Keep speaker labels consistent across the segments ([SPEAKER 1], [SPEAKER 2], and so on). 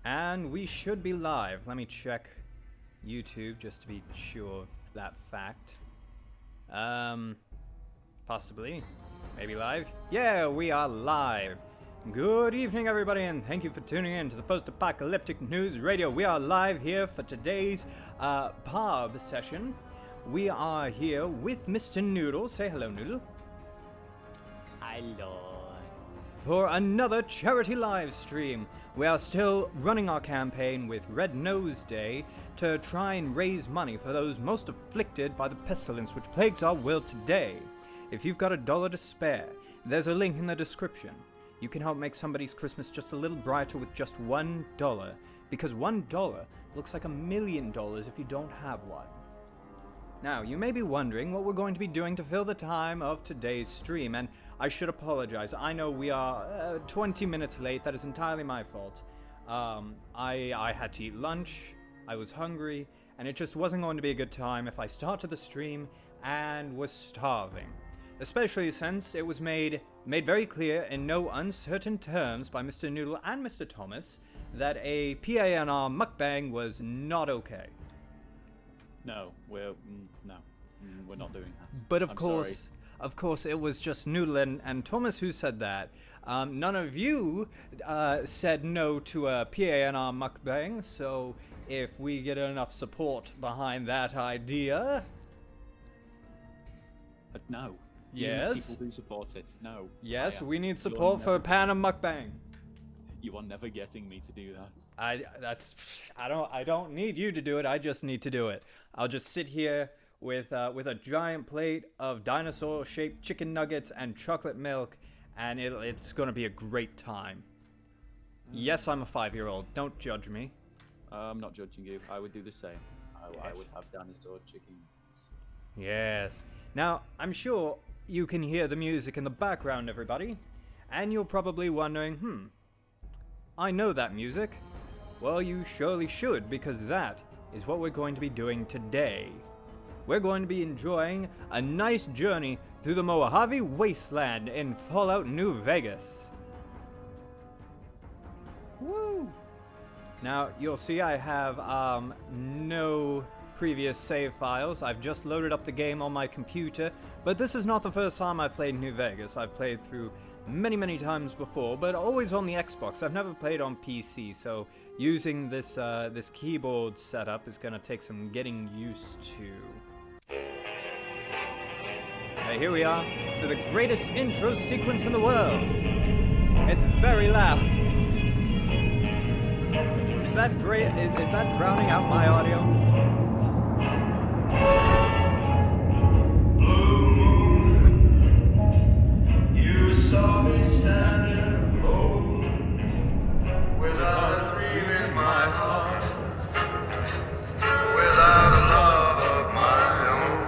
[SPEAKER 1] And we should be live. Let me check YouTube just to be sure of that fact. Possibly. Maybe live? Yeah, we are live. Good evening, everybody, and thank you for tuning in to the Post-Apocalyptic News Radio. We are live here for today's PARB session. We are here with Mr. Noodle. Say hello, Noodle.
[SPEAKER 2] Hello.
[SPEAKER 1] For another charity live stream. We are still running our campaign with Red Nose Day to try and raise money for those most afflicted by the pestilence which plagues our world today. If you've got $1 to spare, there's a link in the description. You can help make somebody's Christmas just a little brighter with just $1, because $1 looks like $1 million if you don't have one. Now, you may be wondering what we're going to be doing to fill the time of today's stream, and I should apologize. I know we are 20 minutes late. That is entirely my fault. I had to eat lunch, I was hungry, and it just wasn't going to be a good time if I started the stream and was starving. Especially since it was made very clear in no uncertain terms by Mr. Noodle and Mr. Thomas that a PANR mukbang was not okay.
[SPEAKER 2] No, we're not doing that.
[SPEAKER 1] But of course, it was just Noodle and Thomas who said that. None of you said no to a PANR mukbang, so if we get enough support behind that idea...
[SPEAKER 2] No.
[SPEAKER 1] Yes?
[SPEAKER 2] People who support it. No.
[SPEAKER 1] Yes, we need support for a PANR mukbang.
[SPEAKER 2] You are never getting me to do that.
[SPEAKER 1] I don't need you to do it. I just need to do it. I'll just sit here with a giant plate of dinosaur-shaped chicken nuggets and chocolate milk, and it's gonna be a great time. Yes, I'm a 5-year-old. Don't judge me.
[SPEAKER 2] I'm not judging you. I would do the same. I would have dinosaur chicken.
[SPEAKER 1] Yes. Now, I'm sure you can hear the music in the background, everybody, and you're probably wondering, I know that music. Well, you surely should, because that is what we're going to be doing today. We're going to be enjoying a nice journey through the Mojave Wasteland in Fallout New Vegas. Woo! Now, you'll see I have no previous save files. I've just loaded up the game on my computer, but this is not the first time I've played New Vegas. I've played through many times before, but always on the Xbox. I've never played on PC, so using this this keyboard setup is gonna take some getting used to. Now here we are for the greatest intro sequence in the world. It's very loud. Is that drowning out my audio?
[SPEAKER 3] Saw me standing alone, without a dream in my heart, without a love of my own.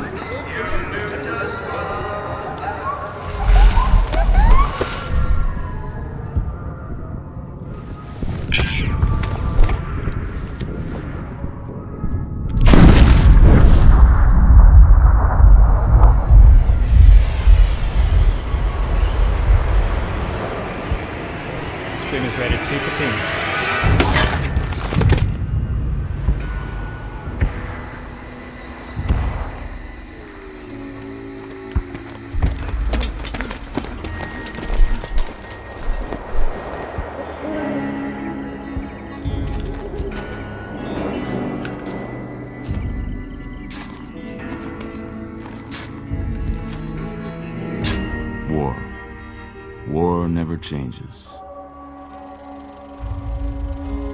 [SPEAKER 3] Blue, you knew just what
[SPEAKER 1] Stream is rated 2 for team.
[SPEAKER 4] War never changes.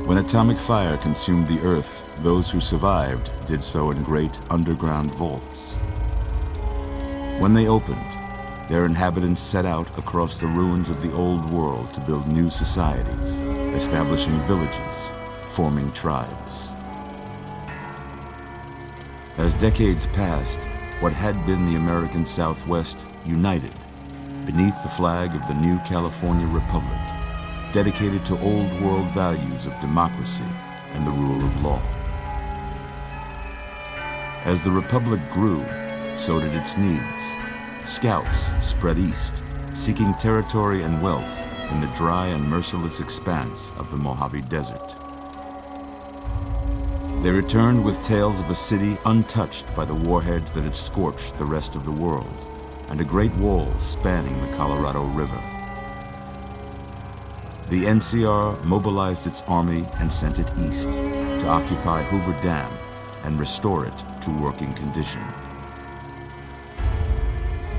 [SPEAKER 4] When atomic fire consumed the earth, those who survived did so in great underground vaults. When they opened, their inhabitants set out across the ruins of the old world to build new societies, establishing villages, forming tribes. As decades passed, what had been the American Southwest united beneath the flag of the new California Republic, dedicated to old world values of democracy and the rule of law. As the Republic grew, so did its needs. Scouts spread east, seeking territory and wealth in the dry and merciless expanse of the Mojave Desert. They returned with tales of a city untouched by the warheads that had scorched the rest of the world, and a great wall spanning the Colorado River. The NCR mobilized its army and sent it east to occupy Hoover Dam and restore it to working condition.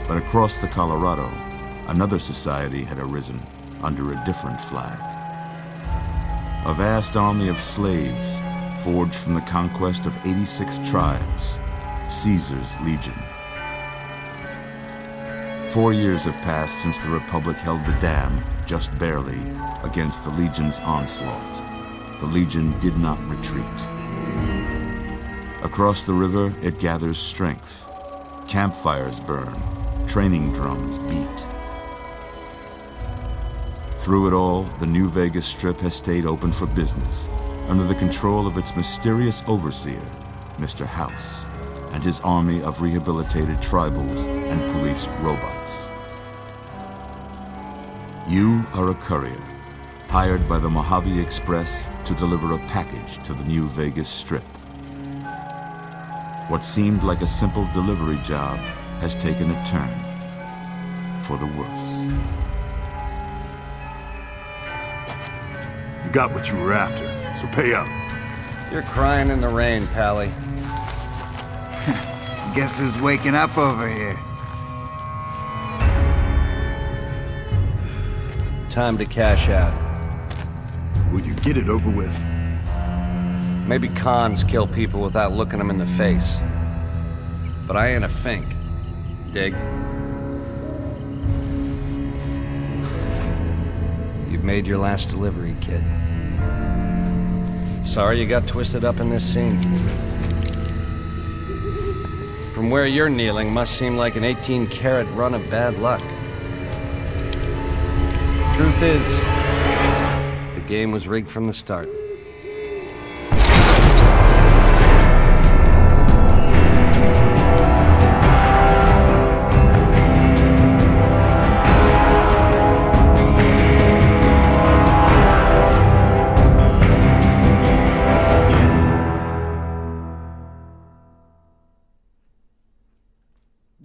[SPEAKER 4] But across the Colorado, another society had arisen under a different flag. A vast army of slaves forged from the conquest of 86 tribes, Caesar's Legion. 4 years have passed since the Republic held the dam, just barely, against the Legion's onslaught. The Legion did not retreat. Across the river, it gathers strength. Campfires burn, training drums beat. Through it all, the New Vegas Strip has stayed open for business, under the control of its mysterious overseer, Mr. House, and his army of rehabilitated tribals and police robots. You are a courier, hired by the Mojave Express to deliver a package to the New Vegas Strip. What seemed like a simple delivery job has taken a turn for the worse.
[SPEAKER 5] You got what you were after, so pay up.
[SPEAKER 6] You're crying in the rain, Pally.
[SPEAKER 7] Guess who's waking up over here?
[SPEAKER 6] Time to cash out.
[SPEAKER 5] Will you get it over with?
[SPEAKER 6] Maybe cons kill people without looking them in the face. But I ain't a fink. Dig? You've made your last delivery, kid. Sorry you got twisted up in this scene. From where you're kneeling must seem like an 18-carat run of bad luck. Truth is, the game was rigged from the start.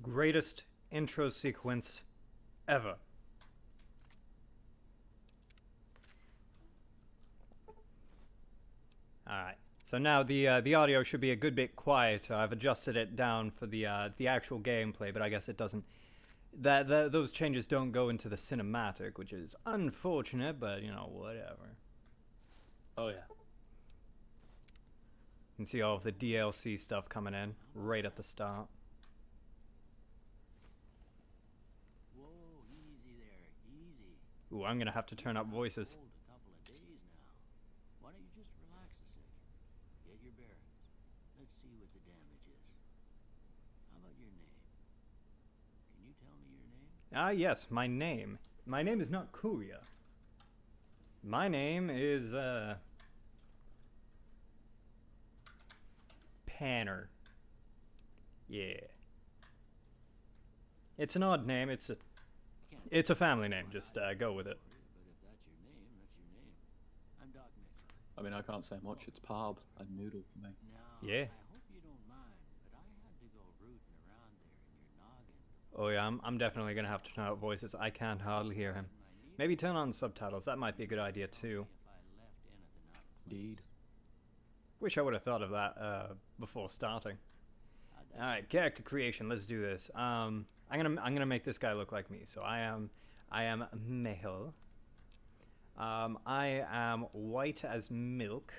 [SPEAKER 1] Greatest intro sequence ever. Alright, so now the audio should be a good bit quieter. I've adjusted it down for the actual gameplay, but I guess it doesn't. Those changes don't go into the cinematic, which is unfortunate, but you know, whatever.
[SPEAKER 2] Oh yeah.
[SPEAKER 1] You can see all of the DLC stuff coming in right at the start.
[SPEAKER 8] Whoa, easy there, easy.
[SPEAKER 1] Ooh, I'm gonna have to turn up voices.
[SPEAKER 8] Hold a couple of days now. Why don't you just relax a second? Get your bearings. Let's see what the damage is. How about your name? Can you tell me your name?
[SPEAKER 1] Ah, yes, my name. My name is not Kuria. My name is, Panner. Yeah. It's an odd name. It's a family name. Just go with it.
[SPEAKER 8] But if that's your name, that's your name. I'm Doc Mitchell.
[SPEAKER 2] I mean, I can't say much. It's PARB and noodle for me.
[SPEAKER 8] Now,
[SPEAKER 1] Yeah.
[SPEAKER 8] I hope you don't mind, but I had to go rooting around there in your noggin.
[SPEAKER 1] Oh yeah, I'm definitely gonna have to turn up voices. I can't hardly hear him. Maybe turn on subtitles. That might be a good idea too.
[SPEAKER 8] If I left anything out of place.
[SPEAKER 2] Indeed.
[SPEAKER 1] Wish I would have thought of that before starting. All right, character creation. Let's do this. I'm gonna make this guy look like me. So I am male. I am white as milk.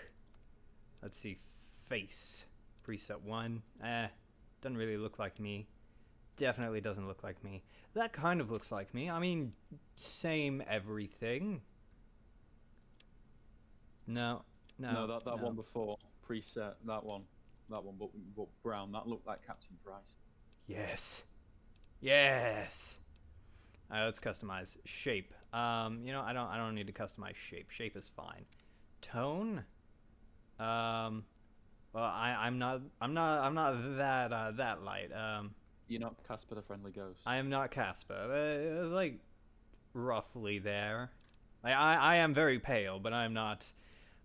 [SPEAKER 1] Let's see, face. Preset 1. Doesn't really look like me. Definitely doesn't look like me. That kind of looks like me. I mean, same everything. No,
[SPEAKER 2] No, that
[SPEAKER 1] no.
[SPEAKER 2] one before preset. That one, but brown. That looked like Captain Price.
[SPEAKER 1] Yes. Yes. Let's customize shape. You know, I don't need to customize shape. Shape is fine. Tone. Well, I'm not that light.
[SPEAKER 2] You're not Casper the Friendly Ghost.
[SPEAKER 1] I am not Casper. It's like roughly there. I am very pale, but I'm not.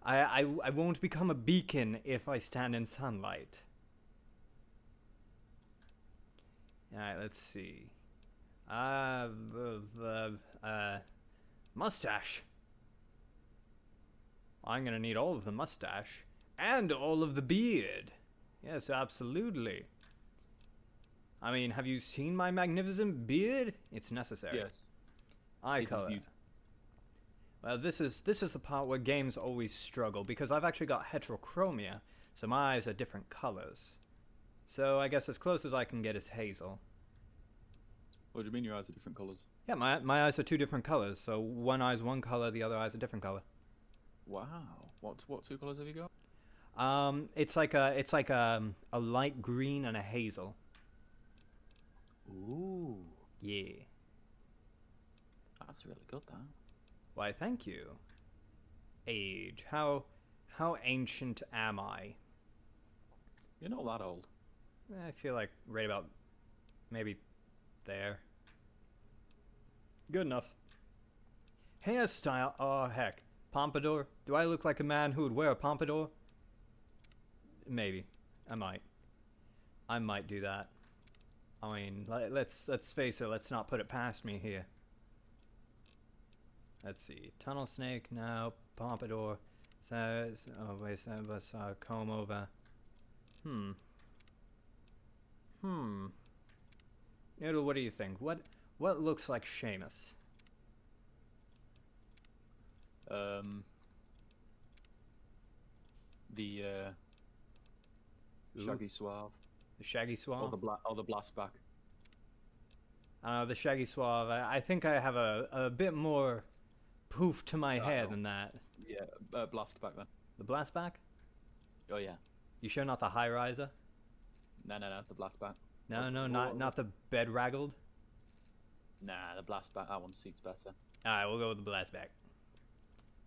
[SPEAKER 1] I won't become a beacon if I stand in sunlight. Alright, let's see. Mustache. I'm gonna need all of the mustache. And all of the beard. Yes, absolutely. I mean, have you seen my magnificent beard? It's necessary.
[SPEAKER 2] Yes.
[SPEAKER 1] Eye
[SPEAKER 2] It is
[SPEAKER 1] color.
[SPEAKER 2] beautiful.
[SPEAKER 1] Well, this is the part where games always struggle, because I've actually got heterochromia, so my eyes are different colors. So I guess as close as I can get is hazel.
[SPEAKER 2] What do you mean your eyes are different colours?
[SPEAKER 1] Yeah, my eyes are two different colors, so one eye's one color, the other eye's a different color.
[SPEAKER 2] Wow. What two colours have you got?
[SPEAKER 1] It's like a light green and a hazel.
[SPEAKER 2] Ooh.
[SPEAKER 1] Yeah.
[SPEAKER 2] That's really good, that.
[SPEAKER 1] Why, thank you. Age. How ancient am I?
[SPEAKER 2] You're not that old.
[SPEAKER 1] I feel like right about maybe there. Good enough. Hairstyle. Oh, heck. Pompadour? Do I look like a man who would wear a pompadour? Maybe. I might do that. I mean, let's face it, let's not put it past me here. Let's see. Tunnel snake, no. Pompadour. Says, oh wait, comb over. Noodle, what do you think? What looks like Seamus?
[SPEAKER 2] The
[SPEAKER 1] Ooh.
[SPEAKER 2] Shaggy Suave.
[SPEAKER 1] The Shaggy Suave?
[SPEAKER 2] Or the Blastback.
[SPEAKER 1] The Shaggy Suave. I think I have a bit more poof to my hair than that.
[SPEAKER 2] Yeah, Blastback then.
[SPEAKER 1] The Blastback?
[SPEAKER 2] Oh yeah.
[SPEAKER 1] You sure not the High Riser?
[SPEAKER 2] No, the Blastback.
[SPEAKER 1] No, not the Bed Raggled?
[SPEAKER 2] Nah, the Blastback, that one suits better.
[SPEAKER 1] Alright, we'll go with the Blastback.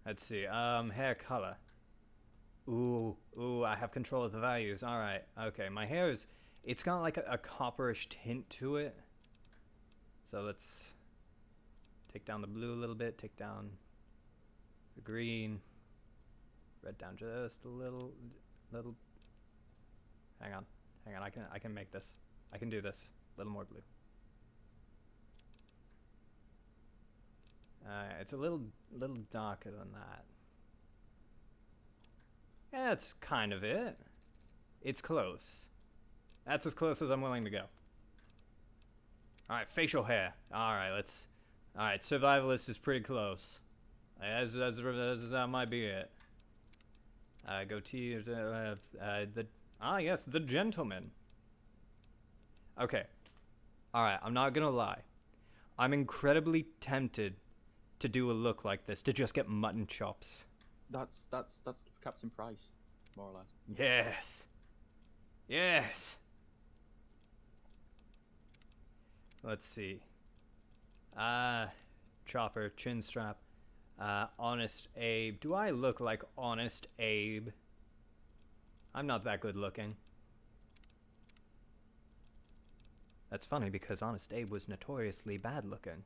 [SPEAKER 1] Let's see. Hair color. Ooh, I have control of the values. Alright, okay. My hair is... It's got like a copperish tint to it. So let's take down the blue a little bit. Take down the green. Red down just a little. Hang on. I can make this. I can do this. A little more blue. It's a little darker than that. Yeah, that's kind of it. It's close. That's as close as I'm willing to go. Alright, facial hair. Alright, survivalist is pretty close. That might be it. Goatee, yes, the gentleman. Okay. Alright, I'm not gonna lie. I'm incredibly tempted to do a look like this, to just get mutton chops.
[SPEAKER 2] That's Captain Price, more or less.
[SPEAKER 1] Yes. Yes. Let's see. Chopper, chin strap. Honest Abe. Do I look like Honest Abe? I'm not that good looking. That's funny because Honest Abe was notoriously bad looking.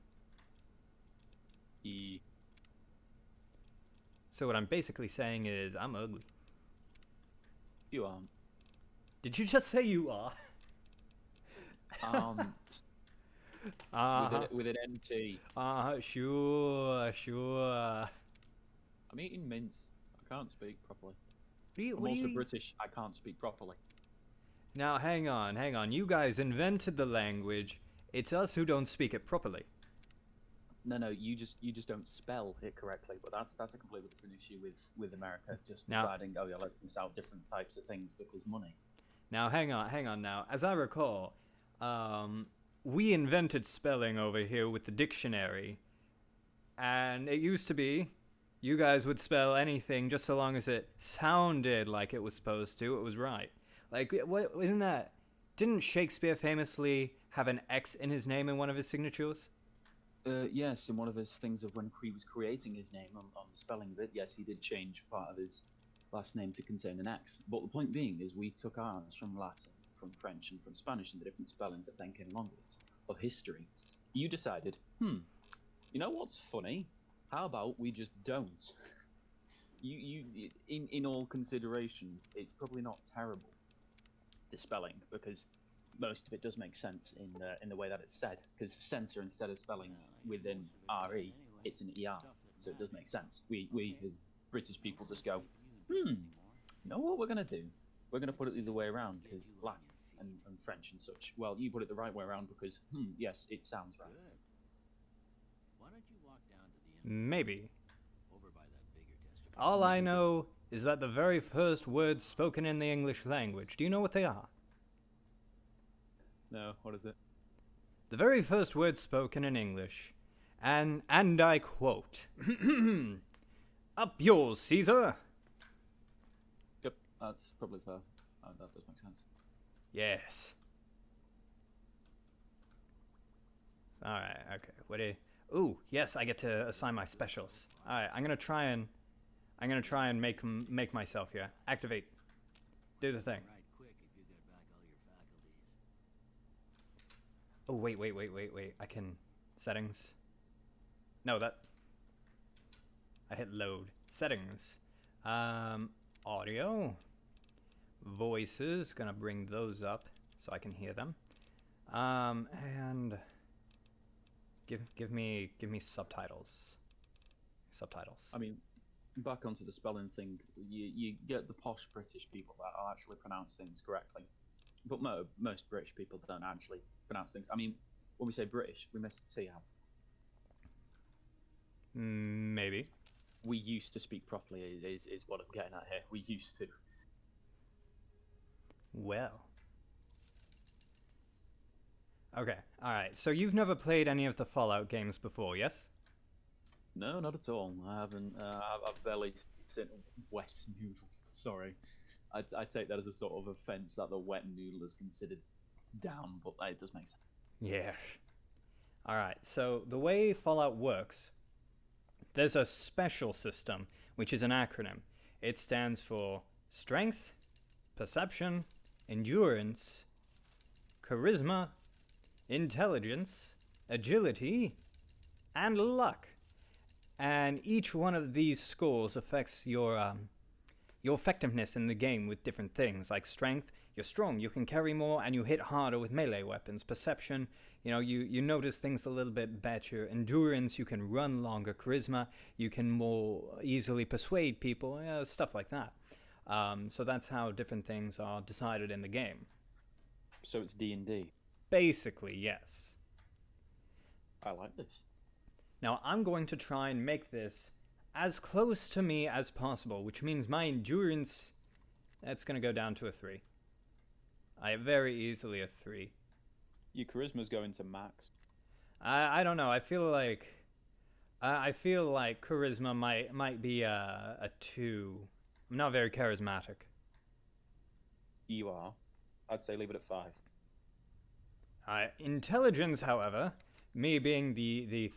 [SPEAKER 1] So what I'm basically saying is I'm ugly.
[SPEAKER 2] You aren't.
[SPEAKER 1] Did you just say you are?
[SPEAKER 2] With an NT.
[SPEAKER 1] Sure.
[SPEAKER 2] I'm eating mince. I can't speak properly.
[SPEAKER 1] I'm
[SPEAKER 2] also British. I can't speak properly.
[SPEAKER 1] Now, hang on. You guys invented the language. It's us who don't speak it properly.
[SPEAKER 2] No, you just don't spell it correctly. But that's a completely different issue with America just deciding, oh yeah, let's out different types of things because money.
[SPEAKER 1] Now, hang on. Now, as I recall, we invented spelling over here with the dictionary, and it used to be you guys would spell anything just so long as it sounded like it was supposed to. It was right. Like, what isn't that? Didn't Shakespeare famously have an X in his name in one of his signatures?
[SPEAKER 2] Yes, in one of his things of when he was creating his name on the spelling of it, yes, he did change part of his last name to contain an X. But the point being is we took ours from Latin, from French, and from Spanish, and the different spellings that then came along with it, of history. You decided, You know what's funny? How about we just don't? In all considerations, it's probably not terrible, the spelling, because most of it does make sense in the way that it's said. Because censor, instead of spelling within RE, it's an ER, so it does make sense. We as British people just go, you know what we're gonna do? We're gonna put it the other way around, because Latin and French and such. Well, you put it the right way around because, yes, it sounds right.
[SPEAKER 8] Why don't you walk down to the
[SPEAKER 1] Maybe.
[SPEAKER 8] over by that bigger tester?
[SPEAKER 1] All I know is that the very first words spoken in the English language, do you know what they are?
[SPEAKER 2] No, what is it?
[SPEAKER 1] The very first words spoken in English, and I quote, "Up yours, Caesar."
[SPEAKER 2] Yep, that's probably fair. That does make sense.
[SPEAKER 1] Yes. All right. Okay. What do you? Ooh, yes, I get to assign my specials. All right. I'm gonna try and make myself here. Activate. Do the thing.
[SPEAKER 8] Right quick if you get back all your faculties.
[SPEAKER 1] Oh wait. I can settings. No, that. I hit load. Settings. Audio. Voices. Gonna bring those up so I can hear them. And give me subtitles. Subtitles.
[SPEAKER 2] I mean, back onto the spelling thing, you get the posh British people that will actually pronounce things correctly, but most British people don't actually pronounce things. I mean, when we say British, we miss the T out.
[SPEAKER 1] Maybe.
[SPEAKER 2] We used to speak properly is what I'm getting at here. We used to.
[SPEAKER 1] Well. Okay, alright. So you've never played any of the Fallout games before, yes?
[SPEAKER 2] No, not at all. I haven't. I've barely seen wet noodle. Sorry, I take that as a sort of offence that the wet noodle is considered down, but it does make sense.
[SPEAKER 1] Yeah. Alright, so the way Fallout works, there's a special system, which is an acronym. It stands for Strength, Perception, Endurance, Charisma, Intelligence, Agility, and Luck. And each one of these scores affects your effectiveness in the game with different things. Like strength, you're strong, you can carry more, and you hit harder with melee weapons. Perception, you notice things a little bit better. Endurance, you can run longer. Charisma, you can more easily persuade people, stuff like that. So that's how different things are decided in the game.
[SPEAKER 2] So it's D&D.
[SPEAKER 1] Basically, yes.
[SPEAKER 2] I like this.
[SPEAKER 1] Now, I'm going to try and make this as close to me as possible, which means my endurance, that's going to go down to a 3. Very easily a 3.
[SPEAKER 2] Your charisma's going to max.
[SPEAKER 1] I don't know. I feel like charisma might be a 2. I'm not very charismatic.
[SPEAKER 2] You are. I'd say leave it at 5.
[SPEAKER 1] Intelligence, however, me being the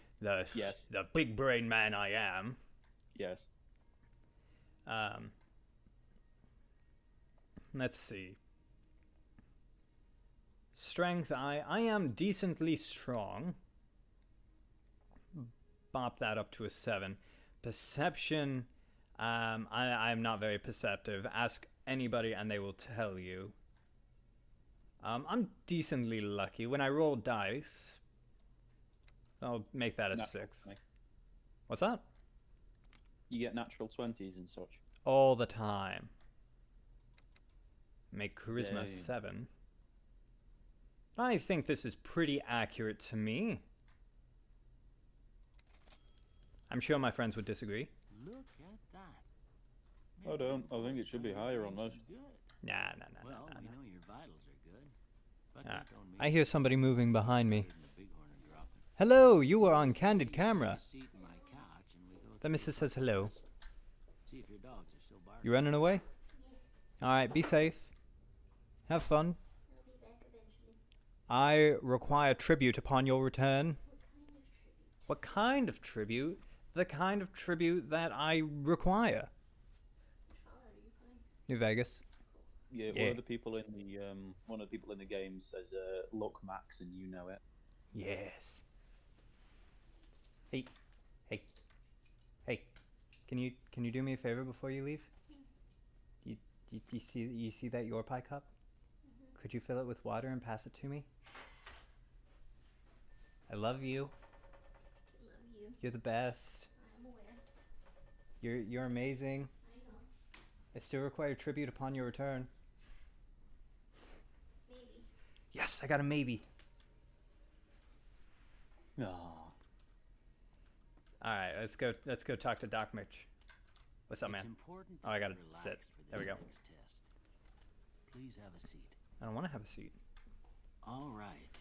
[SPEAKER 2] Yes.
[SPEAKER 1] the big brain man I am.
[SPEAKER 2] Yes.
[SPEAKER 1] Let's see. Strength, I am decently strong. Bop that up to a 7. Perception, I'm not very perceptive. Ask anybody and they will tell you. I'm decently lucky. When I roll dice, I'll make that a 6. What's that?
[SPEAKER 2] You get natural 20s and such.
[SPEAKER 1] All the time. Make charisma
[SPEAKER 2] Damn.
[SPEAKER 1] 7. I think this is pretty accurate to me. I'm sure my friends would disagree.
[SPEAKER 8] Look at that.
[SPEAKER 2] I don't. I think it should be higher on most.
[SPEAKER 8] Good.
[SPEAKER 1] Nah.
[SPEAKER 8] Well, we know your vitals are good. But
[SPEAKER 1] Ah,
[SPEAKER 8] that don't mean
[SPEAKER 1] I hear somebody moving behind me.
[SPEAKER 8] the bighorn are dropping.
[SPEAKER 1] Hello, you are on candid camera.
[SPEAKER 8] Seat in my couch and we go
[SPEAKER 1] The
[SPEAKER 8] through
[SPEAKER 1] missus says hello.
[SPEAKER 8] See if your dogs are still barking.
[SPEAKER 1] You running away? Alright, be safe. Have fun. I require tribute upon your return. What kind of tribute? The kind of tribute that I require. New Vegas.
[SPEAKER 2] Yeah,
[SPEAKER 1] Yeah.
[SPEAKER 2] one of the people in the game says, "Look, Max," and you know it.
[SPEAKER 1] Yes. Hey, hey, hey! Can you do me a favor before you leave? You see that your pie cup? Could you fill it with water and pass it to me? I love you.
[SPEAKER 9] Love you.
[SPEAKER 1] You're the best.
[SPEAKER 9] I'm aware.
[SPEAKER 1] You're amazing.
[SPEAKER 9] I know.
[SPEAKER 1] I still require tribute upon your return.
[SPEAKER 9] Maybe.
[SPEAKER 1] Yes, I got a maybe.
[SPEAKER 2] Aw.
[SPEAKER 1] All right, let's go talk to Doc Mitch. What's up,
[SPEAKER 8] It's
[SPEAKER 1] man?
[SPEAKER 8] important
[SPEAKER 1] Oh, I gotta
[SPEAKER 8] relax
[SPEAKER 1] sit.
[SPEAKER 8] for
[SPEAKER 1] There we
[SPEAKER 8] this
[SPEAKER 1] go.
[SPEAKER 8] next test. Please have a seat.
[SPEAKER 1] I don't want to have a seat.
[SPEAKER 8] All right.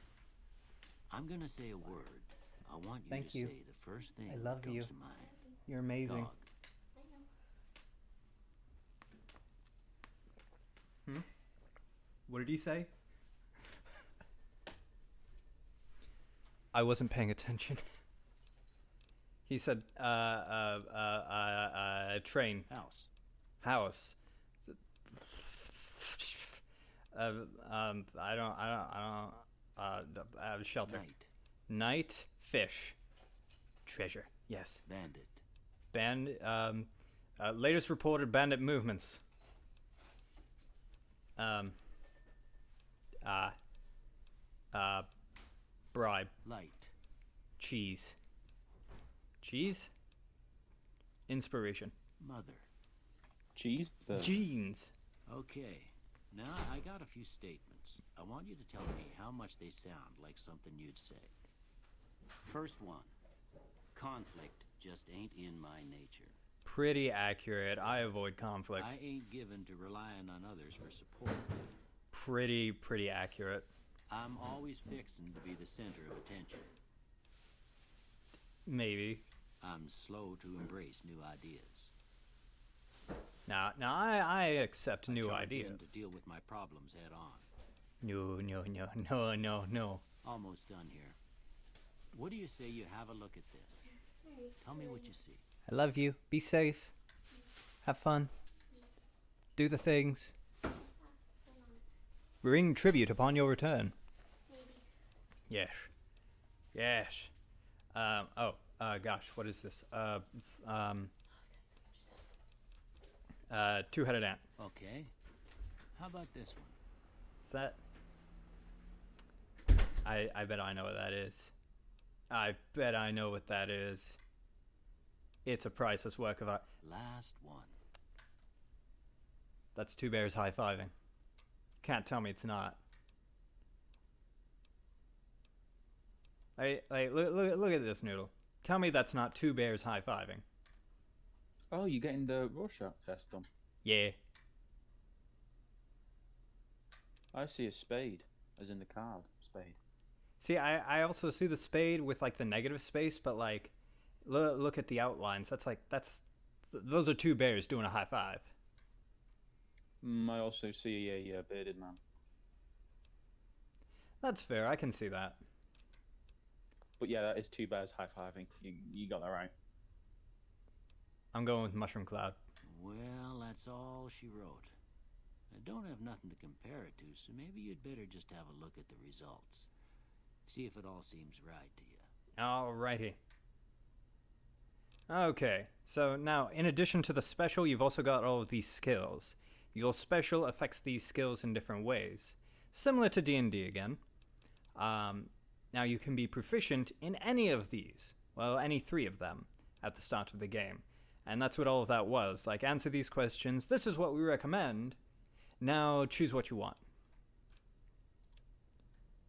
[SPEAKER 8] I'm gonna say a word. I want you
[SPEAKER 1] Thank
[SPEAKER 8] to
[SPEAKER 1] you.
[SPEAKER 8] say the first thing
[SPEAKER 1] I love
[SPEAKER 8] that comes
[SPEAKER 1] you.
[SPEAKER 8] to mind.
[SPEAKER 1] You're amazing.
[SPEAKER 8] Dog.
[SPEAKER 9] I know.
[SPEAKER 1] What did he say? I wasn't paying attention. He said, train. House. Shelter. Night. Fish. Treasure. Yes.
[SPEAKER 8] Bandit.
[SPEAKER 1] Latest reported bandit movements. Bribe.
[SPEAKER 8] Light.
[SPEAKER 1] Cheese. Cheese? Inspiration.
[SPEAKER 8] Mother.
[SPEAKER 2] Cheeseburger.
[SPEAKER 1] Jeans.
[SPEAKER 8] Okay. Now I got a few statements. I want you to tell me how much they sound like something you'd say. First one. Conflict just ain't in my nature.
[SPEAKER 1] Pretty accurate. I avoid conflict.
[SPEAKER 8] I ain't given to relying on others for support.
[SPEAKER 1] Pretty accurate.
[SPEAKER 8] I'm always fixing to be the center of attention.
[SPEAKER 1] Maybe.
[SPEAKER 8] I'm slow to embrace new ideas.
[SPEAKER 1] Now I accept new
[SPEAKER 8] I charge in
[SPEAKER 1] ideas.
[SPEAKER 8] to deal with my problems head on.
[SPEAKER 1] No.
[SPEAKER 8] Almost done here. What do you say you have a look at this? Tell me what you see.
[SPEAKER 1] I love you. Be safe. Have fun. Do the things. Bring tribute upon your return.
[SPEAKER 9] Maybe.
[SPEAKER 1] Yes. Gosh, what is this? Two-headed ant.
[SPEAKER 8] Okay. How about this one?
[SPEAKER 1] Is that? I bet I know what that is. I bet I know what that is. It's a priceless work of art.
[SPEAKER 8] Last one.
[SPEAKER 1] That's two bears high-fiving. Can't tell me it's not. Look at this noodle. Tell me that's not two bears high-fiving.
[SPEAKER 2] Oh, you're getting the Rorschach test done.
[SPEAKER 1] Yeah.
[SPEAKER 2] I see a spade, as in the card spade.
[SPEAKER 1] See, I also see the spade with like the negative space, but like, look at the outlines. Those are two bears doing a high five.
[SPEAKER 2] I also see a bearded man.
[SPEAKER 1] That's fair. I can see that.
[SPEAKER 2] But yeah, that is two bears high-fiving. You got that right.
[SPEAKER 1] I'm going with Mushroom Cloud.
[SPEAKER 8] Well, that's all she wrote. I don't have nothing to compare it to, so maybe you'd better just have a look at the results. See if it all seems right to you.
[SPEAKER 1] Alrighty. Okay, so now, in addition to the special, you've also got all of these skills. Your special affects these skills in different ways. Similar to D&D again. Now you can be proficient in any of these. Well, any three of them at the start of the game. And that's what all of that was. Like, answer these questions. This is what we recommend. Now choose what you want.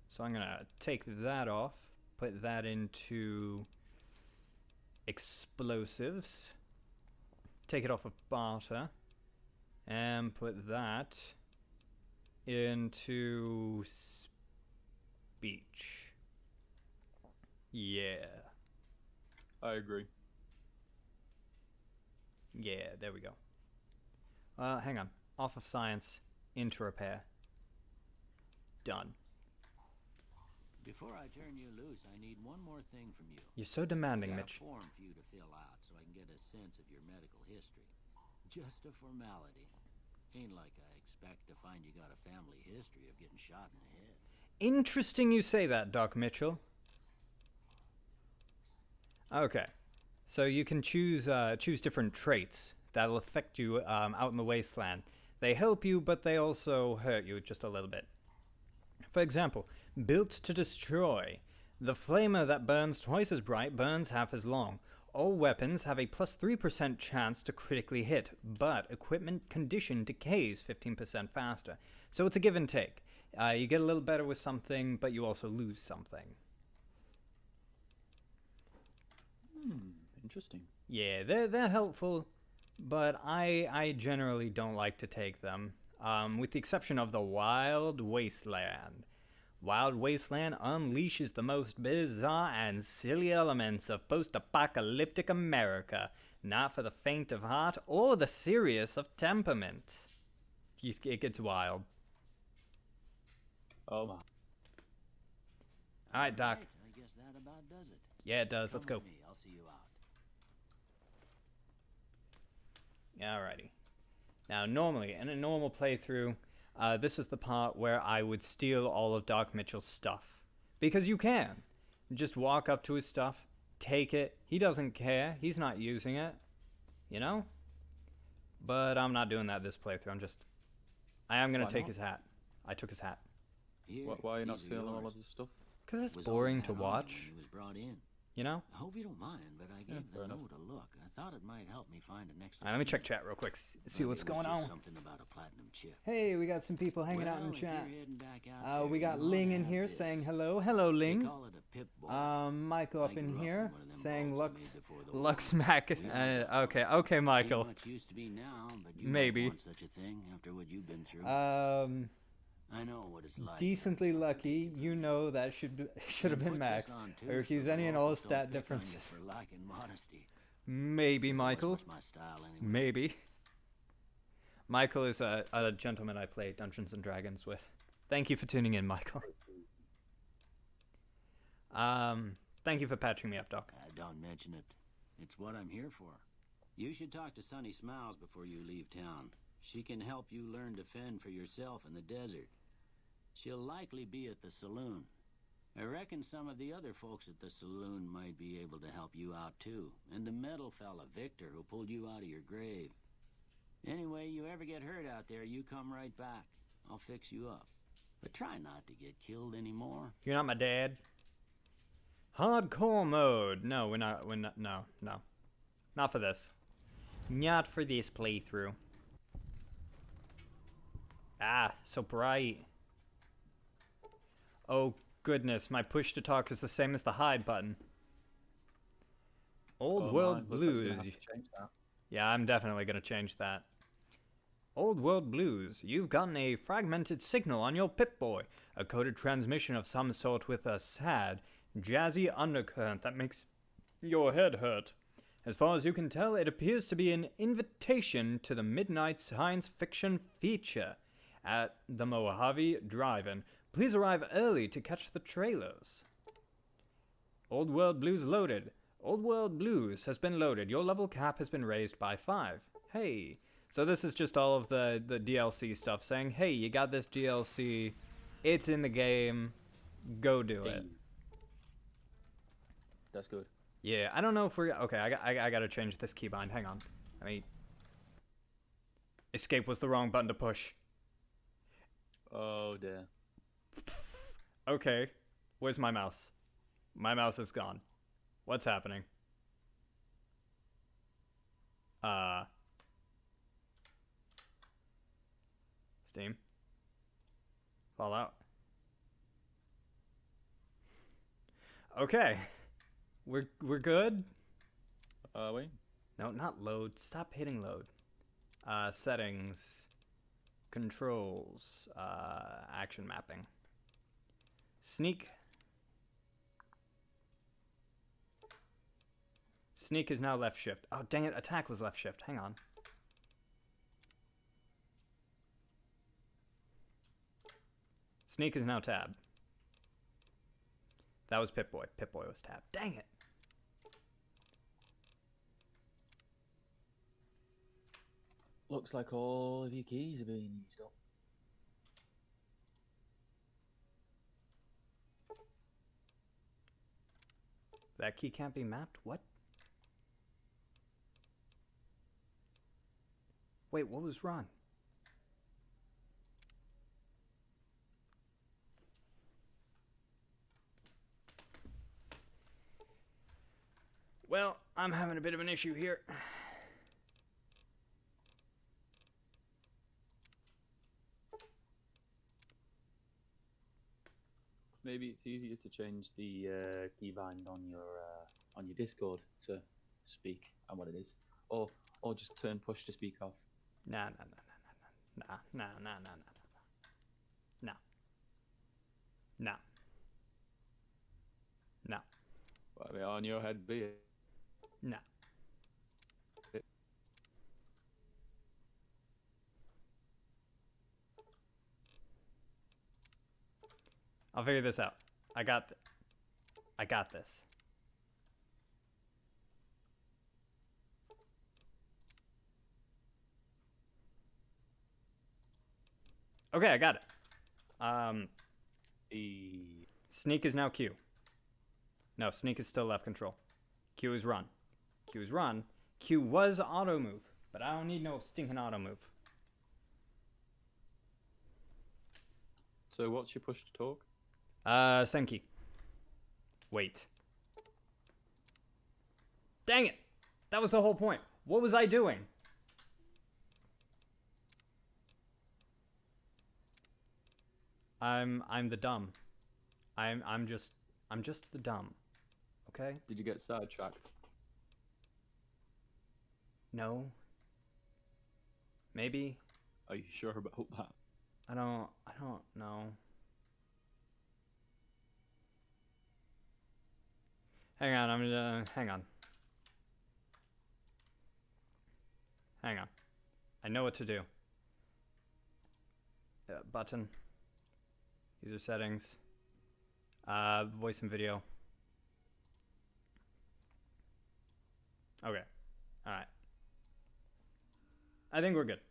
[SPEAKER 1] So I'm going to take that off. Put that into explosives. Take it off of barter. And put that into speech. Yeah.
[SPEAKER 2] I agree.
[SPEAKER 1] Yeah, there we go. Hang on. Off of science, into repair. Done.
[SPEAKER 8] Before I turn you loose, I need one more thing from you.
[SPEAKER 1] You're so demanding,
[SPEAKER 8] I got
[SPEAKER 1] Mitch.
[SPEAKER 8] a form for you to fill out so I can get a sense of your medical history. Just a formality. Ain't like I expect to find you got a family history of getting shot in the head.
[SPEAKER 1] Interesting you say that, Doc Mitchell. Okay, so you can choose different traits that'll affect you out in the wasteland. They help you, but they also hurt you just a little bit. For example, built to destroy. The flamer that burns twice as bright burns half as long. All weapons have a plus 3% chance to critically hit, but equipment condition decays 15% faster. So it's a give and take. You get a little better with something, but you also lose something.
[SPEAKER 2] Interesting.
[SPEAKER 1] Yeah, they're helpful, but I generally don't like to take them, with the exception of the Wild Wasteland. Wild Wasteland unleashes the most bizarre and silly elements of post-apocalyptic America, not for the faint of heart or the serious of temperament. It gets wild.
[SPEAKER 2] Oh my.
[SPEAKER 1] Alright, Doc.
[SPEAKER 8] Right, I guess that about does it.
[SPEAKER 1] Yeah, it does. Let's
[SPEAKER 8] Come
[SPEAKER 1] go.
[SPEAKER 8] with me, I'll see you out.
[SPEAKER 1] Alrighty. Now, normally, in a normal playthrough, this is the part where I would steal all of Doc Mitchell's stuff. Because you can. Just walk up to his stuff, take it. He doesn't care. He's not using it. You know? But I'm not doing that this playthrough. I am going
[SPEAKER 2] Why
[SPEAKER 1] to take
[SPEAKER 2] not?
[SPEAKER 1] his hat. I took his hat.
[SPEAKER 8] Here,
[SPEAKER 2] Why are you not
[SPEAKER 8] these are
[SPEAKER 2] stealing all
[SPEAKER 8] yours.
[SPEAKER 2] of his stuff?
[SPEAKER 1] Because it's
[SPEAKER 8] Was all
[SPEAKER 1] boring
[SPEAKER 8] I
[SPEAKER 1] to
[SPEAKER 8] had on him
[SPEAKER 1] watch.
[SPEAKER 8] when he was brought in.
[SPEAKER 1] You know?
[SPEAKER 8] I hope you don't mind, but I gave
[SPEAKER 2] fair
[SPEAKER 8] the
[SPEAKER 2] enough.
[SPEAKER 8] note a look. I thought it might help me find the next.
[SPEAKER 1] Alright, let me check chat real quick. See what's going on.
[SPEAKER 8] Something about a platinum chip.
[SPEAKER 1] Hey, we got some people hanging out in
[SPEAKER 8] Well, if
[SPEAKER 1] chat.
[SPEAKER 8] you're heading back out there,
[SPEAKER 1] We got
[SPEAKER 8] you ought
[SPEAKER 1] Ling
[SPEAKER 8] to
[SPEAKER 1] in
[SPEAKER 8] have
[SPEAKER 1] here
[SPEAKER 8] this.
[SPEAKER 1] saying hello. Hello,
[SPEAKER 8] They
[SPEAKER 1] Ling.
[SPEAKER 8] call it a pip-boy.
[SPEAKER 1] Michael up
[SPEAKER 8] I
[SPEAKER 1] in
[SPEAKER 8] grew up
[SPEAKER 1] here
[SPEAKER 8] in one of them
[SPEAKER 1] saying
[SPEAKER 8] vaults
[SPEAKER 1] Lux,
[SPEAKER 8] made before the war.
[SPEAKER 1] Lux Mac. Okay,
[SPEAKER 8] Ain't
[SPEAKER 1] Michael.
[SPEAKER 8] much used to be now, but you
[SPEAKER 1] Maybe.
[SPEAKER 8] might want such a thing after what you've been through. I know what it's like.
[SPEAKER 1] Decently lucky. You know that should have been Max. I refuse any and all stat differences.
[SPEAKER 8] For lacking modesty.
[SPEAKER 1] Maybe Michael.
[SPEAKER 8] That's my style anyway.
[SPEAKER 1] Maybe. Michael is a gentleman I play Dungeons and Dragons with. Thank you for tuning in, Michael. Thank you for patching me up, Doc.
[SPEAKER 8] Don't mention it. It's what I'm here for. You should talk to Sunny Smiles before you leave town. She can help you learn to fend for yourself in the desert. She'll likely be at the saloon. I reckon some of the other folks at the saloon might be able to help you out too. And the metal fella, Victor, who pulled you out of your grave. Anyway, you ever get hurt out there, you come right back. I'll fix you up. But try not to get killed anymore.
[SPEAKER 1] You're not my dad. Hardcore mode. No, we're not. No. Not for this. Not for this playthrough. Ah, so bright. Oh goodness, my push to talk is the same as the hide button. Old World
[SPEAKER 2] Looks like you're gonna
[SPEAKER 1] Blues.
[SPEAKER 2] have to change that.
[SPEAKER 1] Yeah, I'm definitely gonna change that. Old World Blues. You've gotten a fragmented signal on your Pip-Boy. A coded transmission of some sort with a sad, jazzy undercurrent that makes your head hurt. As far as you can tell, it appears to be an invitation to the midnight science fiction feature at the Mojave Drive-In. Please arrive early to catch the trailers. Old World Blues loaded. Old World Blues has been loaded. Your level cap has been raised by 5. Hey. So this is just all of the DLC stuff saying, hey, you got this DLC. It's in the game. Go do it.
[SPEAKER 2] That's good.
[SPEAKER 1] Yeah, I don't know if we're... Okay, I gotta change this keybind. Hang on. Escape was the wrong button to push.
[SPEAKER 2] Oh dear.
[SPEAKER 1] Okay. Where's my mouse? My mouse is gone. What's happening? Steam. Fallout. Okay. We're good?
[SPEAKER 2] Are we?
[SPEAKER 1] No, not load. Stop hitting load. Settings. Controls. Action mapping. Sneak. Sneak is now left shift. Oh, dang it. Attack was left shift. Hang on. Sneak is now tab. That was Pip-Boy. Pip-Boy was tab. Dang it.
[SPEAKER 2] Looks like all of your keys are being used up.
[SPEAKER 1] That key can't be mapped? What? Wait, what was wrong? Well, I'm having a bit of an issue here.
[SPEAKER 2] Maybe it's easier to change the keybind on your Discord to speak and what it is, or just turn push to speak off.
[SPEAKER 1] Nah.
[SPEAKER 2] Well, I mean, on your head, be it.
[SPEAKER 1] No. I'll figure this out. I got this. Okay, I got it. Sneak is now Q. No, sneak is still left control. Q is run. Q is run. Q was auto move, but I don't need no stinking auto move.
[SPEAKER 2] So what's your push to talk?
[SPEAKER 1] Same key. Wait. Dang it! That was the whole point. What was I doing? I'm the dumb. I'm just the dumb. Okay?
[SPEAKER 2] Did you get sidetracked?
[SPEAKER 1] No. Maybe.
[SPEAKER 2] Are you sure about that?
[SPEAKER 1] I don't know. Hang on, hang on. Hang on. I know what to do. Button. User settings. Voice and video. Okay. Alright. I think we're good.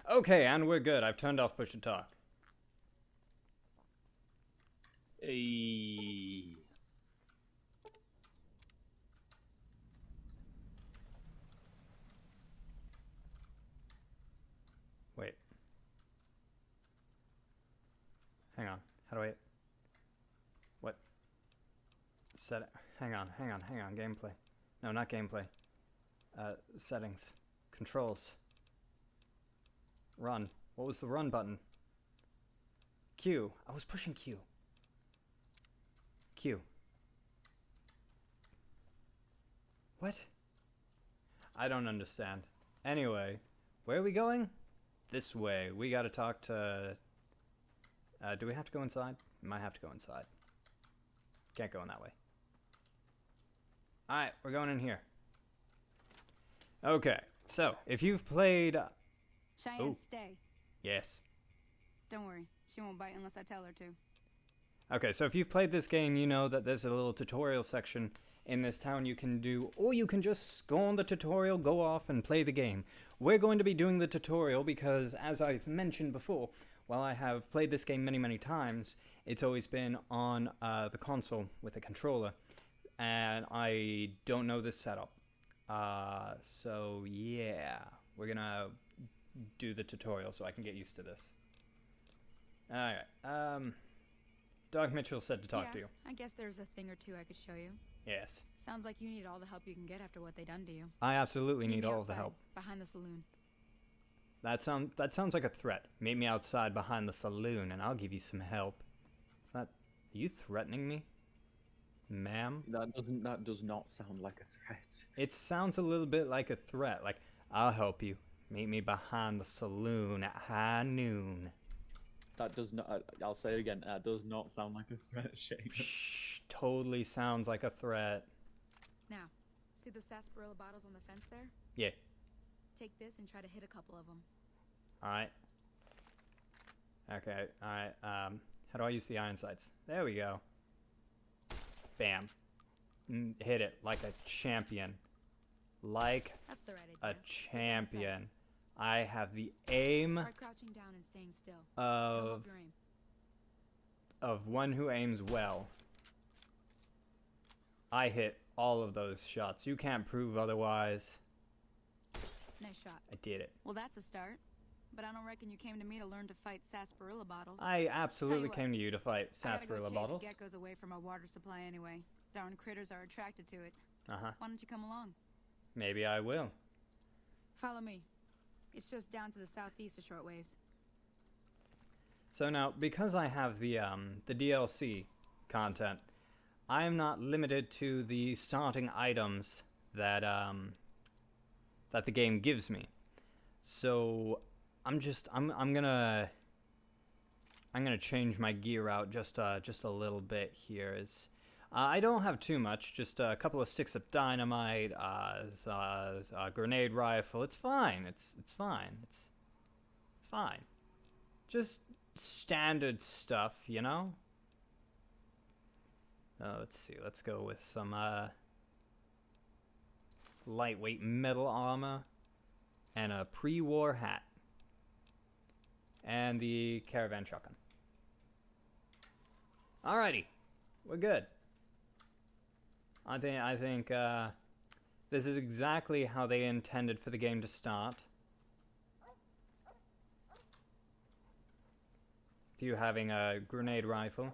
[SPEAKER 1] Okay, and we're good. I've turned off push to talk.
[SPEAKER 2] Hey.
[SPEAKER 1] Wait. Hang on. How do I... What? Set it. Hang on. Gameplay. No, not gameplay. Settings. Controls. Run. What was the run button? Q. I was pushing Q. Q. What? I don't understand. Anyway, where are we going? This way. We gotta talk to... do we have to go inside? We might have to go inside. Can't go in that way. Alright, we're going in here. Okay, so, if you've played...
[SPEAKER 10] Cheyenne, stay.
[SPEAKER 1] Yes.
[SPEAKER 10] Don't worry. She won't bite unless I tell her to.
[SPEAKER 1] Okay, so if you've played this game, you know that there's a little tutorial section in this town you can do, or you can just go on the tutorial, go off, and play the game. We're going to be doing the tutorial because, as I've mentioned before, while I have played this game many, many times, it's always been on the console with a controller, and I don't know this setup. So yeah, we're gonna do the tutorial so I can get used to this. Alright, Doc Mitchell said to talk to you.
[SPEAKER 10] I guess there's a thing or two I could show you.
[SPEAKER 1] Yes.
[SPEAKER 10] Sounds like you need all the help you can get after what they done to you.
[SPEAKER 1] I absolutely
[SPEAKER 10] Meet
[SPEAKER 1] need
[SPEAKER 10] me
[SPEAKER 1] all of the
[SPEAKER 10] outside,
[SPEAKER 1] help.
[SPEAKER 10] behind the saloon.
[SPEAKER 1] That sounds like a threat. Meet me outside behind the saloon and I'll give you some help. Is that... Are you threatening me? Ma'am?
[SPEAKER 2] That does not sound like a threat.
[SPEAKER 1] It sounds a little bit like a threat. Like, I'll help you. Meet me behind the saloon at high noon.
[SPEAKER 2] That does not... I'll say it again. That does not sound like a threat, Shane.
[SPEAKER 1] Shh, totally sounds like a threat.
[SPEAKER 10] Now, see the sarsaparilla bottles on the fence there?
[SPEAKER 1] Yeah.
[SPEAKER 10] Take this and try to hit a couple of them.
[SPEAKER 1] Alright. Okay, alright. How do I use the iron sights? There we go. Bam. Hit it like a champion. Like
[SPEAKER 10] That's the right
[SPEAKER 1] a
[SPEAKER 10] idea.
[SPEAKER 1] champion. I have the aim
[SPEAKER 10] Try crouching down and staying still.
[SPEAKER 1] of
[SPEAKER 10] Don't your aim.
[SPEAKER 1] one who aims well. I hit all of those shots. You can't prove otherwise.
[SPEAKER 10] Nice shot.
[SPEAKER 1] I did it.
[SPEAKER 10] Well, that's a start. But I don't reckon you came to me to learn to fight sarsaparilla bottles.
[SPEAKER 1] I absolutely
[SPEAKER 10] what,
[SPEAKER 1] came to you to fight
[SPEAKER 10] I gotta
[SPEAKER 1] sarsaparilla
[SPEAKER 10] go
[SPEAKER 1] bottles.
[SPEAKER 10] chase geckos away from our water supply anyway. Darn critters are attracted to it.
[SPEAKER 1] Uh-huh.
[SPEAKER 10] Why don't you come along?
[SPEAKER 1] Maybe I will.
[SPEAKER 10] Follow me. It's just down to the southeast a short ways.
[SPEAKER 1] So now, because I have the DLC content, I am not limited to the starting items that that the game gives me. So I'm gonna change my gear out just a little bit here. I don't have too much, just a couple of sticks of dynamite, a grenade rifle. It's fine. It's fine. It's fine. Just standard stuff, you know? Let's see. Let's go with some lightweight metal armor and a pre-war hat and the caravan shotgun. Alrighty, we're good. I think this is exactly how they intended for the game to start. With you having a grenade rifle.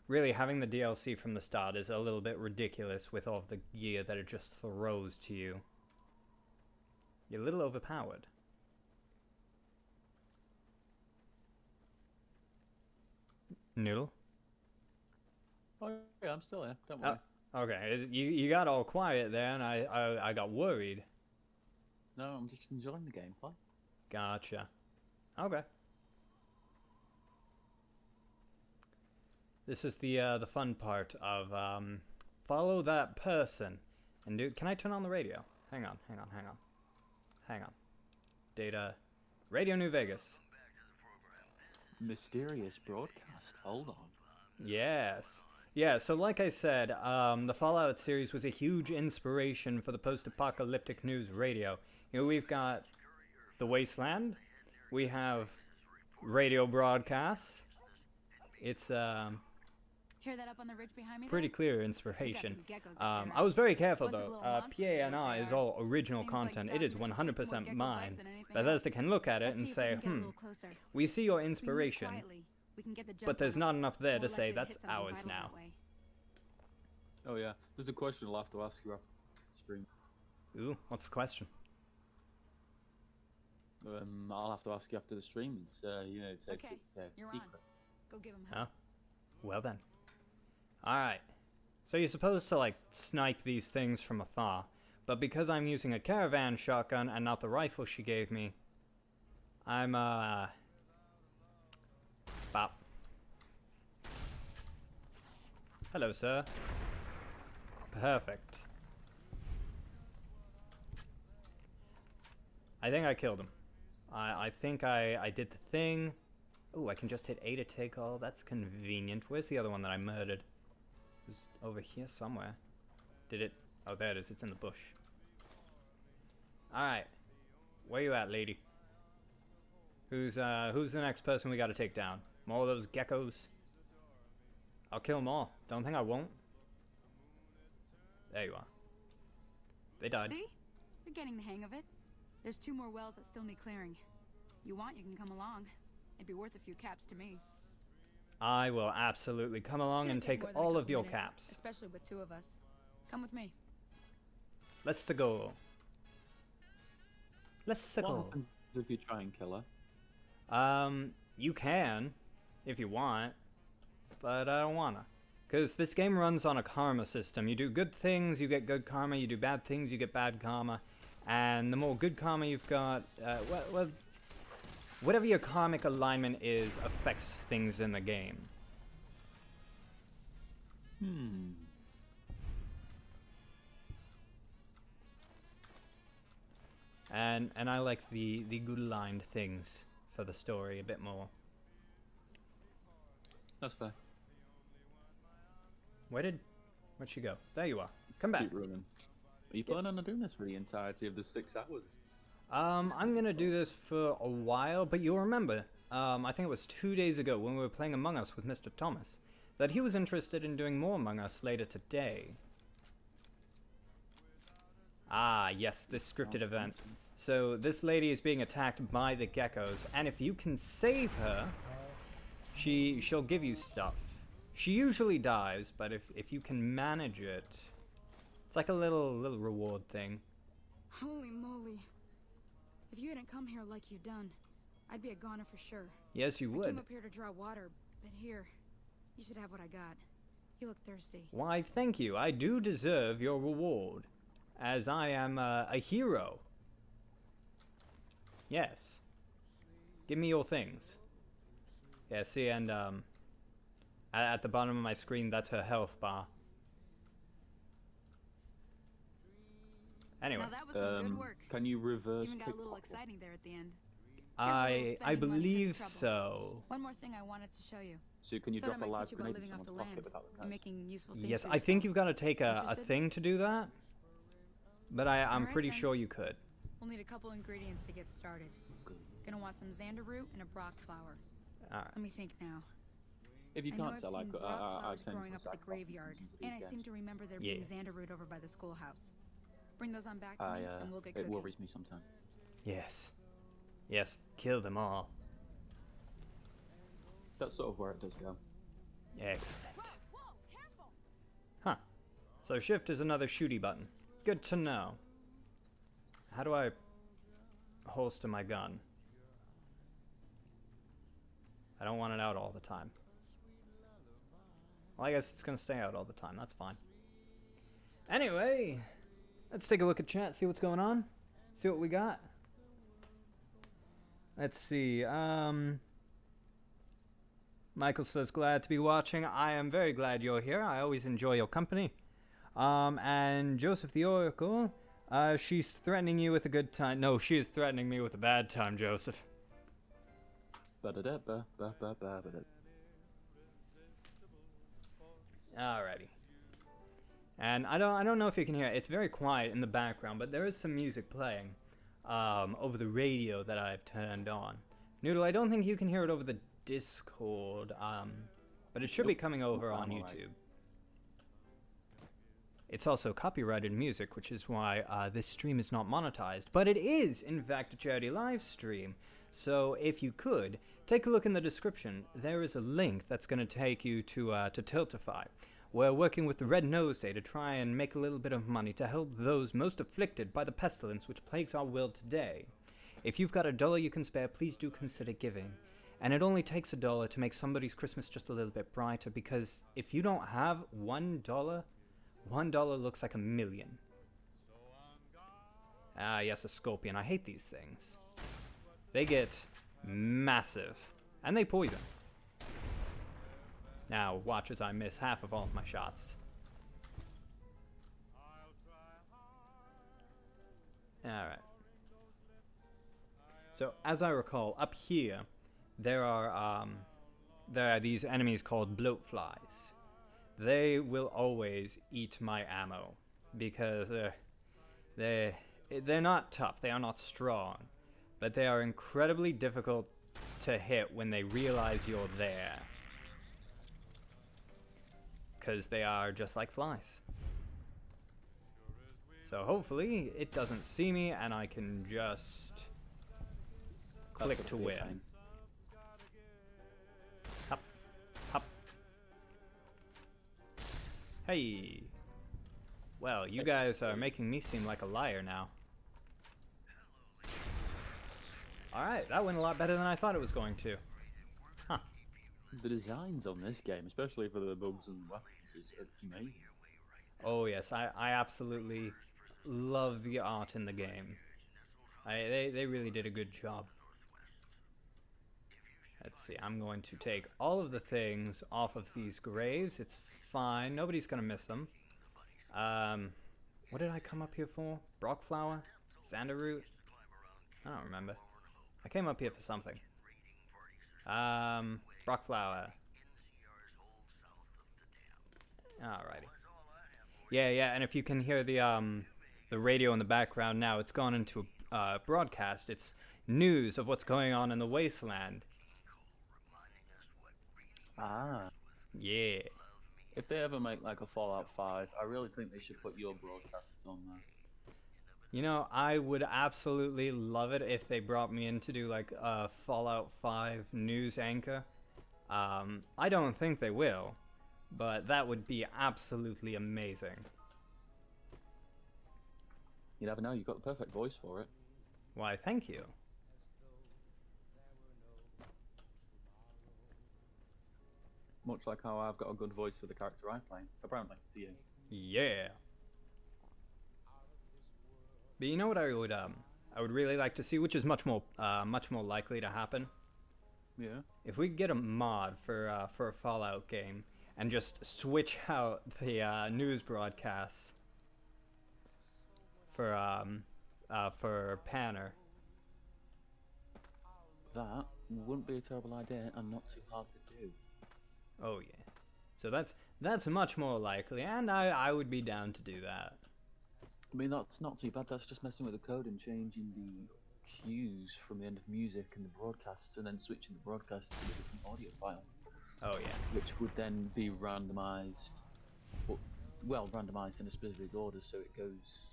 [SPEAKER 1] Really, having the DLC from the start is a little bit ridiculous with all of the gear that it just throws to you. You're a little overpowered. Noodle?
[SPEAKER 2] Oh yeah, I'm still here. Don't worry.
[SPEAKER 1] Okay, you got all quiet there, and I got worried.
[SPEAKER 2] No, I'm just enjoying the gameplay.
[SPEAKER 1] Gotcha. Okay. This is the fun part of follow that person and do. Can I turn on the radio? Hang on. Data, Radio New Vegas.
[SPEAKER 2] Mysterious broadcast. Hold on.
[SPEAKER 1] Yes. Yeah, so like I said, the Fallout series was a huge inspiration for the post-apocalyptic news radio. You know, we've got the Wasteland, we have radio broadcasts. It's
[SPEAKER 10] Hear that up on the ridge behind me?
[SPEAKER 1] pretty
[SPEAKER 10] there?
[SPEAKER 1] clear
[SPEAKER 10] We got
[SPEAKER 1] inspiration.
[SPEAKER 10] some geckos up there.
[SPEAKER 1] I was very careful
[SPEAKER 10] Bunch of
[SPEAKER 1] though.
[SPEAKER 10] little monsters is what
[SPEAKER 1] PANI
[SPEAKER 10] they
[SPEAKER 1] is
[SPEAKER 10] are.
[SPEAKER 1] all original
[SPEAKER 10] Seems like
[SPEAKER 1] content.
[SPEAKER 10] God
[SPEAKER 1] It is
[SPEAKER 10] meant to treat some more
[SPEAKER 1] 100%
[SPEAKER 10] gecko
[SPEAKER 1] mine.
[SPEAKER 10] bites than anything
[SPEAKER 1] Bethesda
[SPEAKER 10] else.
[SPEAKER 1] can look at it
[SPEAKER 10] Let's
[SPEAKER 1] and
[SPEAKER 10] see if
[SPEAKER 1] say,
[SPEAKER 10] we can get a little closer.
[SPEAKER 1] we see your
[SPEAKER 10] We move
[SPEAKER 1] inspiration,
[SPEAKER 10] quietly. We can get the jump
[SPEAKER 1] but there's
[SPEAKER 10] on
[SPEAKER 1] not
[SPEAKER 10] it.
[SPEAKER 1] enough there
[SPEAKER 10] More
[SPEAKER 1] to say
[SPEAKER 10] likely to
[SPEAKER 1] that's
[SPEAKER 10] hit something
[SPEAKER 1] ours
[SPEAKER 10] vital
[SPEAKER 1] now.
[SPEAKER 10] that way.
[SPEAKER 2] Oh yeah, there's a question I'll have to ask you after the stream.
[SPEAKER 1] Ooh, what's the question?
[SPEAKER 2] I'll have to ask you after the stream. It's you know, it's
[SPEAKER 10] Okay,
[SPEAKER 2] a
[SPEAKER 10] you're on.
[SPEAKER 2] secret.
[SPEAKER 10] Go give him
[SPEAKER 1] Oh,
[SPEAKER 10] help.
[SPEAKER 1] well then. Alright. So you're supposed to, like, snipe these things from afar. But because I'm using a caravan shotgun and not the rifle she gave me, I'm, Bop. Hello, sir. Perfect. I think I killed him. I think I did the thing. Ooh, I can just hit A to take all. That's convenient. Where's the other one that I murdered? It was over here somewhere. Did it? Oh, there it is. It's in the bush. Alright. Where you at, lady? Who's the next person we gotta take down? More of those geckos? I'll kill them all. Don't think I won't. There you are. They died.
[SPEAKER 10] See? You're getting the hang of it. There's 2 more wells that still need clearing. You want, you can come along. It'd be worth a few caps to me.
[SPEAKER 1] I will absolutely come along
[SPEAKER 10] Shouldn't
[SPEAKER 1] and take
[SPEAKER 10] more than a
[SPEAKER 1] all of
[SPEAKER 10] couple
[SPEAKER 1] your
[SPEAKER 10] minutes,
[SPEAKER 1] caps.
[SPEAKER 10] especially with 2 of us. Come with me.
[SPEAKER 1] Let's go. Let's
[SPEAKER 2] What
[SPEAKER 1] go.
[SPEAKER 2] happens if you try and kill her?
[SPEAKER 1] You can, if you want, but I don't wanna. Because this game runs on a karma system. You do good things, you get good karma. You do bad things, you get bad karma. And the more good karma you've got, well, whatever your karmic alignment is affects things in the game. And I like the good aligned things for the story a bit more.
[SPEAKER 2] That's fair.
[SPEAKER 1] Where'd she go? There you are. Come back.
[SPEAKER 2] Keep running. Are you planning on doing this for the entirety of the 6 hours?
[SPEAKER 1] I'm gonna do this for a while, but you'll remember, I think it was 2 days ago when we were playing Among Us with Mr. Thomas, that he was interested in doing more Among Us later today. Ah, yes, this scripted event. So this lady is being attacked by the geckos, and if you can save her, she'll give you stuff. She usually dies, but if you can manage it, it's like a little reward thing.
[SPEAKER 10] Holy moly. If you hadn't come here like you done, I'd be a goner for sure.
[SPEAKER 1] Yes, you
[SPEAKER 10] I
[SPEAKER 1] would.
[SPEAKER 10] came up here to draw water, but here, you should have what I got. You look thirsty.
[SPEAKER 1] Why, thank you. I do deserve your reward, as I am a hero. Yes. Give me your things. Yeah, see, and at the bottom of my screen, that's her health bar. Anyway.
[SPEAKER 10] Now that was some good work.
[SPEAKER 2] Can you reverse
[SPEAKER 10] Even got a little
[SPEAKER 2] pickpocket?
[SPEAKER 10] exciting there at the end.
[SPEAKER 1] I
[SPEAKER 10] spending money for the
[SPEAKER 1] believe
[SPEAKER 10] trouble.
[SPEAKER 1] so.
[SPEAKER 10] One more thing I wanted to show you.
[SPEAKER 2] So can you
[SPEAKER 10] Thought I
[SPEAKER 2] drop a
[SPEAKER 10] might
[SPEAKER 2] large
[SPEAKER 10] teach you about
[SPEAKER 2] grenade in
[SPEAKER 10] living off the
[SPEAKER 2] someone's pocket
[SPEAKER 10] land
[SPEAKER 2] without the
[SPEAKER 10] and
[SPEAKER 2] curse?
[SPEAKER 10] making useful things
[SPEAKER 1] Yes,
[SPEAKER 10] for
[SPEAKER 1] I think
[SPEAKER 10] yourself.
[SPEAKER 1] you've got to take a
[SPEAKER 10] Interested?
[SPEAKER 1] thing to do that. But I'm
[SPEAKER 10] Alright,
[SPEAKER 1] pretty
[SPEAKER 10] then.
[SPEAKER 1] sure you could.
[SPEAKER 10] We'll need a couple ingredients to get started. Gonna want some xander root and a brock flower.
[SPEAKER 1] Alright.
[SPEAKER 10] Let me think now.
[SPEAKER 2] If you
[SPEAKER 10] I know
[SPEAKER 2] can't
[SPEAKER 10] I've
[SPEAKER 2] tell,
[SPEAKER 10] seen
[SPEAKER 2] I've got
[SPEAKER 10] brock
[SPEAKER 2] I
[SPEAKER 10] flowers
[SPEAKER 2] tend
[SPEAKER 10] growing
[SPEAKER 2] to
[SPEAKER 10] up at the graveyard, and I seem to remember there being xander root over by the schoolhouse. Bring those on back to me, and we'll get
[SPEAKER 2] It
[SPEAKER 10] cooking.
[SPEAKER 2] worries me sometimes.
[SPEAKER 1] Yes. Yes, kill them all.
[SPEAKER 2] That's sort of where it does go.
[SPEAKER 1] Excellent. Huh. So shift is another shooty button. Good to know. How do I holster my gun? I don't want it out all the time. Well, I guess it's gonna stay out all the time. That's fine. Anyway, let's take a look at chat, see what's going on. See what we got. Let's see. Michael says, glad to be watching. I am very glad you're here. I always enjoy your company. And Joseph the Oracle, she's threatening you with a good time. No, she is threatening me with a bad time, Joseph. Alrighty. And I don't know if you can hear it. It's very quiet in the background, but there is some music playing over the radio that I've turned on. Noodle, I don't think you can hear it over the Discord, but it should be coming over on YouTube. It's also copyrighted music, which is why this stream is not monetized. But it is, in fact, a charity live stream. So if you could, take a look in the description. There is a link that's going to take you to Tiltify. We're working with the Red Nose Day to try and make a little bit of money to help those most afflicted by the pestilence which plagues our world today. If you've got $1 you can spare, please do consider giving. And it only takes $1 to make somebody's Christmas just a little bit brighter, because if you don't have $1, $1 looks like $1 million. Ah, yes, a scorpion. I hate these things. They get massive, and they poison. Now, watch as I miss half of all of my shots. Alright. So, as I recall, up here, there are these enemies called bloatflies. They will always eat my ammo, because they're not tough, they are not strong, but they are incredibly difficult to hit when they realize you're there. Because they are just like flies. So hopefully it doesn't see me and I can just click to win. Hop, hop. Hey. Well, you guys are making me seem like a liar now. Alright, that went a lot better than I thought it was going to. Huh.
[SPEAKER 2] The designs on this game, especially for the bugs and weapons, is amazing.
[SPEAKER 1] Oh yes, I absolutely love the art in the game. They really did a good job. Let's see, I'm going to take all of the things off of these graves. It's fine, nobody's gonna miss them. What did I come up here for? Brock flower? Xander root? I don't remember. I came up here for something. Brock flower. Alrighty. Yeah, and if you can hear the radio in the background now, it's gone into broadcast. It's news of what's going on in the wasteland.
[SPEAKER 2] Ah.
[SPEAKER 1] Yeah.
[SPEAKER 2] If they ever make like a Fallout 5, I really think they should put your broadcasts on there.
[SPEAKER 1] You know, I would absolutely love it if they brought me in to do like a Fallout 5 news anchor. I don't think they will, but that would be absolutely amazing.
[SPEAKER 2] You never know, you've got the perfect voice for it.
[SPEAKER 1] Why, thank you.
[SPEAKER 2] Much like how I've got a good voice for the character I play, apparently, to you.
[SPEAKER 1] Yeah. But you know what I would really like to see, which is much more likely to happen.
[SPEAKER 2] Yeah.
[SPEAKER 1] If we could get a mod for a Fallout game and just switch out the news broadcasts for Panner.
[SPEAKER 2] That wouldn't be a terrible idea and not too hard to do.
[SPEAKER 1] Oh yeah. So that's much more likely, and I would be down to do that.
[SPEAKER 2] I mean, that's not too bad. That's just messing with the code and changing the cues from the end of music and the broadcast, and then switching the broadcast to a different audio file.
[SPEAKER 1] Oh yeah.
[SPEAKER 2] Which would then be randomized, well, randomized in a specific order, so it goes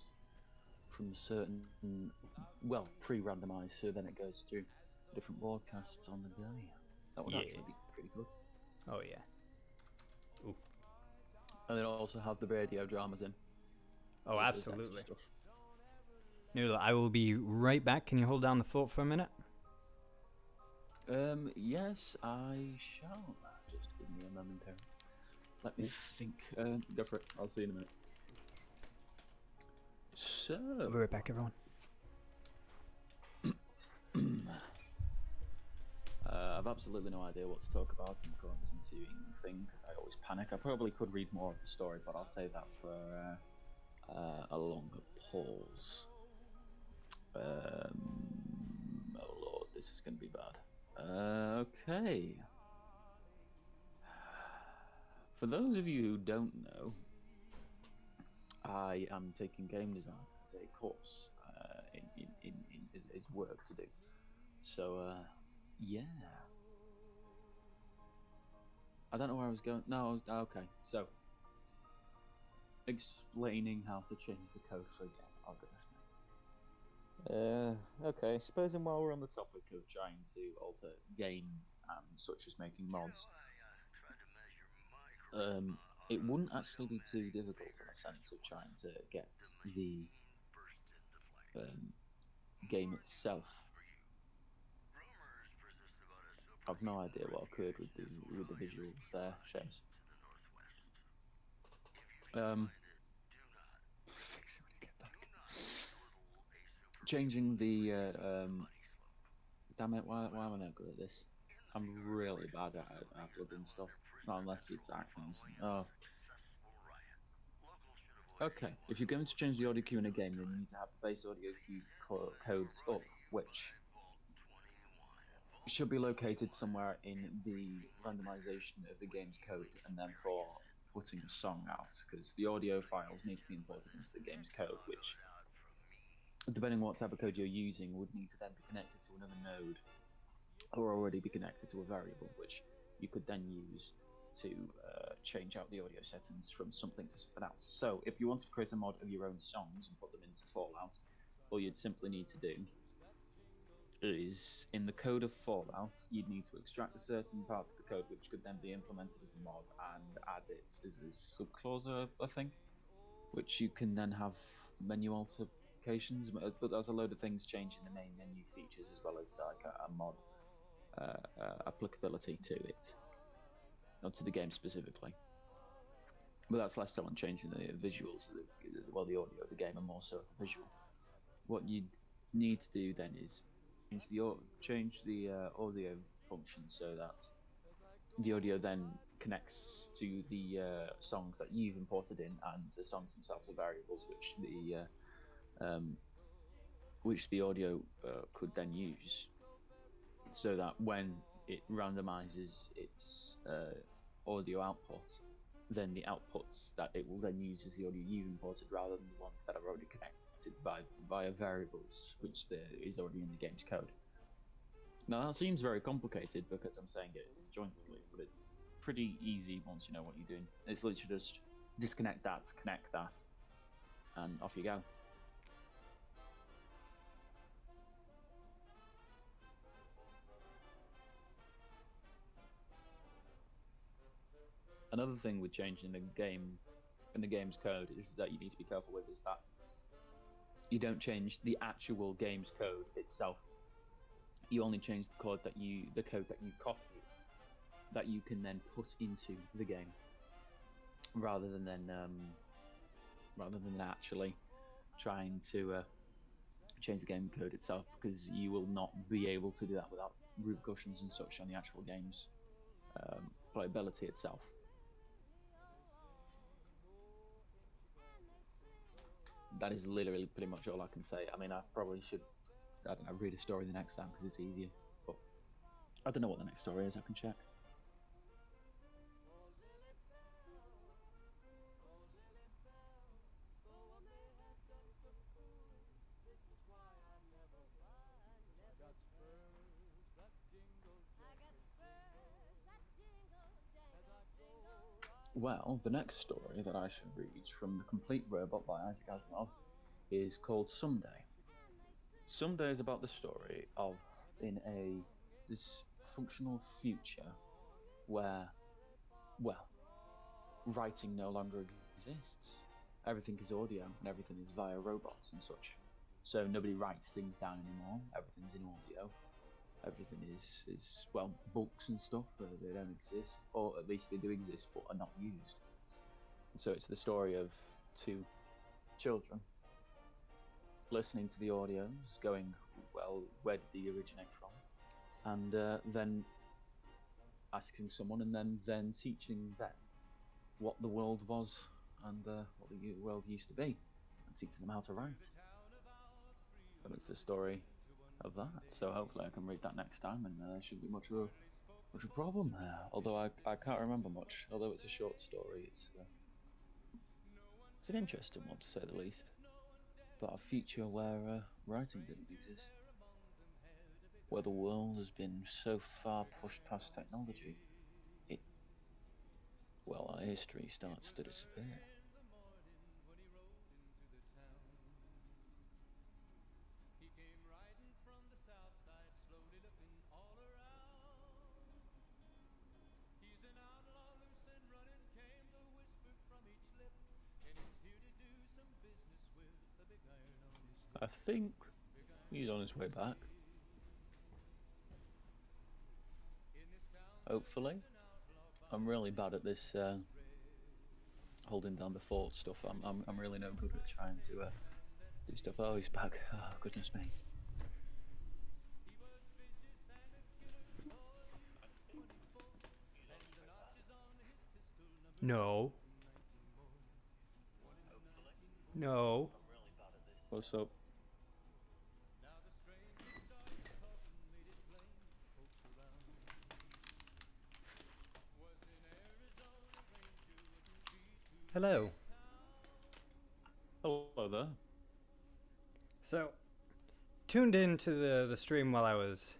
[SPEAKER 2] from certain, well, pre-randomized, so then it goes through different broadcasts on the day. That would actually be pretty good.
[SPEAKER 1] Oh yeah. Ooh.
[SPEAKER 2] And then also have the radio dramas in.
[SPEAKER 1] Oh, absolutely. Noodle, I will be right back. Can you hold down the fort for a minute?
[SPEAKER 2] Yes, I shall. Just give me a momentary. Let me think. Go for it. I'll see you in a minute. So.
[SPEAKER 1] I'll be right back, everyone.
[SPEAKER 2] I've absolutely no idea what to talk about in the current ensuing thing because I always panic. I probably could read more of the story, but I'll save that for a longer pause. Oh lord, this is going to be bad. Okay. For those of you who don't know, I am taking game design as a course is work to do. So yeah. I don't know where I was going. No, okay. So explaining how to change the code for a game. Oh goodness me. Okay, supposing while we're on the topic of trying to alter game and such as making mods, it wouldn't actually be too difficult in a sense of trying to get the game itself. I've no idea what occurred with the visuals there, Shames. Fix it when you get back. Changing the damn it, why am I not good at this? I'm really bad at plug-in stuff. Not unless it's acting. Oh. Okay, if you're going to change the audio cue in a game, then you need to have the base audio cue codes up, which should be located somewhere in the randomization of the game's code, and then for putting a song out, because the audio files need to be imported into the game's code, which, depending on what type of code you're using, would need to then be connected to another node, or already be connected to a variable, which you could then use to change out the audio settings from something to something else. So, if you wanted to create a mod of your own songs and put them into Fallout, all you'd simply need to do is, in the code of Fallout, you'd need to extract a certain part of the code which could then be implemented as a mod and add it as a subclause, I think, which you can then have menu altercations, but there's a load of things changing the main menu features as well as like a mod applicability to it, not to the game specifically. But that's less so on changing the visuals, well, the audio of the game, and more so the visual. What you need to do then is change the audio function so that the audio then connects to the songs that you've imported in, and the songs themselves are variables which the audio could then use, so that when it randomizes its audio output, then the outputs that it will then use is the audio you've imported rather than the ones that are already detected via variables, which is already in the game's code. Now that seems very complicated because I'm saying it disjointedly, but it's pretty easy once you know what you're doing. It's literally just disconnect that, connect that, and off you go. Another thing with changing the game's code is that you need to be careful with is that you don't change the actual game's code itself. You only change the code that you copy, that you can then put into the game, rather than actually trying to change the game code itself, because you will not be able to do that without repercussions and such on the actual game's playability itself. That is literally pretty much all I can say. I mean, I probably should, I don't know, read a story the next time because it's easier. But I don't know what the next story is. I can check. Well, the next story that I should read from The Complete Robot by Isaac Asimov is called Someday. Someday is about the story of in a dysfunctional future where, well, writing no longer exists. Everything is audio and everything is via robots and such. So nobody writes things down anymore. Everything's in audio. Everything is well, books and stuff, they don't exist, or at least they do exist but are not used. So it's the story of two children listening to the audios, going, well, where did they originate from? And then asking someone, and then teaching them what the world was and what the world used to be, and teaching them how to write. And it's the story of that. So hopefully I can read that next time, and there shouldn't be much of a problem there. Although I can't remember much. Although it's a short story, it's an interesting one to say the least. About a future where writing didn't exist, where the world has been so far pushed past technology, our history starts to disappear. I think he's on his way back. Hopefully. I'm really bad at this holding down the fort stuff. I'm really no good at trying to do stuff. Oh, he's back. Oh, goodness me.
[SPEAKER 1] No. No.
[SPEAKER 2] What's up?
[SPEAKER 1] Hello.
[SPEAKER 2] Hello there.
[SPEAKER 1] So, tuned into the stream while I was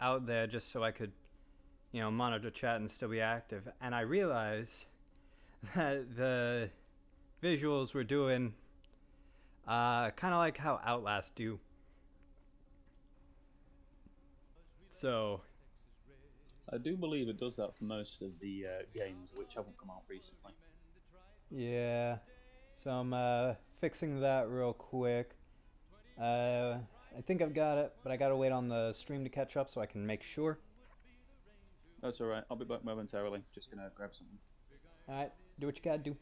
[SPEAKER 1] out there just so I could, monitor chat and still be active, and I realized that the visuals were doing kind of like how Outlast do. So,
[SPEAKER 2] I do believe it does that for most of the games which haven't come out recently.
[SPEAKER 1] yeah. So I'm fixing that real quick. I think I've got it, but I gotta wait on the stream to catch up so I can make sure.
[SPEAKER 2] That's alright, I'll be back momentarily. Just gonna grab something.
[SPEAKER 1] Alright, do what you gotta do.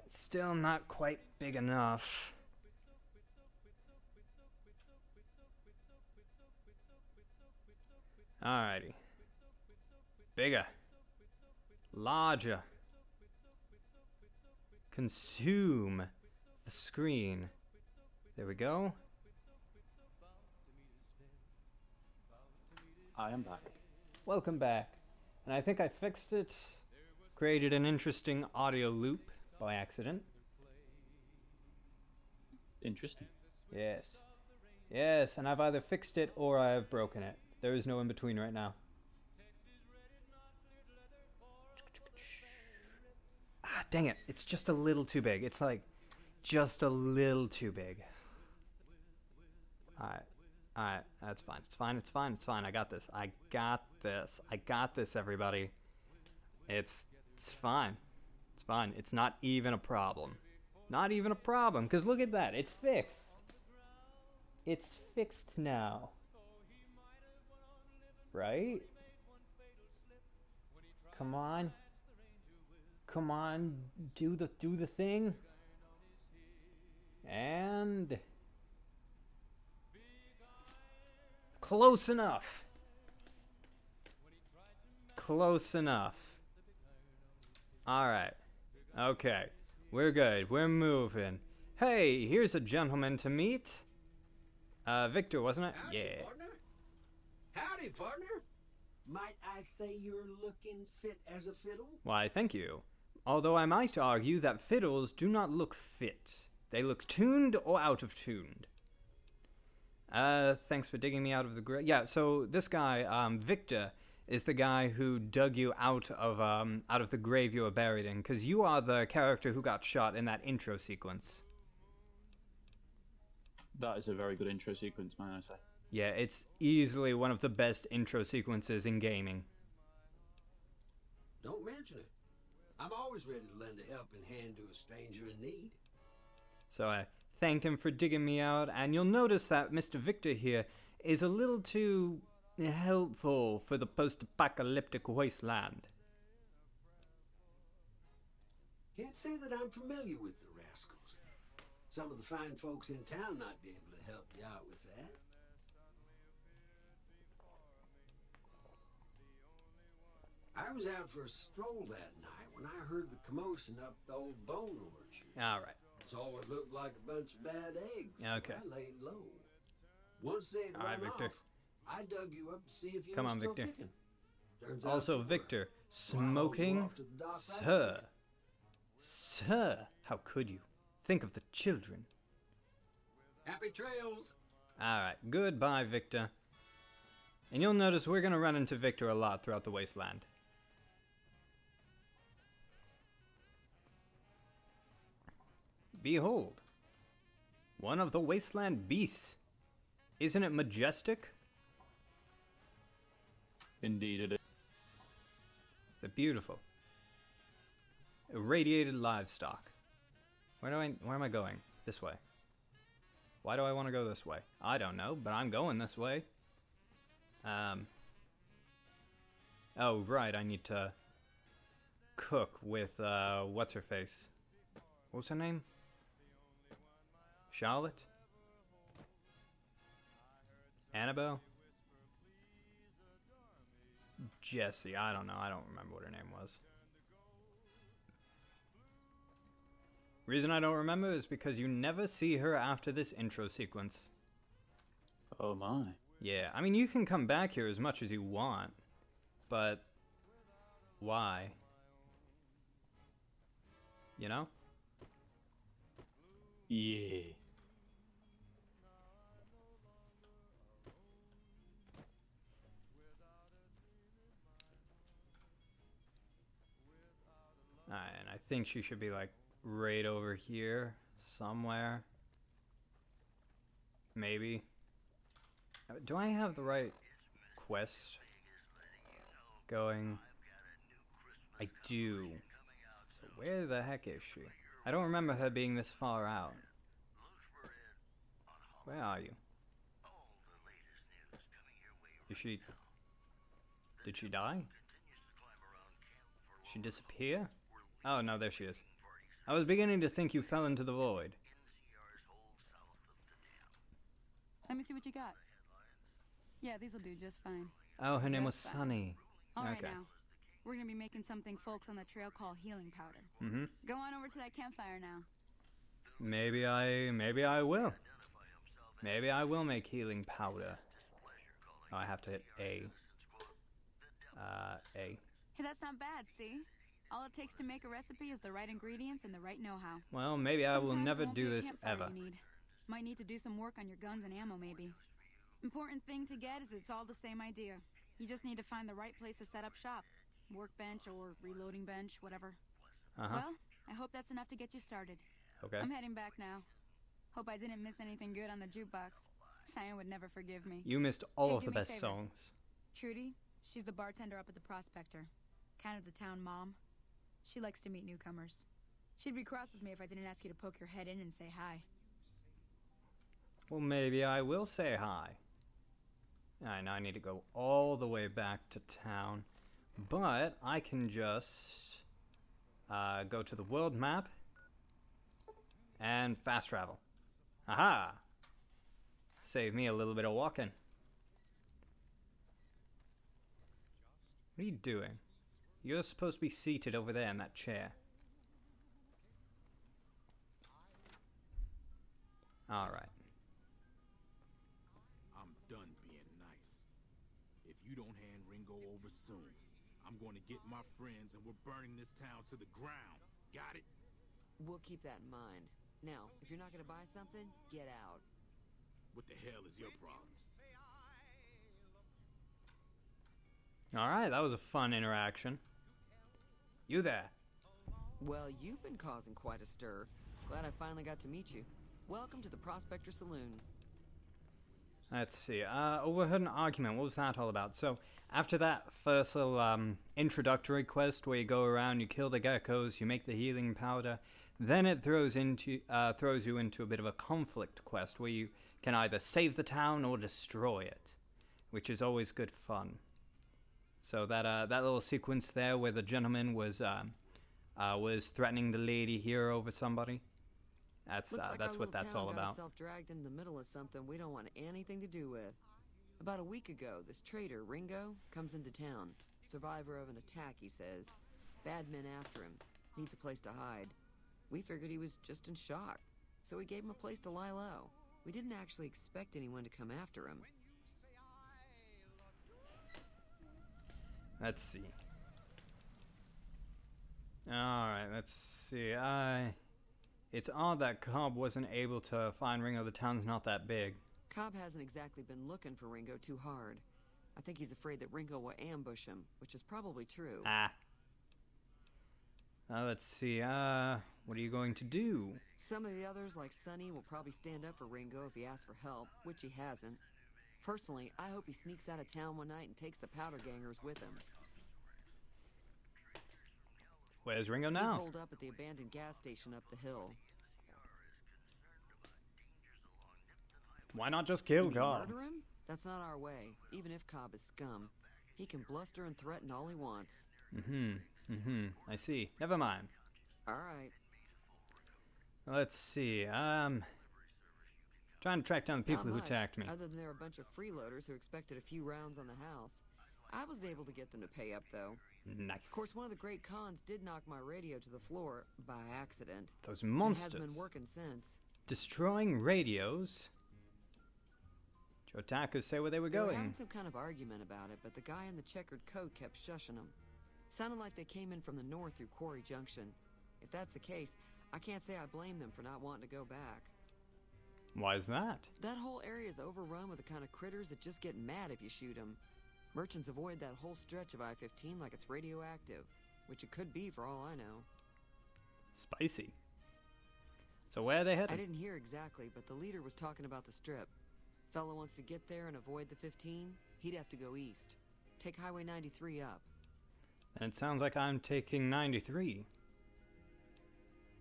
[SPEAKER 1] Still not quite big enough. Alrighty. Bigger. Larger. Consume the screen. There we go.
[SPEAKER 2] I am back.
[SPEAKER 1] Welcome back. And I think I fixed it. Created an interesting audio loop by accident.
[SPEAKER 2] Interesting.
[SPEAKER 1] Yes. Yes, and I've either fixed it or I have broken it. There is no in between right now. Ah, dang it. It's just a little too big. It's like just a little too big. Alright. Alright, that's fine. It's fine, it's fine, it's fine. I got this. I got this. I got this, everybody. It's fine. It's fine. It's not even a problem. Not even a problem, because look at that. It's fixed. It's fixed now. Right? Come on. Come on. Do the thing. And close enough. Close enough. All right. Okay. We're good. We're moving. Hey, here's a gentleman to meet. Victor, wasn't it?
[SPEAKER 11] Howdy,
[SPEAKER 1] Yeah.
[SPEAKER 11] partner. Howdy, partner. Might I say you're looking fit as a fiddle?
[SPEAKER 1] Why, thank you. Although I might argue that fiddles do not look fit. They look tuned or out of tuned. Thanks for digging me out of the grave. Yeah, so this guy, Victor, is the guy who dug you out of the grave you were buried in, because you are the character who got shot in that intro sequence.
[SPEAKER 2] That is a very good intro sequence, might I say.
[SPEAKER 1] Yeah, it's easily one of the best intro sequences in gaming.
[SPEAKER 11] Don't mention it. I'm always ready to lend a helping hand to a stranger in need.
[SPEAKER 1] So I thanked him for digging me out, and you'll notice that Mr. Victor here is a little too helpful for the post-apocalyptic wasteland.
[SPEAKER 11] Can't say that I'm familiar with the rascals. Some of the fine folks in town might be able to help you out with that. I was out for a stroll that night when I heard the commotion up the old bone orchard.
[SPEAKER 1] All right.
[SPEAKER 11] Saw what looked like a bunch of bad eggs.
[SPEAKER 1] Okay.
[SPEAKER 11] So I laid low. Once they'd
[SPEAKER 1] All right,
[SPEAKER 11] run
[SPEAKER 1] Victor.
[SPEAKER 11] off, I dug you up to see if you
[SPEAKER 1] Come
[SPEAKER 11] were
[SPEAKER 1] on,
[SPEAKER 11] still
[SPEAKER 1] Victor.
[SPEAKER 11] kicking. Turns out
[SPEAKER 1] Also,
[SPEAKER 11] you were.
[SPEAKER 1] Victor,
[SPEAKER 11] So I hauled you
[SPEAKER 1] smoking?
[SPEAKER 11] off to the dock right
[SPEAKER 1] Sir.
[SPEAKER 11] away.
[SPEAKER 1] Sir, how could you? Think of the children.
[SPEAKER 11] Happy trails.
[SPEAKER 1] Alright, goodbye, Victor. And you'll notice we're gonna run into Victor a lot throughout the wasteland. Behold, one of the wasteland beasts. Isn't it majestic?
[SPEAKER 2] Indeed it is.
[SPEAKER 1] They're beautiful. Irradiated livestock. Where am I going? This way. Why do I want to go this way? I don't know, but I'm going this way. Oh, right, I need to cook with, what's her face? What's her name? Charlotte? Annabelle? Jessie, I don't know. I don't remember what her name was. Reason I don't remember is because you never see her after this intro sequence.
[SPEAKER 2] Oh my.
[SPEAKER 1] Yeah, I mean, you can come back here as much as you want, but why? You know?
[SPEAKER 2] Yeah.
[SPEAKER 1] Alright, and I think she should be like right over here somewhere. Maybe. Do I have the right quest going? I do. So where the heck is she? I don't remember her being this far out. Where are you? Is she... Did she die? She disappear? Oh no, there she is. I was beginning to think you fell into the void.
[SPEAKER 10] Let me see what you got. Yeah, these'll do just fine.
[SPEAKER 1] Oh, her name was
[SPEAKER 10] Just fine.
[SPEAKER 1] Sunny.
[SPEAKER 10] All right
[SPEAKER 1] Okay.
[SPEAKER 10] now. We're gonna be making something folks on the trail call healing powder.
[SPEAKER 1] Mm-hmm.
[SPEAKER 10] Go on over to that campfire now.
[SPEAKER 1] Maybe I will. Maybe I will make healing powder. Oh, I have to hit A. A.
[SPEAKER 10] Hey, that's not bad, see? All it takes to make a recipe is the right ingredients and the right know-how.
[SPEAKER 1] Well, maybe I will
[SPEAKER 10] Sometimes
[SPEAKER 1] never
[SPEAKER 10] it won't be
[SPEAKER 1] do
[SPEAKER 10] a
[SPEAKER 1] this
[SPEAKER 10] campfire
[SPEAKER 1] ever.
[SPEAKER 10] you need. Might need to do some work on your guns and ammo, maybe. Important thing to get is it's all the same idea. You just need to find the right place to set up shop. Workbench or reloading bench, whatever. Well, I hope that's enough to get you started.
[SPEAKER 1] Okay.
[SPEAKER 10] I'm heading back now. Hope I didn't miss anything good on the jukebox. Cheyenne would never forgive me.
[SPEAKER 1] You missed all
[SPEAKER 10] Hey,
[SPEAKER 1] of
[SPEAKER 10] do
[SPEAKER 1] the
[SPEAKER 10] me a
[SPEAKER 1] best
[SPEAKER 10] favor.
[SPEAKER 1] songs.
[SPEAKER 10] Trudy, she's the bartender up at the Prospector. Kind of the town mom. She likes to meet newcomers. She'd be cross with me if I didn't ask you to poke your head in and say hi.
[SPEAKER 1] Well, maybe I will say hi. I know I need to go all the way back to town, but I can just go to the world map and fast travel. Aha! Save me a little bit of walking. What are you doing? You're supposed to be seated over there in that chair. Alright.
[SPEAKER 12] I'm done being nice. If you don't hand Ringo over soon, I'm going to get my friends and we're burning this town to the ground. Got it?
[SPEAKER 13] We'll keep that in mind. Now, if you're not going to buy something, get out.
[SPEAKER 12] What the hell is your problem?
[SPEAKER 1] Alright, that was a fun interaction. You there?
[SPEAKER 13] Well, you've been causing quite a stir. Glad I finally got to meet you. Welcome to the Prospector Saloon.
[SPEAKER 1] Let's see. Overheard an argument. What was that all about? So, after that first little introductory quest where you go around, you kill the geckos, you make the healing powder, then it throws you into a bit of a conflict quest where you can either save the town or destroy it, which is always good fun. So that little sequence there where the gentleman was threatening the lady here over somebody. That's what that's all about.
[SPEAKER 13] Itself dragged into the middle of something we don't want anything to do with. About a week ago, this traitor Ringo comes into town. Survivor of an attack, he says. Bad men after him. Needs a place to hide. We figured he was just in shock, so we gave him a place to lie low. We didn't actually expect anyone to come after him.
[SPEAKER 1] Let's see. Alright, let's see. It's odd that Cobb wasn't able to find Ringo. The town's not that big.
[SPEAKER 13] Cobb hasn't exactly been looking for Ringo too hard. I think he's afraid that Ringo will ambush him, which is probably true.
[SPEAKER 1] Let's see. What are you going to do?
[SPEAKER 13] Some of the others, like Sonny, will probably stand up for Ringo if he asks for help, which he hasn't. Personally, I hope he sneaks out of town one night and takes the powder gangers with him.
[SPEAKER 1] Where's Ringo now?
[SPEAKER 13] He's holed up at the abandoned gas station up the hill.
[SPEAKER 1] Why not just kill Cobb?
[SPEAKER 13] Murder him? That's not our way, even if Cobb is scum. He can bluster and threaten all he wants.
[SPEAKER 1] I see. Never mind.
[SPEAKER 13] Alright.
[SPEAKER 1] Let's see. Trying to track down the people who attacked me.
[SPEAKER 13] Other than there are a bunch of freeloaders who expected a few rounds on the house. I was able to get them to pay up, though.
[SPEAKER 1] Nice.
[SPEAKER 13] Of course, one of the great cons did knock my radio to the floor by accident.
[SPEAKER 1] Those monsters.
[SPEAKER 13] It hasn't been working since.
[SPEAKER 1] Destroying radios. Jotakus say where they were
[SPEAKER 13] They were
[SPEAKER 1] going.
[SPEAKER 13] having some kind of argument about it, but the guy in the checkered coat kept shushing them. Sounded like they came in from the north through Quarry Junction. If that's the case, I can't say I blame them for not wanting to go back.
[SPEAKER 1] Why is that?
[SPEAKER 13] That whole area is overrun with the kind of critters that just get mad if you shoot them. Merchants avoid that whole stretch of I-15 like it's radioactive, which it could be for all I know.
[SPEAKER 1] Spicy. So where are they headed?
[SPEAKER 13] I didn't hear exactly, but the leader was talking about the strip. Fella wants to get there and avoid the 15, he'd have to go east. Take Highway 93 up.
[SPEAKER 1] And it sounds like I'm taking 93.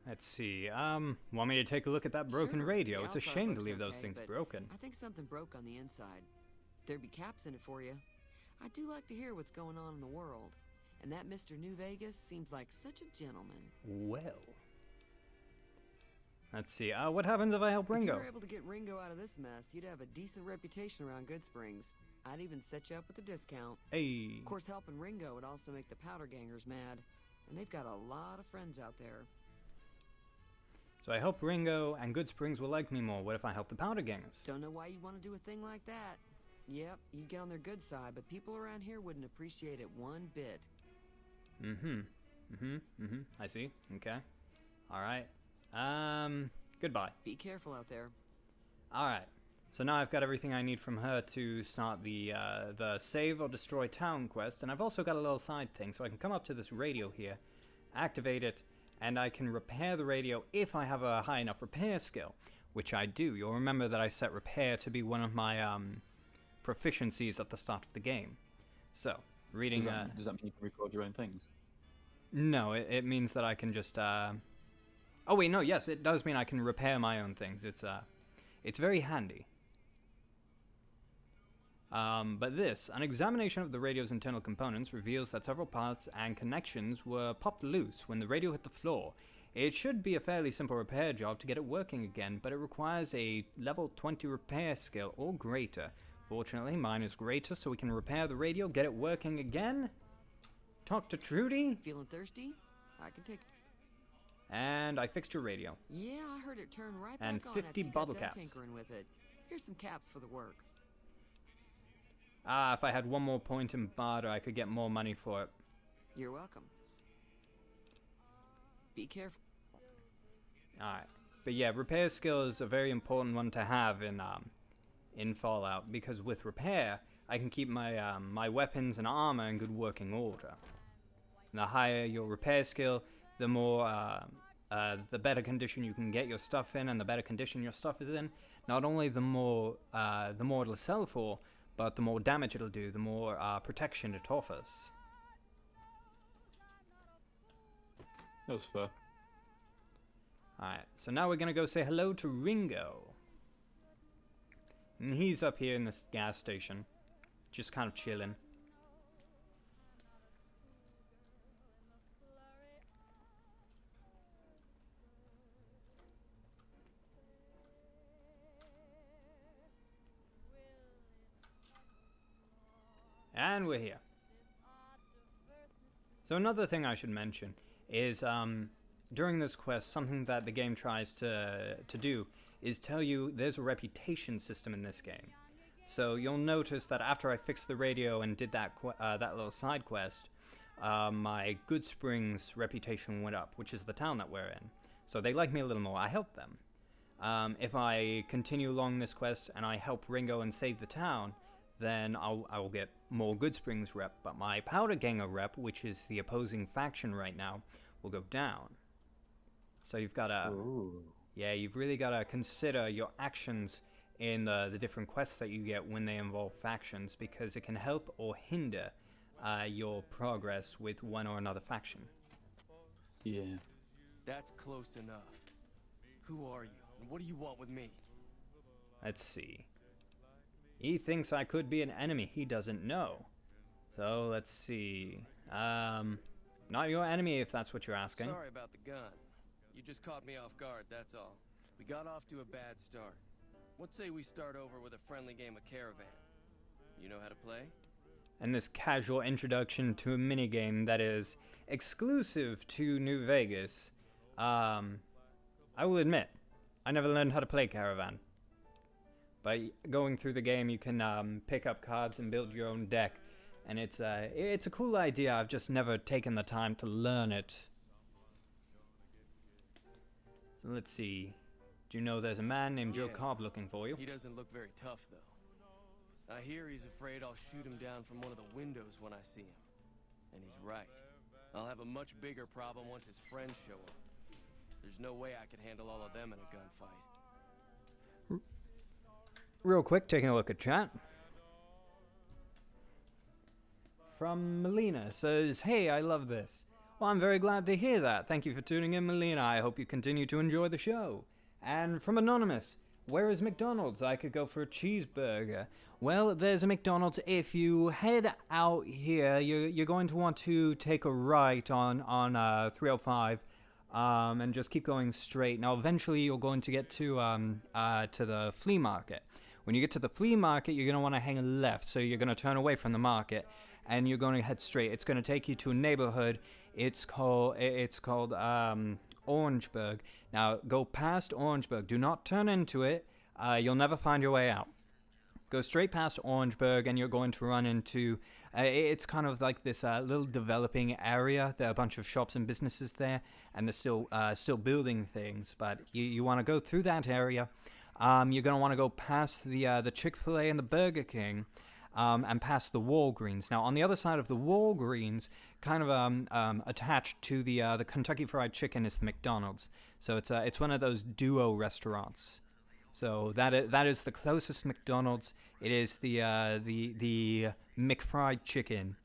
[SPEAKER 1] Let's see, want me to take a look at that broken
[SPEAKER 13] Sure.
[SPEAKER 1] radio?
[SPEAKER 13] The
[SPEAKER 1] It's a
[SPEAKER 13] outside
[SPEAKER 1] shame to
[SPEAKER 13] looks
[SPEAKER 1] leave those
[SPEAKER 13] okay,
[SPEAKER 1] things
[SPEAKER 13] but
[SPEAKER 1] broken.
[SPEAKER 13] I think something broke on the inside. There'd be caps in it for you. I do like to hear what's going on in the world. And that Mr. New Vegas seems like such a gentleman.
[SPEAKER 1] Well. Let's see, what happens if I help Ringo?
[SPEAKER 13] If you were able to get Ringo out of this mess, you'd have a decent reputation around Good Springs. I'd even set you up with a discount.
[SPEAKER 1] Hey.
[SPEAKER 13] Of course, helping Ringo would also make the powder gangers mad. And they've got a lot of friends out there.
[SPEAKER 1] So I hope Ringo and Good Springs will like me more. What if I help the powder gangers?
[SPEAKER 13] Don't know why you'd want to do a thing like that. Yep, you'd get on their good side, but people around here wouldn't appreciate it one bit.
[SPEAKER 1] I see. Okay. Alright. Goodbye.
[SPEAKER 13] Be careful out there.
[SPEAKER 1] Alright. So now I've got everything I need from her to start the save or destroy town quest, and I've also got a little side thing, so I can come up to this radio here, activate it, and I can repair the radio if I have a high enough repair skill, which I do. You'll remember that I set repair to be one of my proficiencies at the start of the game. So, reading...
[SPEAKER 2] Does that mean you can record your own things?
[SPEAKER 1] No, it means that I can just... Oh wait, no, yes, it does mean I can repair my own things. It's very handy. But this, an examination of the radio's internal components reveals that several parts and connections were popped loose when the radio hit the floor. It should be a fairly simple repair job to get it working again, but it requires a level 20 repair skill or greater. Fortunately, mine is greater, so we can repair the radio, get it working again. Talk to Trudy.
[SPEAKER 13] Feeling thirsty? I can take...
[SPEAKER 1] And I fixed your radio.
[SPEAKER 13] Yeah, I heard it turn right
[SPEAKER 1] and
[SPEAKER 13] back on
[SPEAKER 1] 50
[SPEAKER 13] after you
[SPEAKER 1] bottle
[SPEAKER 13] got done
[SPEAKER 1] caps.
[SPEAKER 13] tinkering with it. Here's some caps for the work.
[SPEAKER 1] If I had one more point in barter, I could get more money for it.
[SPEAKER 13] You're welcome. Be careful.
[SPEAKER 1] Alright. But yeah, repair skill is a very important one to have in Fallout, because with repair, I can keep my my weapons and armor in good working order. And the higher your repair skill, the more the better condition you can get your stuff in, and the better condition your stuff is in, not only the more it'll sell for, but the more damage it'll do, the more protection it offers.
[SPEAKER 2] That was fair.
[SPEAKER 1] Alright, so now we're gonna go say hello to Ringo. And he's up here in this gas station, just kind of chilling. And we're here. So another thing I should mention is during this quest, something that the game tries to do is tell you there's a reputation system in this game. So you'll notice that after I fixed the radio and did that that little side quest, my Good Springs reputation went up, which is the town that we're in. So they like me a little more. I help them. If I continue along this quest and I help Ringo and save the town, then I will get more Good Springs rep, but my Powder Ganger rep, which is the opposing faction right now, will go down. So you've got to... Yeah, you've really got to consider your actions in the different quests that you get when they involve factions, because it can help or hinder your progress with one or another faction.
[SPEAKER 2] Yeah.
[SPEAKER 14] That's close enough. Who are you, and what do you want with me?
[SPEAKER 1] Let's see. He thinks I could be an enemy he doesn't know. So, let's see. Not your enemy if that's what you're asking.
[SPEAKER 14] Sorry about the gun. You just caught me off guard, that's all. We got off to a bad start. What say we start over with a friendly game of Caravan? You know how to play?
[SPEAKER 1] And this casual introduction to a minigame that is exclusive to New Vegas. I will admit, I never learned how to play Caravan. But going through the game, you can pick up cards and build your own deck. And it's a cool idea. I've just never taken the time to learn it. So let's see. Do you know there's a man named Joe Cobb looking for you?
[SPEAKER 14] He doesn't look very tough, though. I hear he's afraid I'll shoot him down from one of the windows when I see him. And he's right. I'll have a much bigger problem once his friends show up. There's no way I could handle all of them in a gunfight.
[SPEAKER 1] Real quick, taking a look at chat. From Melina says, "Hey, I love this." Well, I'm very glad to hear that. Thank you for tuning in, Melina. I hope you continue to enjoy the show. And from Anonymous, "Where is McDonald's? I could go for a cheeseburger." Well, there's a McDonald's. If you head out here, you're going to want to take a right on 305, and just keep going straight. Now, eventually, you're going to get to the flea market. When you get to the flea market, you're going to want to hang a left, so you're going to turn away from the market, and you're going to head straight. It's going to take you to a neighborhood. It's called Orangeburg. Now, go past Orangeburg. Do not turn into it. You'll never find your way out. Go straight past Orangeburg, and you're going to run into... it's kind of like this little developing area. There are a bunch of shops and businesses there, and they're still building things. But you want to go through that area. you're going to want to go past the Chick-fil-A and the Burger King, and past the Walgreens. Now, on the other side of the Walgreens, kind of attached to the Kentucky Fried Chicken, is the McDonald's. So it's one of those duo restaurants. So that is the closest McDonald's. It is the McFried Chicken.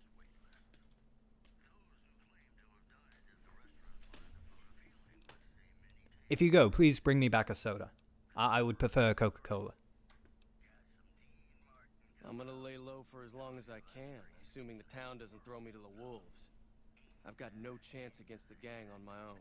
[SPEAKER 1] If you go, please bring me back a soda. I would prefer Coca-Cola.
[SPEAKER 14] I'm gonna lay low for as long as I can, assuming the town doesn't throw me to the wolves. I've got no chance against the gang on my own.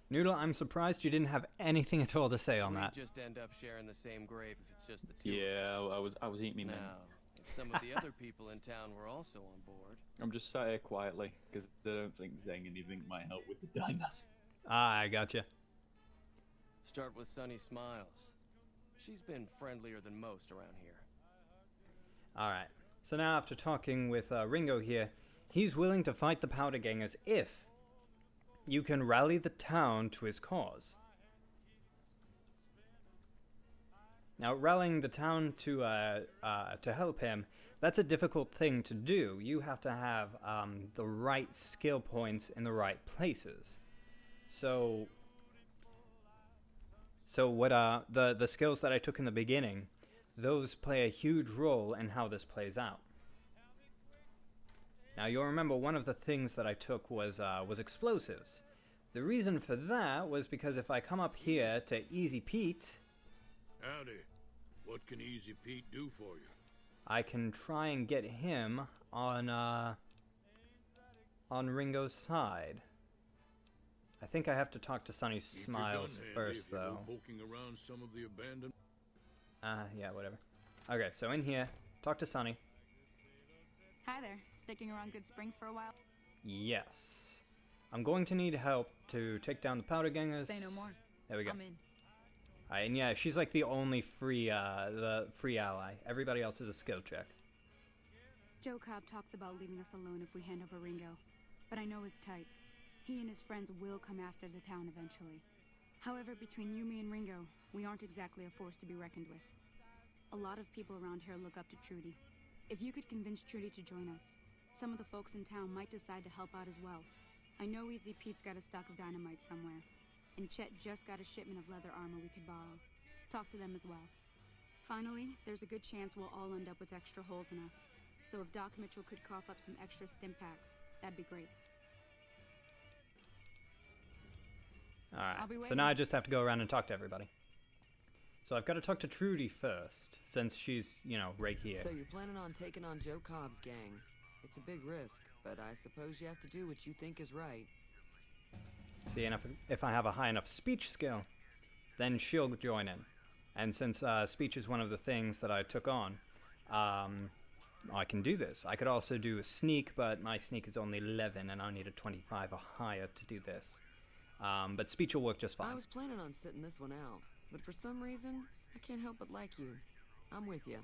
[SPEAKER 1] Noodle, I'm surprised you didn't have anything at all to say on that.
[SPEAKER 14] We just end up sharing the same grave if it's just the two
[SPEAKER 2] Yeah,
[SPEAKER 14] of us.
[SPEAKER 2] I was eating me
[SPEAKER 14] Now,
[SPEAKER 2] mints.
[SPEAKER 14] if some of the other people in town were also on board.
[SPEAKER 2] I'm just sat here quietly because I don't think saying anything might help with the dynamic.
[SPEAKER 1] Ah, I gotcha.
[SPEAKER 14] Start with Sunny Smiles. She's been friendlier than most around here.
[SPEAKER 1] Alright, so now after talking with Ringo here, he's willing to fight the Powder Gangers if you can rally the town to his cause. Now, rallying the town to help him, that's a difficult thing to do. You have to have the right skill points in the right places. So what the skills that I took in the beginning, those play a huge role in how this plays out. Now you'll remember one of the things that I took was explosives. The reason for that was because if I come up here to Easy Pete,
[SPEAKER 12] Howdy. What can Easy Pete do for you?
[SPEAKER 1] I can try and get him on Ringo's side. I think I have to talk to Sunny Smiles first, though.
[SPEAKER 12] Poking around some of the abandoned.
[SPEAKER 1] Yeah, whatever. Okay, so in here, talk to Sunny.
[SPEAKER 10] Hi there. Sticking around Good Springs for a while?
[SPEAKER 1] Yes. I'm going to need help to take down the Powder Gangers.
[SPEAKER 10] Say no more.
[SPEAKER 1] There we go.
[SPEAKER 10] I'm in.
[SPEAKER 1] Alright, and yeah, she's like the only free ally. Everybody else is a skill check.
[SPEAKER 10] Joe Cobb talks about leaving us alone if we hand over Ringo, but I know his type. He and his friends will come after the town eventually. However, between you, me, and Ringo, we aren't exactly a force to be reckoned with. A lot of people around here look up to Trudy. If you could convince Trudy to join us, some of the folks in town might decide to help out as well. I know Easy Pete's got a stock of dynamite somewhere, and Chet just got a shipment of leather armor we could borrow. Talk to them as well. Finally, there's a good chance we'll all end up with extra holes in us. So if Doc Mitchell could cough up some extra stim packs, that'd be great.
[SPEAKER 1] Alright, so now I just have to go around and talk to everybody. So I've got to talk to Trudy first, since she's, you know, right here.
[SPEAKER 13] So you're planning on taking on Joe Cobb's gang. It's a big risk, but I suppose you have to do what you think is right.
[SPEAKER 1] See, and if I have a high enough speech skill, then she'll join in. And since speech is one of the things that I took on, I can do this. I could also do a sneak, but my sneak is only 11, and I need a 25 or higher to do this. But speech will work just fine.
[SPEAKER 13] I was planning on sitting this one out, but for some reason, I can't help but like you. I'm with you.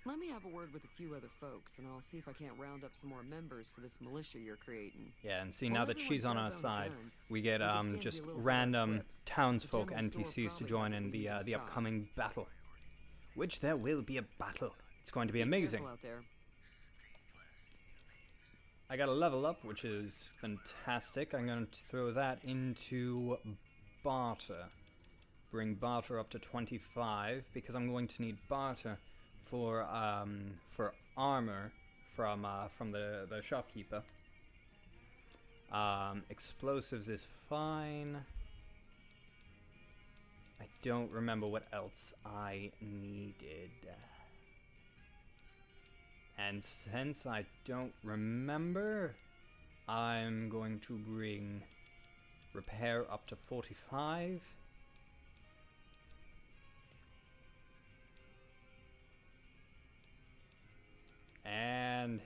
[SPEAKER 13] Let me have a word with a few other folks, and I'll see if I can't round up some more members for this militia you're creating.
[SPEAKER 1] Yeah, and see, now that she's on our side, we get just random townsfolk NPCs to join in the upcoming battle. Which there will be a battle. It's going to be amazing.
[SPEAKER 13] Out there.
[SPEAKER 1] I got a level up, which is fantastic. I'm going to throw that into barter. Bring barter up to 25, because I'm going to need barter for armor from the shopkeeper. Explosives is fine. I don't remember what else I needed. And since I don't remember, I'm going to bring repair up to 45. And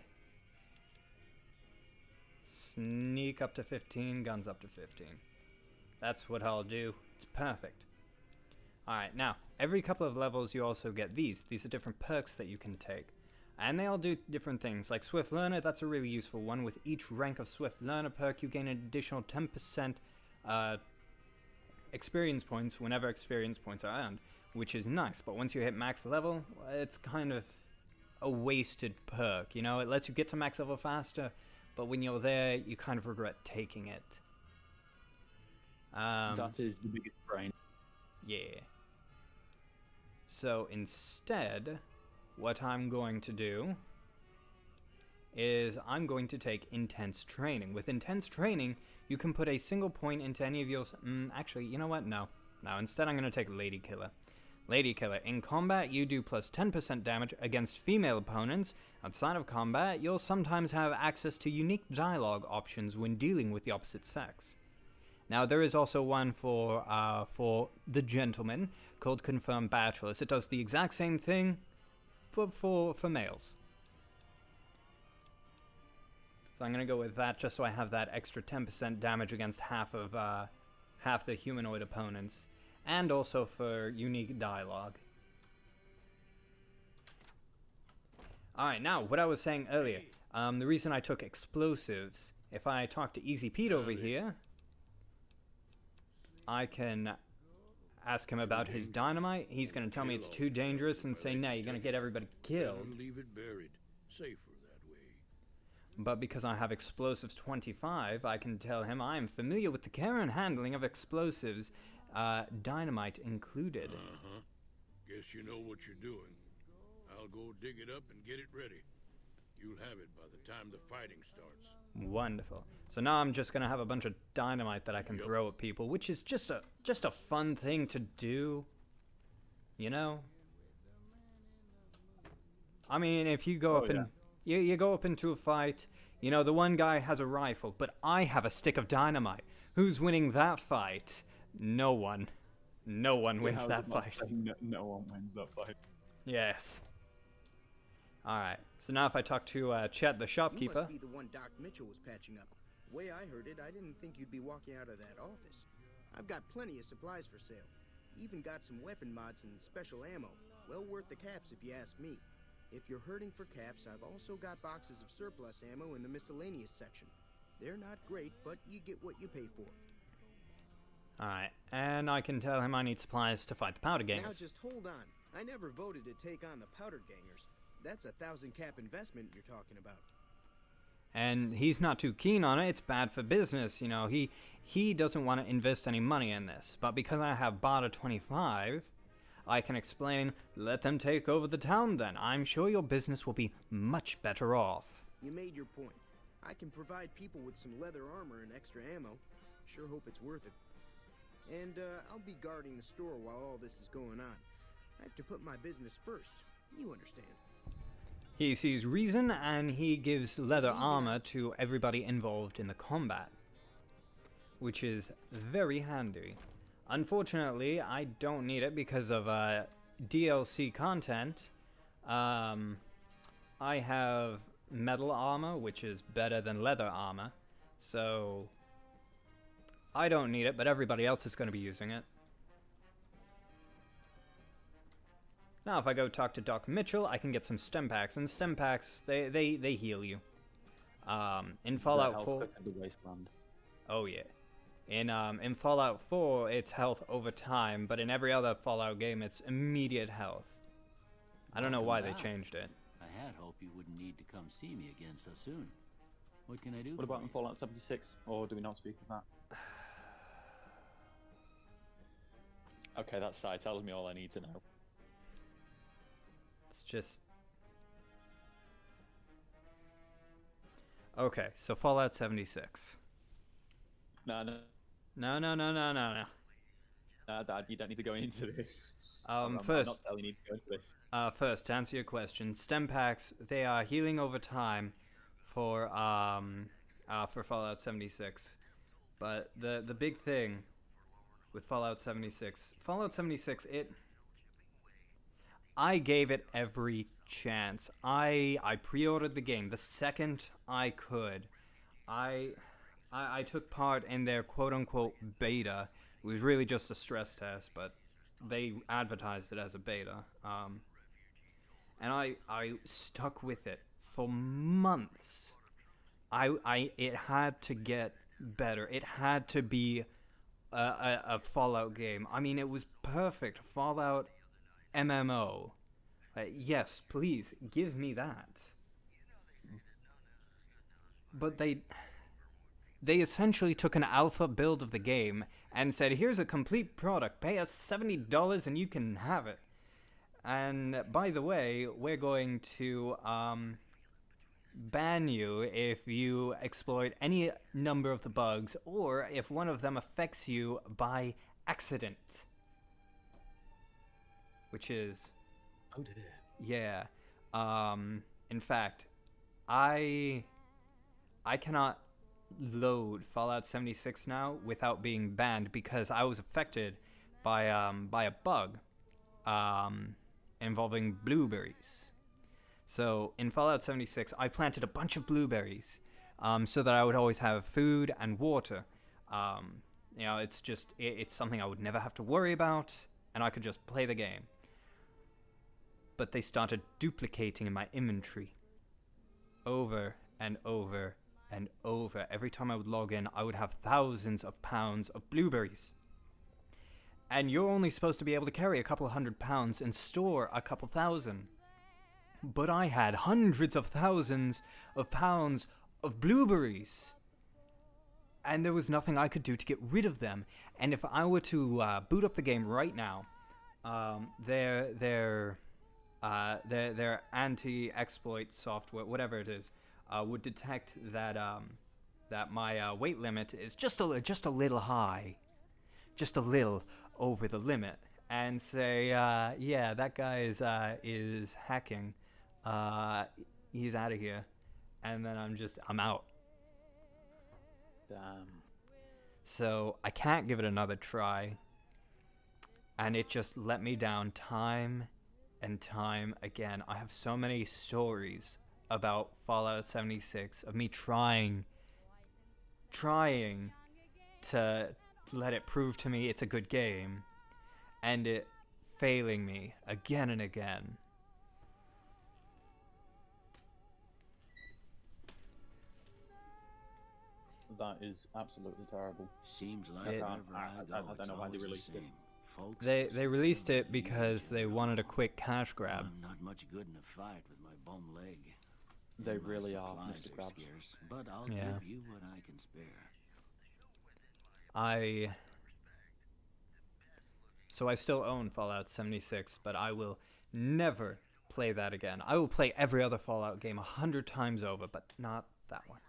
[SPEAKER 1] sneak up to 15, guns up to 15. That's what I'll do. It's perfect. Alright, now, every couple of levels you also get these. These are different perks that you can take. And they all do different things. Like Swift Learner, that's a really useful one. With each rank of Swift Learner perk, you gain an additional 10% experience points whenever experience points are earned, which is nice. But once you hit max level, it's kind of a wasted perk, you know? It lets you get to max level faster, but when you're there, you kind of regret taking it.
[SPEAKER 2] That is the biggest brain.
[SPEAKER 1] Yeah. So instead, what I'm going to do is I'm going to take intense training. With intense training, you can put a single point into any of your... actually, you know what? No. Instead I'm going to take Lady Killer. Lady Killer. In combat, you do plus 10% damage against female opponents. Outside of combat, you'll sometimes have access to unique dialogue options when dealing with the opposite sex. Now, there is also one for the gentleman called Confirmed Bachelors. It does the exact same thing for males. So I'm going to go with that just so I have that extra 10% damage against half the humanoid opponents. And also for unique dialogue. Alright, now, what I was saying earlier. The reason I took explosives, if I talk to Easy Pete over here, I can ask him about his dynamite. He's going to tell me it's too dangerous and say, no, you're going to get everybody killed.
[SPEAKER 15] Leave it buried. Safer that way.
[SPEAKER 1] But because I have explosives 25, I can tell him I am familiar with the care and handling of explosives, dynamite included.
[SPEAKER 15] Guess you know what you're doing. I'll go dig it up and get it ready. You'll have it by the time the fighting starts.
[SPEAKER 1] Wonderful. So now I'm just gonna have a bunch of dynamite that I can throw at people, which is just a fun thing to do. You know? I mean, if you go you go up into a fight, you know, the one guy has a rifle, but I have a stick of dynamite. Who's winning that fight? No one. No one wins that fight.
[SPEAKER 2] No one wins that fight.
[SPEAKER 1] Yes. Alright, so now if I talk to Chet the shopkeeper...
[SPEAKER 16] You must be the one Doc Mitchell was patching up. Way I heard it, I didn't think you'd be walking out of that office. I've got plenty of supplies for sale. Even got some weapon mods and special ammo. Well worth the caps if you ask me. If you're hurting for caps, I've also got boxes of surplus ammo in the miscellaneous section. They're not great, but you get what you pay for.
[SPEAKER 1] Alright, and I can tell him I need supplies to fight the powder gangers.
[SPEAKER 16] Now just hold on. I never voted to take on the powder gangers. That's a 1,000 cap investment you're talking about.
[SPEAKER 1] And he's not too keen on it. It's bad for business, you know. He doesn't want to invest any money in this. But because I have barter 25, I can explain, let them take over the town then. I'm sure your business will be much better off.
[SPEAKER 16] You made your point. I can provide people with some leather armor and extra ammo. Sure hope it's worth it. And I'll be guarding the store while all this is going on. I have to put my business first. You understand.
[SPEAKER 1] He sees reason, and he gives leather armor to everybody involved in the combat, which is very handy. Unfortunately, I don't need it because of DLC content. I have metal armor, which is better than leather armor, so I don't need it, but everybody else is going to be using it. Now, if I go talk to Doc Mitchell, I can get some stem packs, and stem packs, they heal you. In Fallout 4...
[SPEAKER 2] The wasteland.
[SPEAKER 1] Oh, yeah. In Fallout 4, it's health over time, but in every other Fallout game, it's immediate health. I don't know why they changed it.
[SPEAKER 8] I had hoped you wouldn't need to come see me again so soon. What can I do
[SPEAKER 2] What
[SPEAKER 8] for
[SPEAKER 2] about
[SPEAKER 8] you?
[SPEAKER 2] in Fallout 76? Or do we not speak of that? Okay, that side tells me all I need to know.
[SPEAKER 1] It's just... Okay, so Fallout 76.
[SPEAKER 2] No. Dad, you don't need to go into this.
[SPEAKER 1] First,
[SPEAKER 2] I'm not telling you to go into this.
[SPEAKER 1] First, to answer your question, stem packs, they are healing over time for Fallout 76. But the big thing with Fallout 76, I gave it every chance. I pre-ordered the game the second I could. I took part in their quote-unquote beta. It was really just a stress test, but they advertised it as a beta. and I stuck with it for months. It had to get better. It had to be a Fallout game. I mean, it was perfect. Fallout MMO. Yes, please, give me that. But they essentially took an alpha build of the game and said, here's a complete product. Pay us $70 and you can have it. And by the way, we're going to ban you if you exploit any number of the bugs or if one of them affects you by accident. Which is...
[SPEAKER 2] Oh, did it?
[SPEAKER 1] Yeah. In fact, I cannot load Fallout 76 now without being banned because I was affected by a bug involving blueberries. So in Fallout 76, I planted a bunch of blueberries so that I would always have food and water. You know, it's something I would never have to worry about, and I could just play the game. But they started duplicating in my inventory over and over and over. Every time I would log in, I would have thousands of pounds of blueberries. And you're only supposed to be able to carry a couple of 100 pounds and store a couple thousand. But I had hundreds of thousands of pounds of blueberries. And there was nothing I could do to get rid of them. And if I were to boot up the game right now, their anti-exploit software, whatever it is, would detect that that my weight limit is just a little high, just a little over the limit, and say, yeah, that guy is hacking. He's out of here, and then I'm out.
[SPEAKER 2] Damn.
[SPEAKER 1] So I can't give it another try, and it just let me down time and time again. I have so many stories about Fallout 76 of me trying to let it prove to me it's a good game, and it failing me again and again.
[SPEAKER 2] That is absolutely terrible.
[SPEAKER 8] Seems like
[SPEAKER 2] I don't know why they released it.
[SPEAKER 1] They released it because they wanted a quick cash grab.
[SPEAKER 8] I'm not much good in a fight with my bum leg.
[SPEAKER 2] They
[SPEAKER 8] And my
[SPEAKER 2] really are,
[SPEAKER 8] supplies
[SPEAKER 2] Mr.
[SPEAKER 8] are
[SPEAKER 2] Krabs.
[SPEAKER 8] scarce, but I'll
[SPEAKER 1] Yeah.
[SPEAKER 8] give you what I can spare.
[SPEAKER 1] So I still own Fallout 76, but I will never play that again. I will play every other Fallout game 100 times over, but not that one.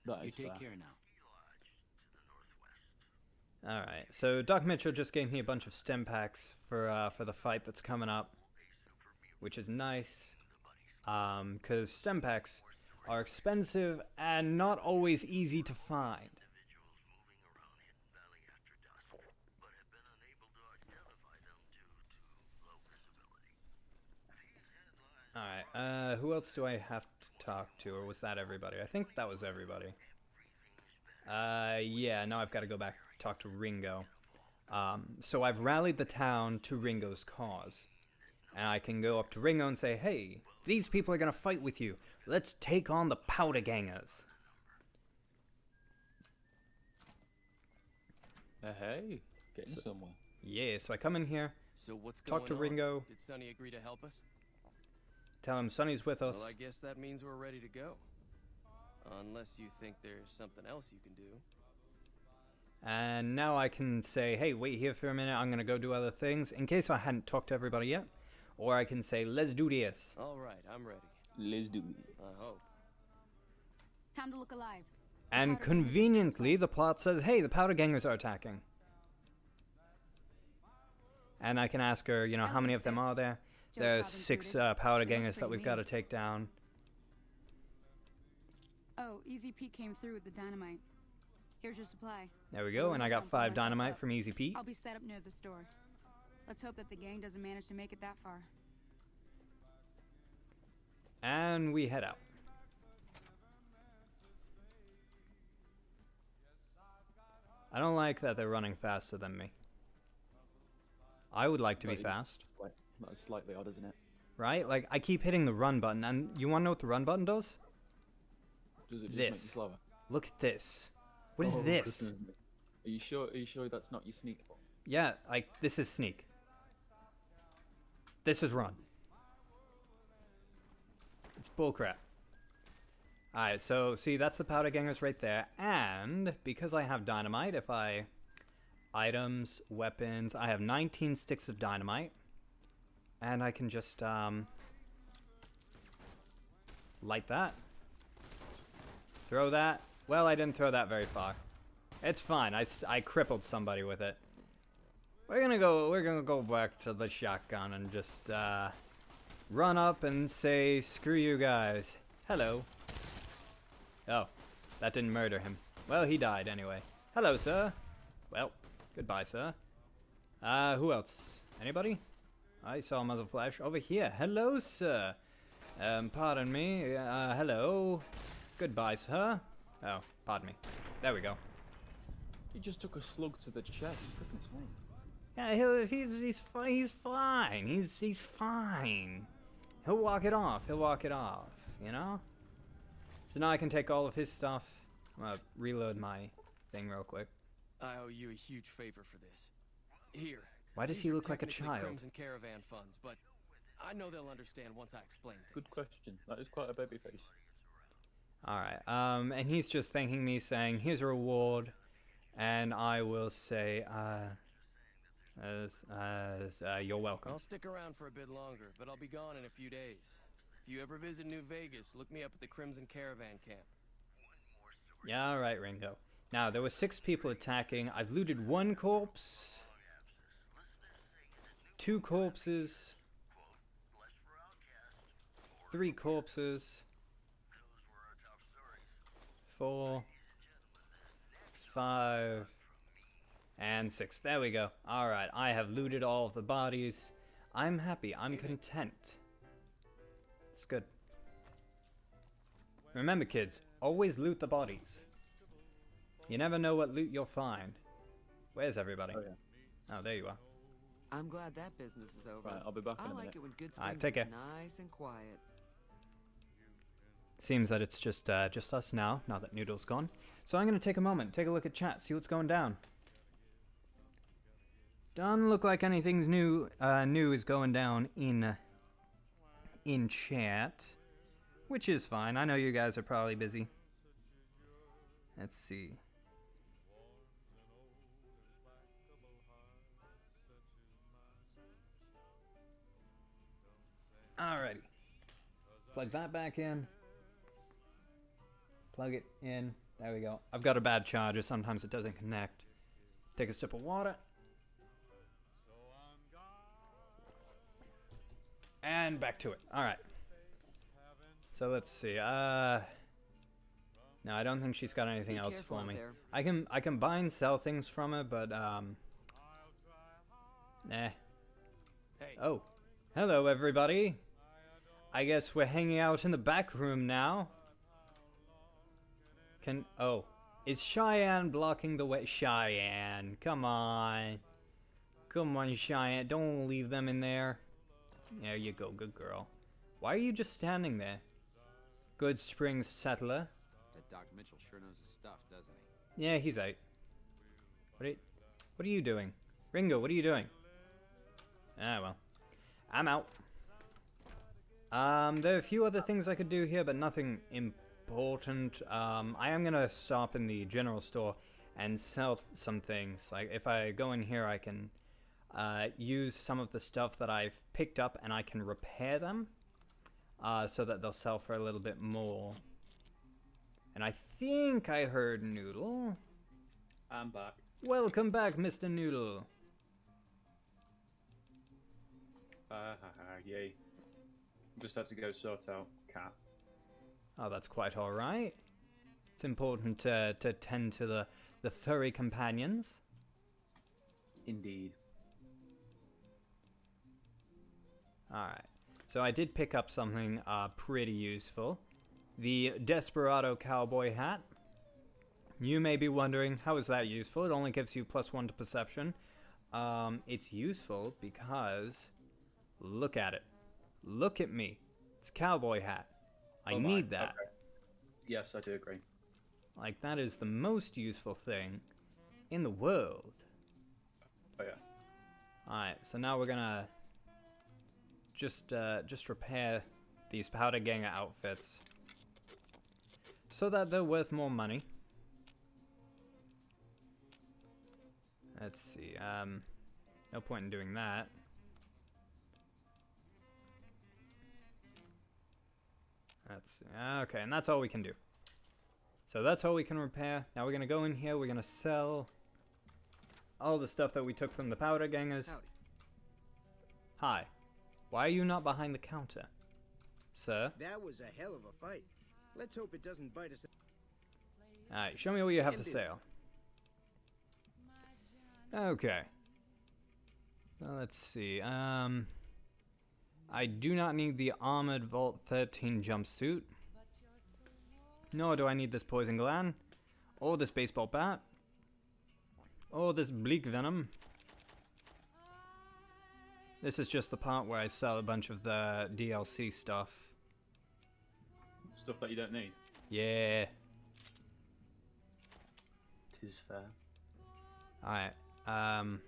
[SPEAKER 2] That
[SPEAKER 8] You
[SPEAKER 2] is
[SPEAKER 8] take
[SPEAKER 2] fair.
[SPEAKER 8] care now.
[SPEAKER 1] Alright, so Doc Mitchell just gave me a bunch of stem packs for the fight that's coming up, which is nice, because stem packs are expensive and not always easy to find. Alright, who else do I have to talk to, or was that everybody? I think that was everybody. Yeah, now I've got to go back and talk to Ringo. So I've rallied the town to Ringo's cause. And I can go up to Ringo and say, hey, these people are going to fight with you. Let's take on the powder gangers.
[SPEAKER 2] Hey, getting somewhere.
[SPEAKER 1] Yeah, so I come in here,
[SPEAKER 14] So what's
[SPEAKER 1] talk to
[SPEAKER 14] going on?
[SPEAKER 1] Ringo,
[SPEAKER 14] Did Sonny agree to help us?
[SPEAKER 1] tell him Sonny's with us.
[SPEAKER 14] Well, I guess that means we're ready to go. Unless you think there's something else you can do.
[SPEAKER 1] And now I can say, hey, wait here for a minute, I'm going to go do other things, in case I hadn't talked to everybody yet. Or I can say, let's do this.
[SPEAKER 14] All right, I'm ready.
[SPEAKER 2] Let's do it.
[SPEAKER 14] I hope.
[SPEAKER 10] Time to look alive.
[SPEAKER 1] And conveniently, the plot says, hey, the powder gangers are attacking. And I can ask her, you know, how many of them are there? There's 6 powder gangers that we've got to take down.
[SPEAKER 10] Oh, Easy Pete came through with the dynamite. Here's your supply.
[SPEAKER 1] There we go, and I got 5 dynamite from Easy Pete.
[SPEAKER 10] I'll be set up near the store. Let's hope that the gang doesn't manage to make it that far.
[SPEAKER 1] And we head out. I don't like that they're running faster than me. I would like to be fast.
[SPEAKER 2] That is slightly odd, isn't it?
[SPEAKER 1] Right? Like, I keep hitting the run button, and you want to know what the run button does?
[SPEAKER 2] Does it just make you
[SPEAKER 1] This.
[SPEAKER 2] slower?
[SPEAKER 1] Look at this. What is
[SPEAKER 2] Oh,
[SPEAKER 1] this?
[SPEAKER 2] goodness me. Are you sure? Are you sure that's not your sneak button?
[SPEAKER 1] Yeah, like, this is sneak. This is run. It's bullcrap. Alright, so, see, that's the powder gangers right there. And, because I have dynamite, if I... Items, weapons, I have 19 sticks of dynamite. And I can just, light that. Throw that. Well, I didn't throw that very far. It's fine. I crippled somebody with it. We're gonna go back to the shotgun and just, run up and say, screw you guys. Hello. Oh, that didn't murder him. Well, he died anyway. Hello, sir. Well, goodbye, sir. Who else? Anybody? I saw a muzzle flash over here. Hello, sir. Pardon me. Hello. Goodbye, sir. Oh, pardon me. There we go.
[SPEAKER 2] He just took a slug to the chest. Goodness me.
[SPEAKER 1] Yeah, he's fine. He's fine. He'll walk it off. He'll walk it off. You know. So now I can take all of his stuff. I'm gonna reload my thing real quick.
[SPEAKER 14] I owe you a huge favor for this. Here.
[SPEAKER 1] Why does he look like a child?
[SPEAKER 14] Crimson Caravan funds, but I know they'll understand once I explain things.
[SPEAKER 2] Good question. That is quite a baby face.
[SPEAKER 1] Alright, and he's just thanking me, saying, here's a reward, and I will say, you're welcome.
[SPEAKER 14] I'll stick around for a bit longer, but I'll be gone in a few days. If you ever visit New Vegas, look me up at the Crimson Caravan camp.
[SPEAKER 1] Yeah, alright, Ringo. Now, there were 6 people attacking. I've looted 1 corpse, 2 corpses, 3 corpses, 4, 5, and 6. There we go. Alright, I have looted all of the bodies. I'm happy. I'm content. It's good. Remember, kids, always loot the bodies. You never know what loot you'll find. Where's everybody?
[SPEAKER 2] Oh, yeah.
[SPEAKER 1] Oh, there you are.
[SPEAKER 13] I'm glad that business is over.
[SPEAKER 2] Right, I'll be back in a
[SPEAKER 13] I like
[SPEAKER 2] minute.
[SPEAKER 13] it when Good
[SPEAKER 1] All right,
[SPEAKER 13] Springs
[SPEAKER 1] take
[SPEAKER 13] is
[SPEAKER 1] care.
[SPEAKER 13] nice and quiet.
[SPEAKER 1] Seems that it's just us now that Noodle's gone. So I'm going to take a moment, take a look at chat, see what's going down. Doesn't look like anything's new is going down in chat, which is fine. I know you guys are probably busy. Let's see. Alrighty. Plug that back in. Plug it in. There we go. I've got a bad charger. Sometimes it doesn't connect. Take a sip of water. And back to it. Alright. So let's see. No, I don't think she's got anything else for me. I can buy and sell things from her, but nah.
[SPEAKER 14] Hey.
[SPEAKER 1] Oh. Hello everybody. I guess we're hanging out in the back room now. Is Cheyenne blocking the way? Cheyenne, come on. Come on, Cheyenne, don't leave them in there. There you go, good girl. Why are you just standing there? Good Springs settler.
[SPEAKER 17] That Doc Mitchell sure knows his stuff, doesn't he?
[SPEAKER 1] Yeah, he's out. What are you doing? Ringo, what are you doing? Ah, well. I'm out. There are a few other things I could do here, but nothing important. I am gonna stop in the general store and sell some things. Like, if I go in here, I can use some of the stuff that I've picked up and I can repair them so that they'll sell for a little bit more. And I think I heard Noodle.
[SPEAKER 2] I'm back.
[SPEAKER 1] Welcome back, Mr. Noodle.
[SPEAKER 2] Yay. Just had to go sort out Cat.
[SPEAKER 1] Oh, that's quite alright. It's important to tend to the furry companions.
[SPEAKER 2] Indeed.
[SPEAKER 1] Alright. So I did pick up something pretty useful. The Desperado Cowboy Hat. You may be wondering, how is that useful? It only gives you +1 to perception. It's useful because... Look at it. Look at me. It's a cowboy hat. I
[SPEAKER 2] Oh
[SPEAKER 1] need
[SPEAKER 2] my,
[SPEAKER 1] that.
[SPEAKER 2] okay. Yes, I do agree.
[SPEAKER 1] Like, that is the most useful thing in the world.
[SPEAKER 2] Oh yeah.
[SPEAKER 1] Alright, so now we're gonna just repair these powder ganger outfits so that they're worth more money. Let's see, no point in doing that. Okay, and that's all we can do. So that's all we can repair. Now we're gonna go in here, we're gonna sell all the stuff that we took from the powder gangers.
[SPEAKER 16] Howdy.
[SPEAKER 1] Hi. Why are you not behind the counter, sir?
[SPEAKER 16] That was a hell of a fight. Let's hope it doesn't bite us.
[SPEAKER 1] Alright, show me what you have for sale. Okay. Well, let's see. I do not need the Armored Vault 13 jumpsuit. Nor do I need this poison gland. Or this baseball bat. Or this bleak venom. This is just the part where I sell a bunch of the DLC stuff.
[SPEAKER 2] Stuff that you don't need.
[SPEAKER 1] Yeah.
[SPEAKER 2] Tis fair.
[SPEAKER 1] Alright. And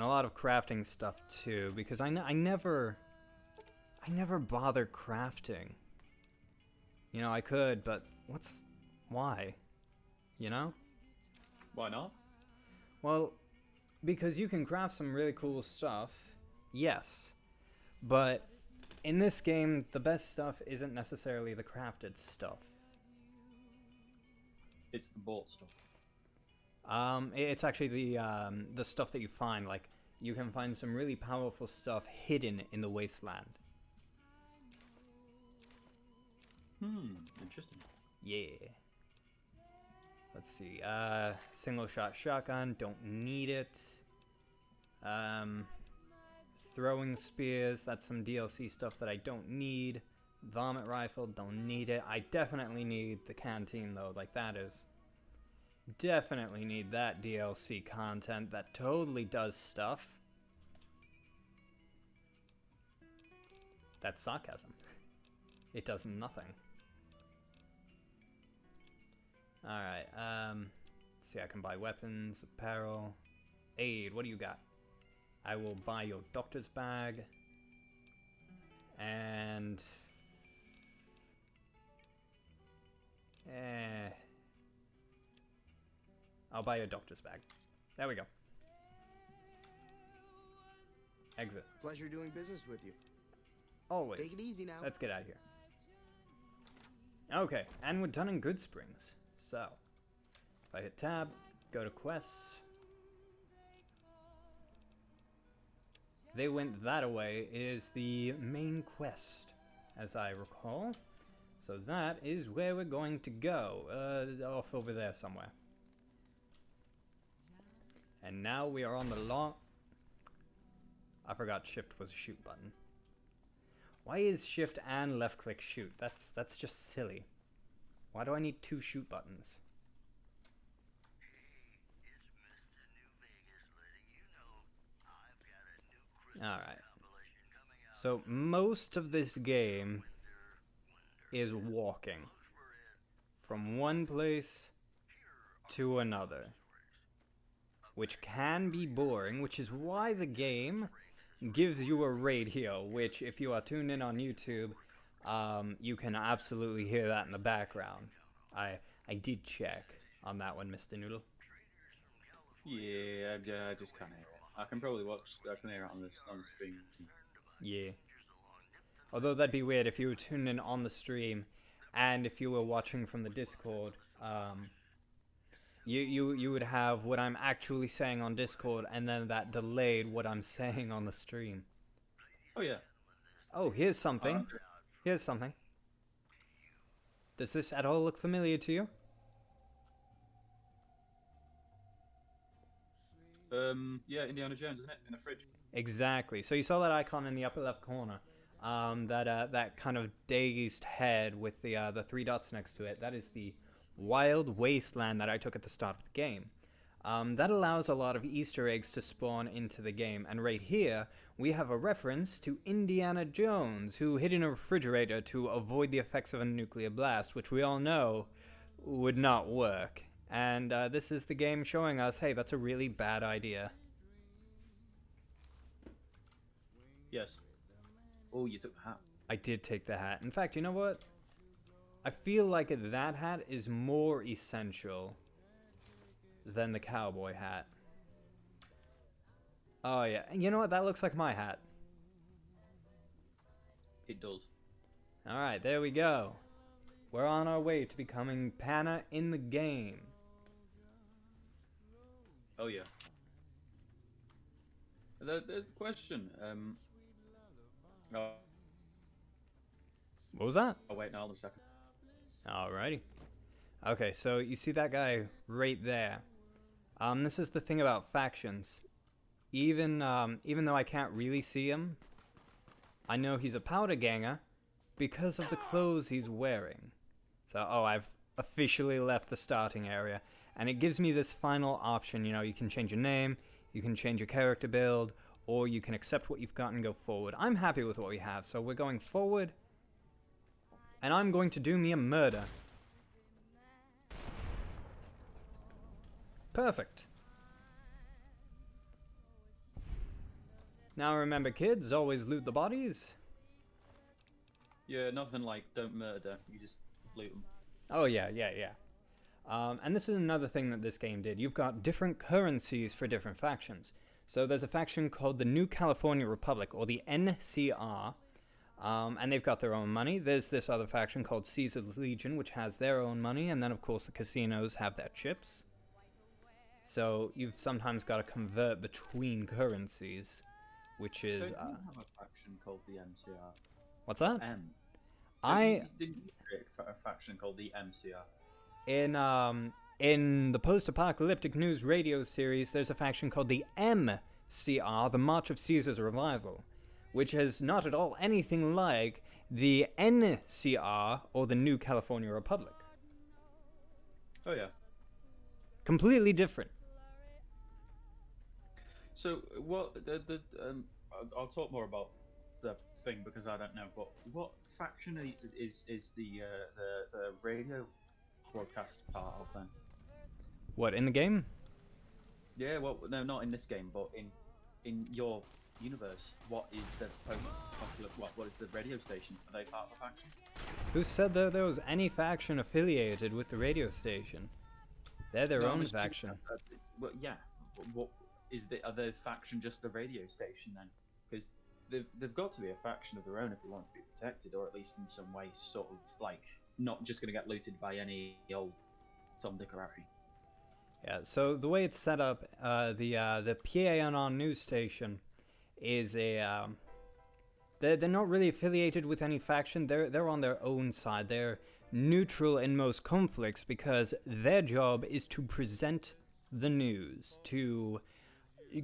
[SPEAKER 1] a lot of crafting stuff too, because I never bother crafting. You know, I could, but why? You know?
[SPEAKER 2] Why not?
[SPEAKER 1] Well, because you can craft some really cool stuff, yes. But in this game, the best stuff isn't necessarily the crafted stuff.
[SPEAKER 2] It's the bought stuff.
[SPEAKER 1] It's actually the stuff that you find. Like, you can find some really powerful stuff hidden in the wasteland.
[SPEAKER 2] Interesting.
[SPEAKER 1] Yeah. Let's see. Single shot shotgun, don't need it. Throwing spears, that's some DLC stuff that I don't need. Vomit rifle, don't need it. I definitely need the canteen though, like that is. Definitely need that DLC content that totally does stuff. That's sarcasm. It does nothing. Alright, let's see, I can buy weapons, apparel, aid, what do you got? I will buy your doctor's bag, and... I'll buy your doctor's bag. There we go. Exit.
[SPEAKER 16] Pleasure doing business with you.
[SPEAKER 1] Always.
[SPEAKER 16] Take it easy now.
[SPEAKER 1] Let's get out of here. Okay, and we're done in Good Springs. So, if I hit tab, go to quests. They went that way is the main quest, as I recall. So that is where we're going to go, off over there somewhere. And now we are on the long... I forgot shift was a shoot button. Why is shift and left click shoot? That's just silly. Why do I need two shoot buttons? Alright. So most of this game is walking from one place to another, which can be boring, which is why the game gives you a radio, which if you are tuned in on YouTube, you can absolutely hear that in the background. I did check on that one, Mr. Noodle.
[SPEAKER 2] Yeah, I just can't hear it. I can probably watch. I can hear it on the stream.
[SPEAKER 1] Yeah. Although that'd be weird if you were tuned in on the stream, and if you were watching from the Discord. You would have what I'm actually saying on Discord, and then that delayed what I'm saying on the stream.
[SPEAKER 2] Oh yeah.
[SPEAKER 1] Oh, here's something. Here's something. Does this at all look familiar to you?
[SPEAKER 2] Yeah, Indiana Jones, isn't it? In the fridge.
[SPEAKER 1] Exactly. So you saw that icon in the upper left corner. That kind of dazed head with the three dots next to it. That is the wild wasteland that I took at the start of the game. that allows a lot of Easter eggs to spawn into the game. And right here, we have a reference to Indiana Jones, who hid in a refrigerator to avoid the effects of a nuclear blast, which we all know would not work. And this is the game showing us, hey, that's a really bad idea.
[SPEAKER 2] Yes. Oh, you took the hat.
[SPEAKER 1] I did take the hat. In fact, you know what? I feel like that hat is more essential than the cowboy hat. Oh yeah, and you know what? That looks like my hat.
[SPEAKER 2] It does.
[SPEAKER 1] Alright, there we go. We're on our way to becoming Panna in the game.
[SPEAKER 2] Oh yeah. There's the question. Oh.
[SPEAKER 1] What was that?
[SPEAKER 2] Oh wait, no, hold on a second.
[SPEAKER 1] Alrighty. Okay, so you see that guy right there. This is the thing about factions. Even though I can't really see him, I know he's a powder ganger because of the clothes he's wearing. So, I've officially left the starting area, and it gives me this final option. You know, you can change your name, you can change your character build, or you can accept what you've got and go forward. I'm happy with what we have, so we're going forward, and I'm going to do me a murder. Perfect. Now remember, kids, always loot the bodies.
[SPEAKER 2] Yeah, nothing like don't murder. You just loot them.
[SPEAKER 1] Oh yeah. And this is another thing that this game did. You've got different currencies for different factions. So there's a faction called the New California Republic, or the NCR, and they've got their own money. There's this other faction called Caesar's Legion, which has their own money, and then of course the casinos have their chips. So you've sometimes got to convert between currencies, which is...
[SPEAKER 2] Don't you have a faction called the MCR?
[SPEAKER 1] What's that?
[SPEAKER 2] Didn't you create a faction called the MCR?
[SPEAKER 1] In the post-apocalyptic news radio series, there's a faction called the MCR, the March of Caesar's Revival, which is not at all anything like the NCR, or the New California Republic.
[SPEAKER 2] Oh yeah.
[SPEAKER 1] Completely different.
[SPEAKER 2] So what I'll talk more about the thing because I don't know. But what faction is the radio broadcast part of then?
[SPEAKER 1] What, in the game?
[SPEAKER 2] Yeah. Well, no, not in this game, but in your universe. What is the what is the radio station? Are they part of a faction?
[SPEAKER 1] Who said that there was any faction affiliated with the radio station? They're their own faction.
[SPEAKER 2] Well, yeah. What is are their faction just the radio station then? Because they've got to be a faction of their own if they want to be protected, or at least in some way, sort of like not just going to get looted by any old Tom, Dick, or Harry.
[SPEAKER 1] Yeah. So the way it's set up, the PANR news station is a. They're not really affiliated with any faction. They're on their own side. They're neutral in most conflicts because their job is to present the news, to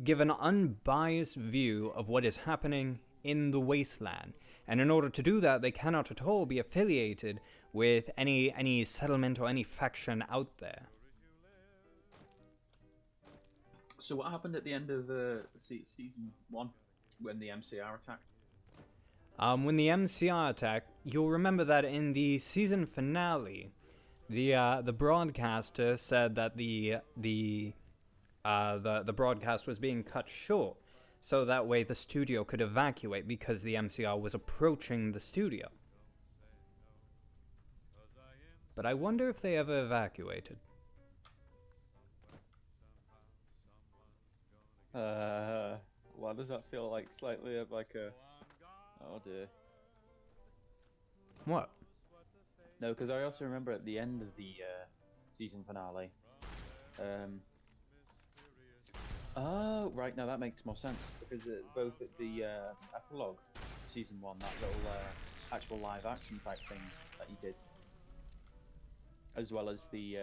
[SPEAKER 1] give an unbiased view of what is happening in the wasteland. And in order to do that, they cannot at all be affiliated with any settlement or any faction out there.
[SPEAKER 2] So what happened at the end of season 1 when the MCR attacked?
[SPEAKER 1] When the MCR attacked, you'll remember that in the season finale, the broadcaster said that the broadcast was being cut short, so that way the studio could evacuate because the MCR was approaching the studio. But I wonder if they ever evacuated.
[SPEAKER 2] Why does that feel like slightly of like a... Oh dear.
[SPEAKER 1] What?
[SPEAKER 2] No, because I also remember at the end of the season finale. Oh, right, now that makes more sense. Because both at the epilogue, season 1, that little actual live action type thing that you did, as well as the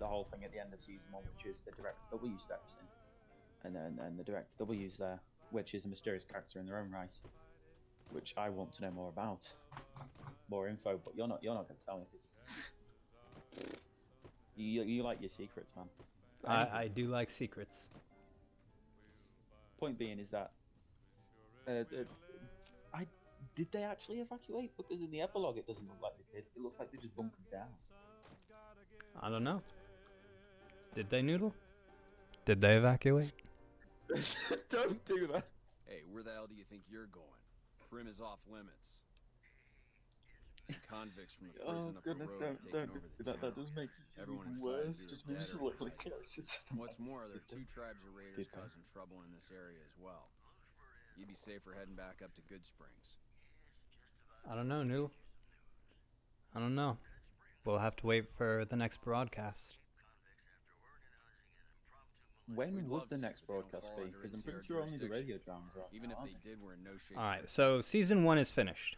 [SPEAKER 2] whole thing at the end of season 1, which is the Director W steps in, and the Director W's there, which is a mysterious character in their own right, which I want to know more about, more info. But you're not going to tell me because you like your secrets, man.
[SPEAKER 1] I do like secrets.
[SPEAKER 2] Point being is that did they actually evacuate? Because in the epilogue it doesn't look like they did. It looks like they just bunkered down.
[SPEAKER 1] I don't know. Did they, Noodle? Did they evacuate?
[SPEAKER 2] Don't do that.
[SPEAKER 17] Hey, where the hell do you think you're going? Prim is off limits. Some convicts from the prison up
[SPEAKER 2] Goodness,
[SPEAKER 17] the road have taken over the town.
[SPEAKER 2] that just makes it
[SPEAKER 17] Everyone
[SPEAKER 2] even
[SPEAKER 17] inside
[SPEAKER 2] worse.
[SPEAKER 17] is
[SPEAKER 2] Just
[SPEAKER 17] either
[SPEAKER 2] moves
[SPEAKER 17] dead or
[SPEAKER 2] slightly
[SPEAKER 17] violent.
[SPEAKER 2] closer to the
[SPEAKER 17] What's more, there are 2 tribes of raiders causing trouble in this area as well. You'd be safer heading back up to Good Springs.
[SPEAKER 1] I don't know, Noodle. I don't know. We'll have to wait for the next broadcast.
[SPEAKER 2] When would the next broadcast be? Because I'm pretty sure only the radio dramas are.
[SPEAKER 17] Even if they did, we're in no shape.
[SPEAKER 1] Alright, so season 1 is finished.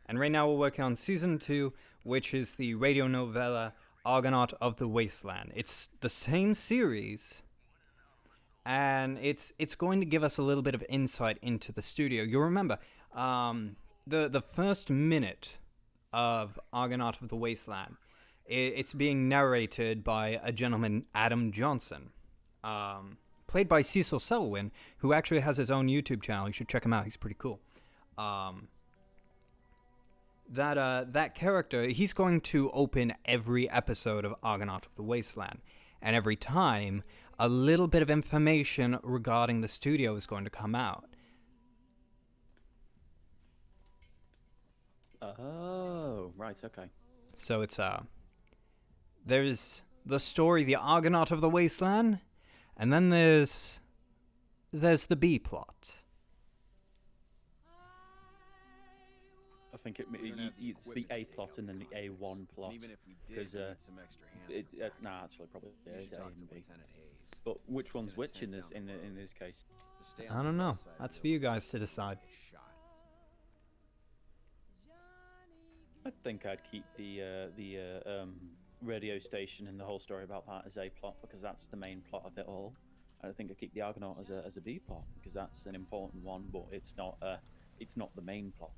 [SPEAKER 1] And right now we're working on season 2, which is the radio novella Argonaut of the Wasteland. It's the same series, and it's going to give us a little bit of insight into the studio. You'll remember, the first minute of Argonaut of the Wasteland, it's being narrated by a gentleman, Adam Johnson, played by Cecil Selwyn, who actually has his own YouTube channel. You should check him out. He's pretty cool. That character, he's going to open every episode of Argonaut of the Wasteland. And every time, a little bit of information regarding the studio is going to come out.
[SPEAKER 2] Oh, right, okay.
[SPEAKER 1] So it's, there's the story, the Argonaut of the Wasteland, and then there's the B plot.
[SPEAKER 2] I think it's the A plot and then the A1 plot.
[SPEAKER 17] Even if we did, we need some extra hands.
[SPEAKER 2] Nah, actually, probably is A and B. But which one's which in this case?
[SPEAKER 1] I don't know. That's for you guys to decide.
[SPEAKER 2] I think I'd keep the radio station and the whole story about that as A plot because that's the main plot of it all. I think I'd keep the Argonaut as a B plot because that's an important one, but it's not the main plot.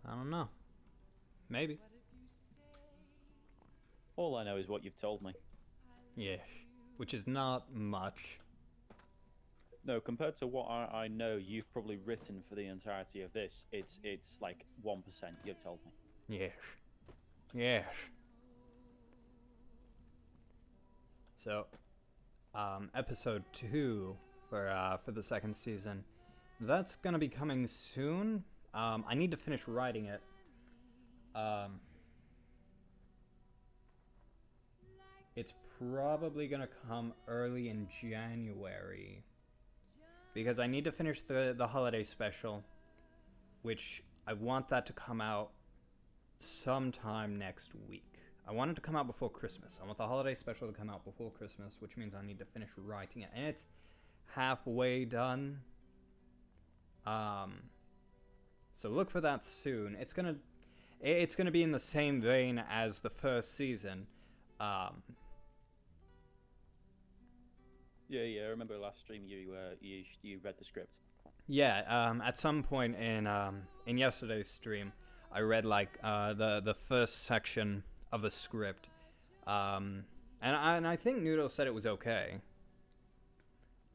[SPEAKER 1] I don't know. Maybe.
[SPEAKER 2] All I know is what you've told me.
[SPEAKER 1] Yeah, which is not much.
[SPEAKER 2] No, compared to what I know you've probably written for the entirety of this, it's like 1% you've told me.
[SPEAKER 1] Yes. Yes. So, episode 2 for the second season, that's gonna be coming soon. I need to finish writing it. It's probably gonna come early in January because I need to finish the holiday special, which I want that to come out sometime next week. I want it to come out before Christmas. I want the holiday special to come out before Christmas, which means I need to finish writing it, and it's halfway done. So look for that soon. It's gonna be in the same vein as the first season.
[SPEAKER 2] Yeah, I remember last stream you read the script.
[SPEAKER 1] Yeah, at some point in yesterday's stream, I read like the first section of the script, and I think Noodle said it was okay.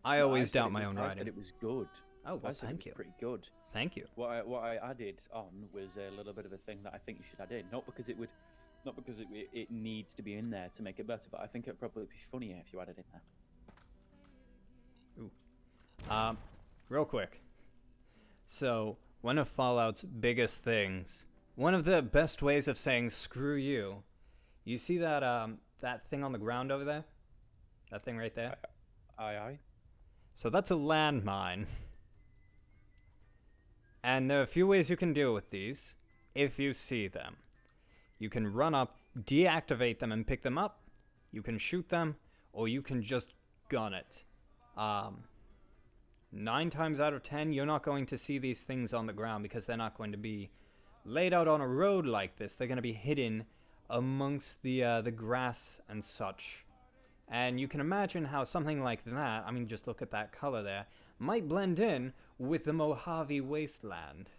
[SPEAKER 1] I always doubt my own writing.
[SPEAKER 2] I said it was good.
[SPEAKER 1] Oh, well,
[SPEAKER 2] I said
[SPEAKER 1] thank
[SPEAKER 2] it was
[SPEAKER 1] you.
[SPEAKER 2] Pretty good.
[SPEAKER 1] Thank you.
[SPEAKER 2] What I added on was a little bit of a thing that I think you should add in, not because it needs to be in there to make it better, but I think it'd probably be funnier if you added in there.
[SPEAKER 1] Ooh. Real quick. So, one of Fallout's biggest things, one of the best ways of saying screw you. You see that that thing on the ground over there? That thing right there?
[SPEAKER 2] Aye.
[SPEAKER 1] So that's a landmine. And there are a few ways you can deal with these if you see them. You can run up, deactivate them and pick them up. You can shoot them, or you can just gun it. 9 times out of 10, you're not going to see these things on the ground because they're not going to be laid out on a road like this. They're going to be hidden amongst the grass and such. And you can imagine how something like that, I mean, just look at that color there, might blend in with the Mojave wasteland.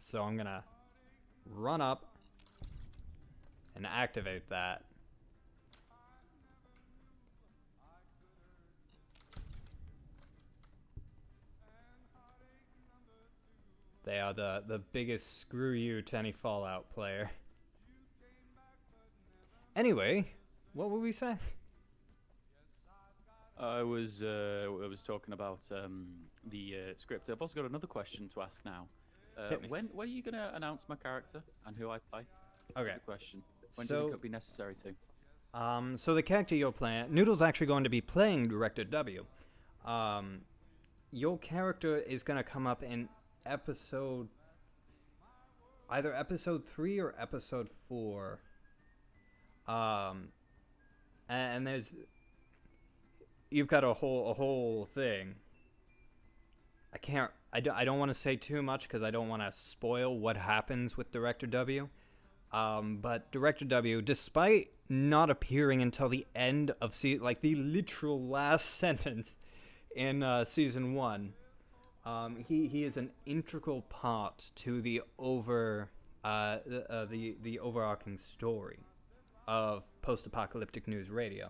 [SPEAKER 1] So I'm gonna run up and activate that. They are the biggest screw you to any Fallout player. Anyway, what were we saying?
[SPEAKER 18] I was talking about the script. I've also got another question to ask now. When are you going to announce my character and who I play?
[SPEAKER 1] Okay.
[SPEAKER 18] That's the question. When do you think it'll be necessary to?
[SPEAKER 1] So the character you're playing, Noodle's actually going to be playing Director W. Your character is going to come up in either episode 3 or episode 4. And you've got a whole thing. I don't want to say too much because I don't want to spoil what happens with Director W. But Director W, despite not appearing until the end of like the literal last sentence in season 1, he is an integral part to the the overarching story of post-apocalyptic news radio.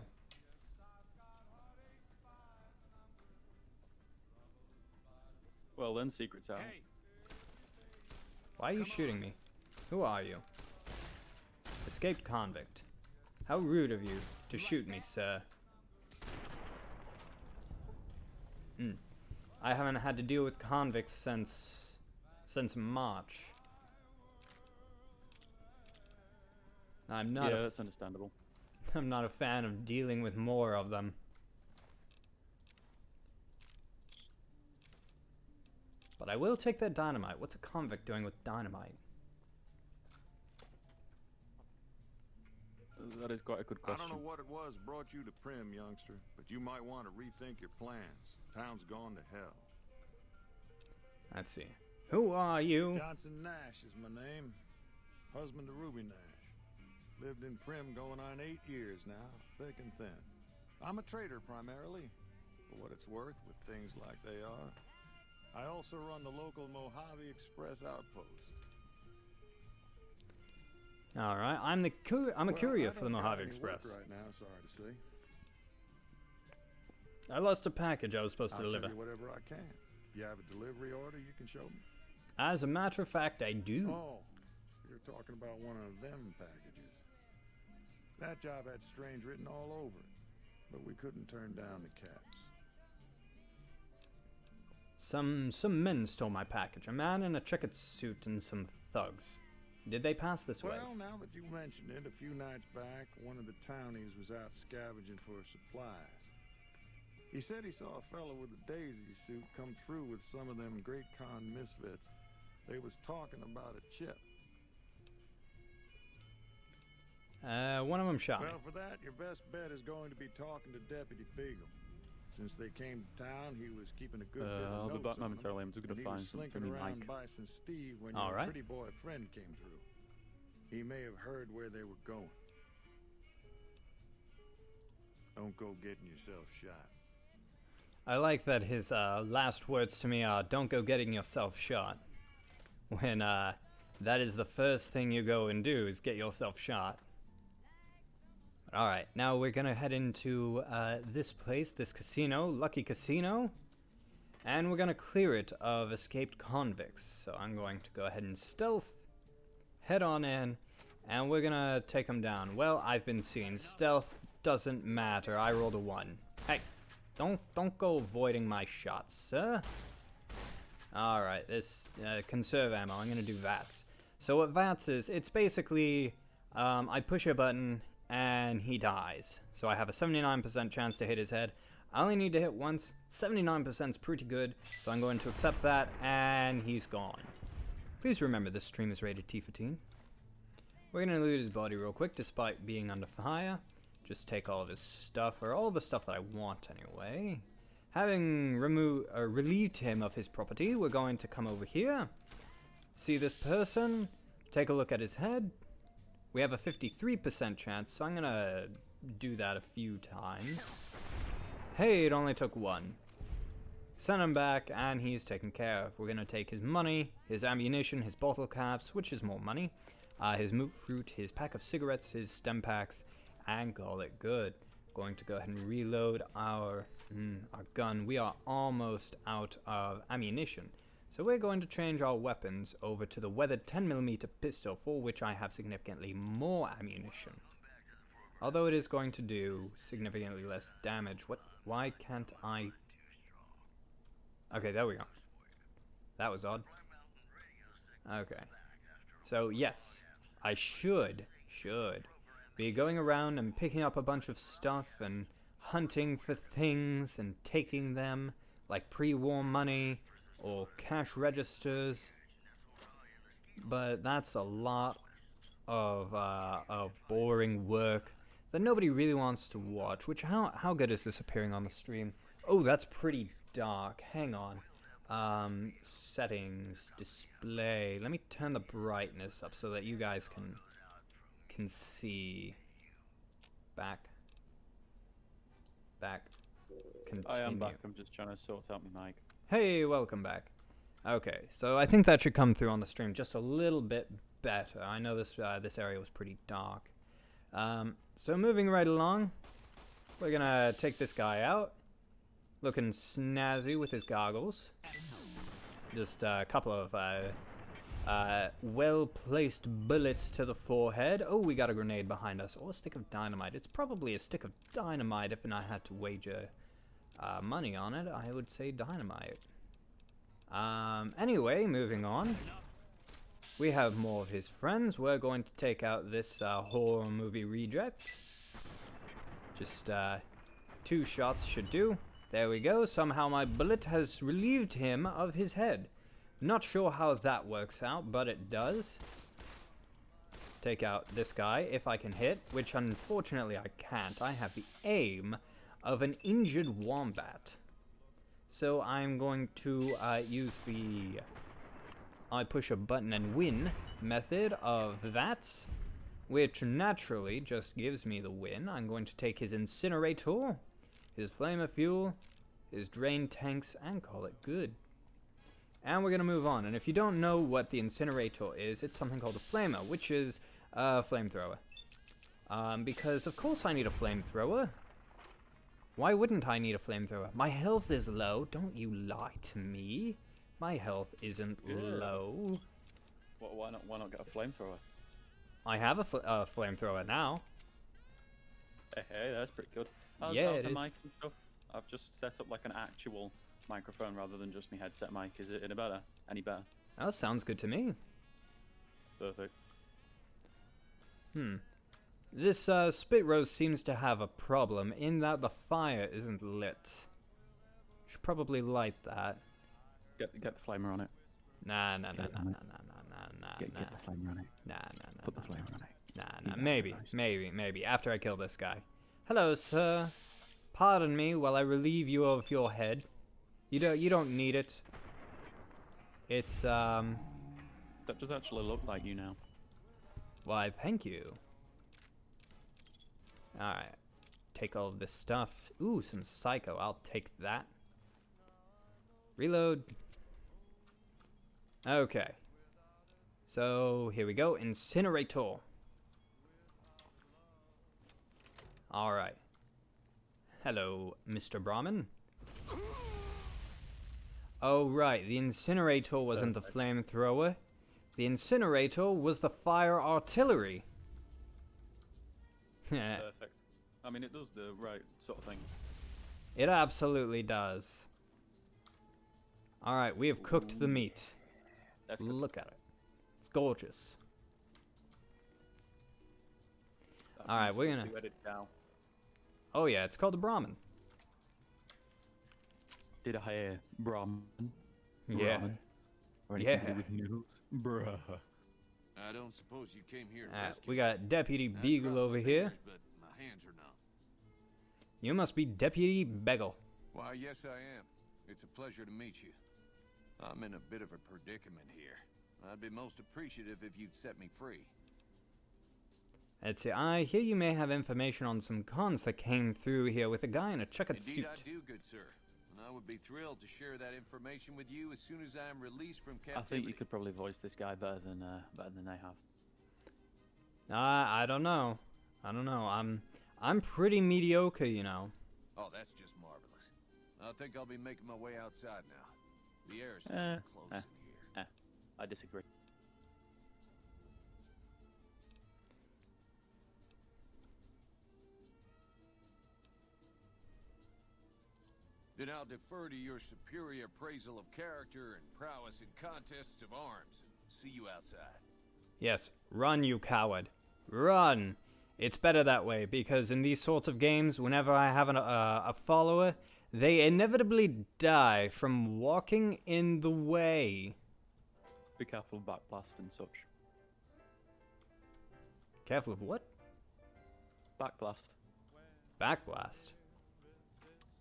[SPEAKER 18] Well then, secret's out.
[SPEAKER 1] Why are you shooting me? Who are you? Escaped convict. How rude of you to shoot me, sir. I haven't had to deal with convicts since March. I'm not.
[SPEAKER 18] Yeah, that's understandable.
[SPEAKER 1] I'm not a fan of dealing with more of them. But I will take that dynamite. What's a convict doing with dynamite?
[SPEAKER 18] That is quite a good question.
[SPEAKER 5] I don't know what it was brought you to Prim, youngster, but you might want to rethink your plans. Town's gone to hell.
[SPEAKER 1] Let's see. Who are you?
[SPEAKER 5] Johnson Nash is my name. Husband to Ruby Nash. Lived in Prim going on 8 years now, thick and thin. I'm a trader primarily, for what it's worth with things like they are. I also run the local Mojave Express outpost.
[SPEAKER 1] All right, I'm a courier for the Mojave Express.
[SPEAKER 5] Right now, sorry to say.
[SPEAKER 1] I lost a package I was supposed to deliver.
[SPEAKER 5] I'll tell you whatever I can. If you have a delivery order, you can show me.
[SPEAKER 1] As a matter of fact, I do.
[SPEAKER 5] Oh, you're talking about one of them packages. That job had strange written all over it, but we couldn't turn down the caps.
[SPEAKER 1] Some men stole my package. A man in a checkered suit and some thugs. Did they pass this way?
[SPEAKER 5] Well, now that you mention it, a few nights back, one of the townies was out scavenging for supplies. He said he saw a fellow with a daisy suit come through with some of them Great Con misfits. They was talking about a chip.
[SPEAKER 1] One of them shot me.
[SPEAKER 5] Well, for that, your best bet is going to be talking to Deputy Beagle. Since they came to town, he was keeping a good bit of
[SPEAKER 18] I'll be
[SPEAKER 5] notes
[SPEAKER 18] back
[SPEAKER 5] on
[SPEAKER 18] momentarily.
[SPEAKER 5] them,
[SPEAKER 18] I'm just going to
[SPEAKER 5] and
[SPEAKER 18] find
[SPEAKER 5] he was
[SPEAKER 18] something
[SPEAKER 5] slinking
[SPEAKER 18] in
[SPEAKER 5] around
[SPEAKER 18] Mike.
[SPEAKER 5] Bison Steve when
[SPEAKER 1] All
[SPEAKER 5] your
[SPEAKER 1] right.
[SPEAKER 5] pretty boy friend came through. He may have heard where they were going. Don't go getting yourself shot.
[SPEAKER 1] I like that his last words to me are, "Don't go getting yourself shot." When that is the first thing you go and do is get yourself shot. Alright, now we're gonna head into this place, this casino, Lucky Casino. And we're gonna clear it of escaped convicts. So I'm going to go ahead and stealth, head on in, and we're gonna take them down. Well, I've been seen. Stealth doesn't matter. I rolled a 1. Hey, don't go avoiding my shots, sir. Alright, this conserve ammo. I'm gonna do VATS. So what VATS is, it's basically I push a button and he dies. So I have a 79% chance to hit his head. I only need to hit once. 79% is pretty good, so I'm going to accept that, and he's gone. Please remember this stream is rated T for teen. We're going to loot his body real quick, despite being under fire. Just take all of his stuff, or all the stuff that I want anyway. Having relieved him of his property, we're going to come over here. See this person, take a look at his head. We have a 53% chance, so I'm going to do that a few times. Hey, it only took 1. Send him back, and he's taken care of. We're going to take his money, his ammunition, his bottle caps, which is more money. his moot fruit, his pack of cigarettes, his stem packs, and call it good. Going to go ahead and reload our gun. We are almost out of ammunition, so we're going to change our weapons over to the weathered 10mm pistol, for which I have significantly more ammunition. Although it is going to do significantly less damage. What? Why can't I? Okay, there we go. That was odd. Okay. So yes, I should be going around and picking up a bunch of stuff and hunting for things and taking them, like pre-war money or cash registers. But that's a lot of boring work that nobody really wants to watch. Which, how good is this appearing on the stream? Oh, that's pretty dark. Hang on. Settings, display. Let me turn the brightness up so that you guys can see. Back. Continue.
[SPEAKER 18] I am back. I'm just trying to sort out my mic.
[SPEAKER 1] Hey, welcome back. Okay, so I think that should come through on the stream just a little bit better. I know this area was pretty dark. So moving right along, we're gonna take this guy out. Looking snazzy with his goggles. Just a couple of well-placed bullets to the forehead. Oh, we got a grenade behind us. Or a stick of dynamite. It's probably a stick of dynamite. If I had to wager money on it, I would say dynamite. Anyway, moving on. We have more of his friends. We're going to take out this horror movie reject. Just 2 shots should do. There we go. Somehow my bullet has relieved him of his head. Not sure how that works out, but it does. Take out this guy if I can hit, which unfortunately I can't. I have the aim of an injured wombat. So I'm going to use the I push a button and win method of that, which naturally just gives me the win. I'm going to take his incinerator, his flame of fuel, his drain tanks, and call it good. And we're going to move on. And if you don't know what the incinerator is, it's something called a flamer, which is a flamethrower. Because of course I need a flamethrower. Why wouldn't I need a flamethrower? My health is low. Don't you lie to me. My health isn't low.
[SPEAKER 18] Why not get a flamethrower?
[SPEAKER 1] I have a flamethrower now.
[SPEAKER 18] Hey, that's pretty good.
[SPEAKER 1] Yeah, it is.
[SPEAKER 18] Mic and stuff. I've just set up like an actual microphone rather than just my headset mic. Is it any better?
[SPEAKER 1] That sounds good to me.
[SPEAKER 18] Perfect.
[SPEAKER 1] This spit roast seems to have a problem in that the fire isn't lit. Should probably light that.
[SPEAKER 18] Get the flamer on it.
[SPEAKER 1] Nah.
[SPEAKER 18] Get the flamer on it.
[SPEAKER 1] Nah.
[SPEAKER 18] Put the flamer on it.
[SPEAKER 1] Nah. Maybe. After I kill this guy. Hello, sir. Pardon me while I relieve you of your head. You don't need it. It's
[SPEAKER 18] That does actually look like you now.
[SPEAKER 1] Why, thank you. Alright. Take all of this stuff. Ooh, some psycho. I'll take that. Reload. Okay. So, here we go. Incinerator. Alright. Hello, Mr. Brahmin. Oh, right. The incinerator wasn't the flamethrower. The incinerator was the fire artillery.
[SPEAKER 18] Perfect. I mean, it does the right sort of thing.
[SPEAKER 1] It absolutely does. Alright, we have cooked the meat. Look at it. It's gorgeous. Alright, we're gonna... Oh yeah, it's called the Brahmin.
[SPEAKER 18] Did I hear Brahmin?
[SPEAKER 1] Yeah.
[SPEAKER 18] Brahmin? Or anything to do with noodles? Bruh.
[SPEAKER 15] I don't suppose you came here to rescue
[SPEAKER 1] we got Deputy Beagle over here.
[SPEAKER 15] but my hands are numb.
[SPEAKER 1] You must be Deputy Beagle.
[SPEAKER 15] Why, yes I am. It's a pleasure to meet you. I'm in a bit of a predicament here. I'd be most appreciative if you'd set me free.
[SPEAKER 1] Let's see, I hear you may have information on some cons that came through here with a guy in a checkered
[SPEAKER 15] Indeed
[SPEAKER 1] suit.
[SPEAKER 15] I do, good sir. And I would be thrilled to share that information with you as soon as I am released from captivity.
[SPEAKER 18] I think you could probably voice this guy better than they have.
[SPEAKER 1] I don't know. I don't know. I'm pretty mediocre, you know.
[SPEAKER 15] Oh, that's just marvelous. I think I'll be making my way outside now. The air's close in here.
[SPEAKER 18] I disagree.
[SPEAKER 15] Then I'll defer to your superior appraisal of character and prowess in contests of arms, and see you outside.
[SPEAKER 1] Yes, run, you coward. Run! It's better that way, because in these sorts of games, whenever I have a follower, they inevitably die from walking in the way.
[SPEAKER 18] Be careful of backblast and such.
[SPEAKER 1] Careful of what?
[SPEAKER 18] Backblast.
[SPEAKER 1] Backblast?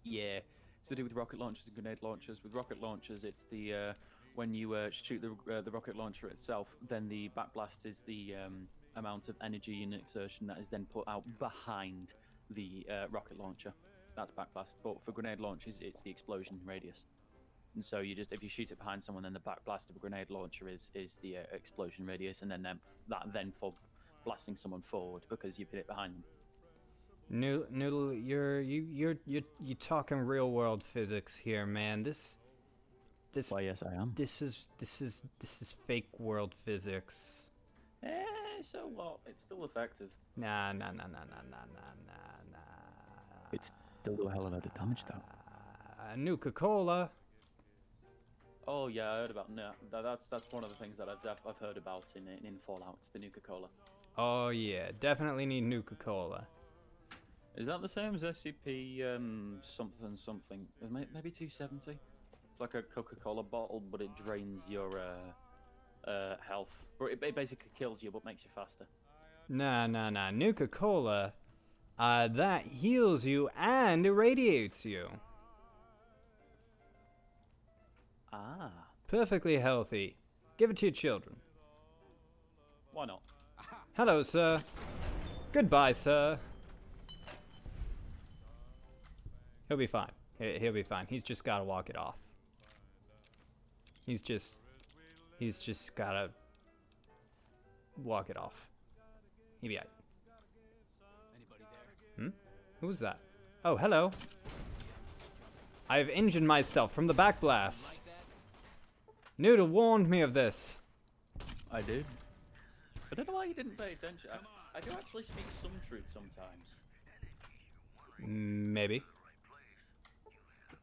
[SPEAKER 18] Yeah. It's to do with rocket launchers and grenade launchers. With rocket launchers, it's the when you shoot the rocket launcher itself, then the backblast is the amount of energy and exertion that is then put out behind the rocket launcher. That's backblast. But for grenade launchers, it's the explosion radius. And so you just, if you shoot it behind someone, then the backblast of a grenade launcher is the explosion radius, and then that for blasting someone forward because you've hit it behind them.
[SPEAKER 1] Noodle, you're talking real world physics here, man. This.
[SPEAKER 18] Why, yes, I am.
[SPEAKER 1] This is fake world physics.
[SPEAKER 18] So what? It's still effective.
[SPEAKER 1] Nah.
[SPEAKER 18] It's still do a hell of a lot of damage, though.
[SPEAKER 1] Nuka-Cola.
[SPEAKER 18] Oh yeah, I heard about that's one of the things that I've heard about in Fallout. It's the Nuka-Cola.
[SPEAKER 1] Oh yeah, definitely need Nuka-Cola.
[SPEAKER 18] Is that the same as SCP something? Maybe 270. It's like a Coca-Cola bottle, but it drains your health. Or it basically kills you, but makes you faster.
[SPEAKER 1] Nah. Nuka-Cola, that heals you and irradiates you.
[SPEAKER 18] Ah.
[SPEAKER 1] Perfectly healthy. Give it to your children.
[SPEAKER 18] Why not?
[SPEAKER 1] Hello, sir. Goodbye, sir. He'll be fine. He'll be fine. He's just gotta walk it off. He's just gotta walk it off. He'll be alright.
[SPEAKER 8] Anybody there?
[SPEAKER 1] Who's that? Oh, hello. I've injured myself from the backblast. Noodle warned me of this.
[SPEAKER 18] I did. I don't know why you didn't pay attention. I do actually speak some truth sometimes.
[SPEAKER 1] Maybe.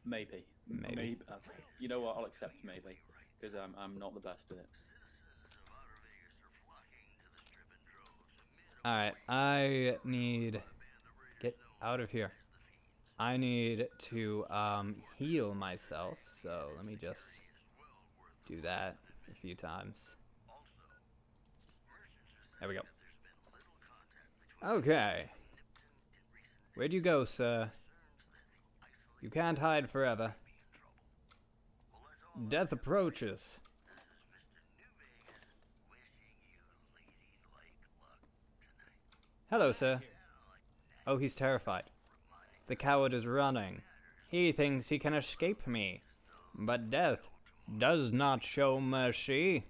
[SPEAKER 18] Maybe. You know what? I'll accept maybe, because I'm not the best at it.
[SPEAKER 1] Alright, I need... Get out of here. I need to heal myself, so let me just do that a few times. There we go. Okay. Where'd you go, sir? You can't hide forever. Death approaches. Hello, sir. Oh, he's terrified. The coward is running. He thinks he can escape me. But death does not show mercy.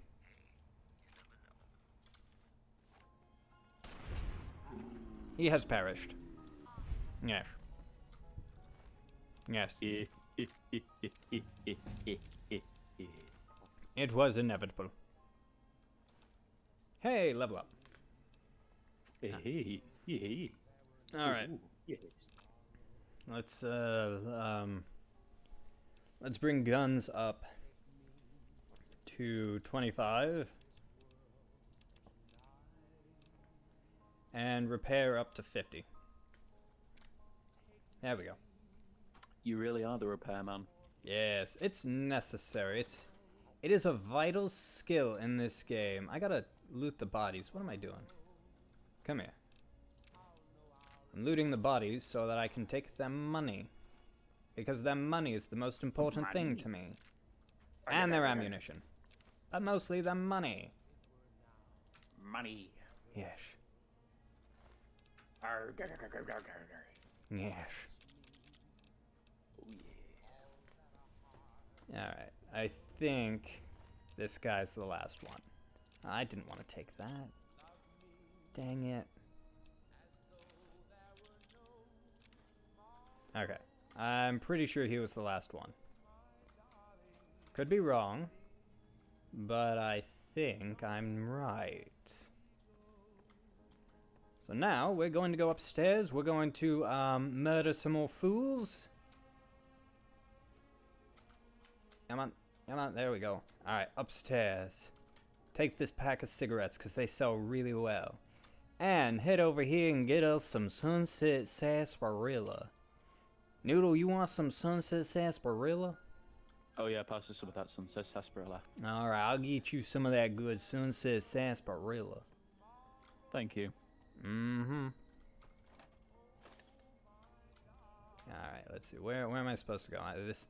[SPEAKER 1] He has perished. Yes. Yes. It was inevitable. Hey, level up.
[SPEAKER 18] Hey.
[SPEAKER 1] Alright.
[SPEAKER 18] Yes.
[SPEAKER 1] Let's bring guns up to 25. And repair up to 50. There we go.
[SPEAKER 18] You really are the repairman.
[SPEAKER 1] Yes, it's necessary. It is a vital skill in this game. I gotta loot the bodies. What am I doing? Come here. I'm looting the bodies so that I can take their money. Because their money is the most important thing to me. And their ammunition. But mostly their money.
[SPEAKER 18] Money.
[SPEAKER 1] Yes. Yes.
[SPEAKER 18] Oh yeah.
[SPEAKER 1] Alright, I think this guy's the last one. I didn't want to take that. Dang it. Okay. I'm pretty sure he was the last one. Could be wrong, but I think I'm right. So now we're going to go upstairs. We're going to murder some more fools. Come on, come on, there we go. Alright, upstairs. Take this pack of cigarettes because they sell really well. And head over here and get us some sunset sarsaparilla. Noodle, you want some sunset sarsaparilla?
[SPEAKER 18] Oh yeah, pass us some of that sunset sarsaparilla.
[SPEAKER 1] Alright, I'll get you some of that good sunset sarsaparilla.
[SPEAKER 18] Thank you.
[SPEAKER 1] Mm-hmm. Alright, let's see. Where am I supposed to go?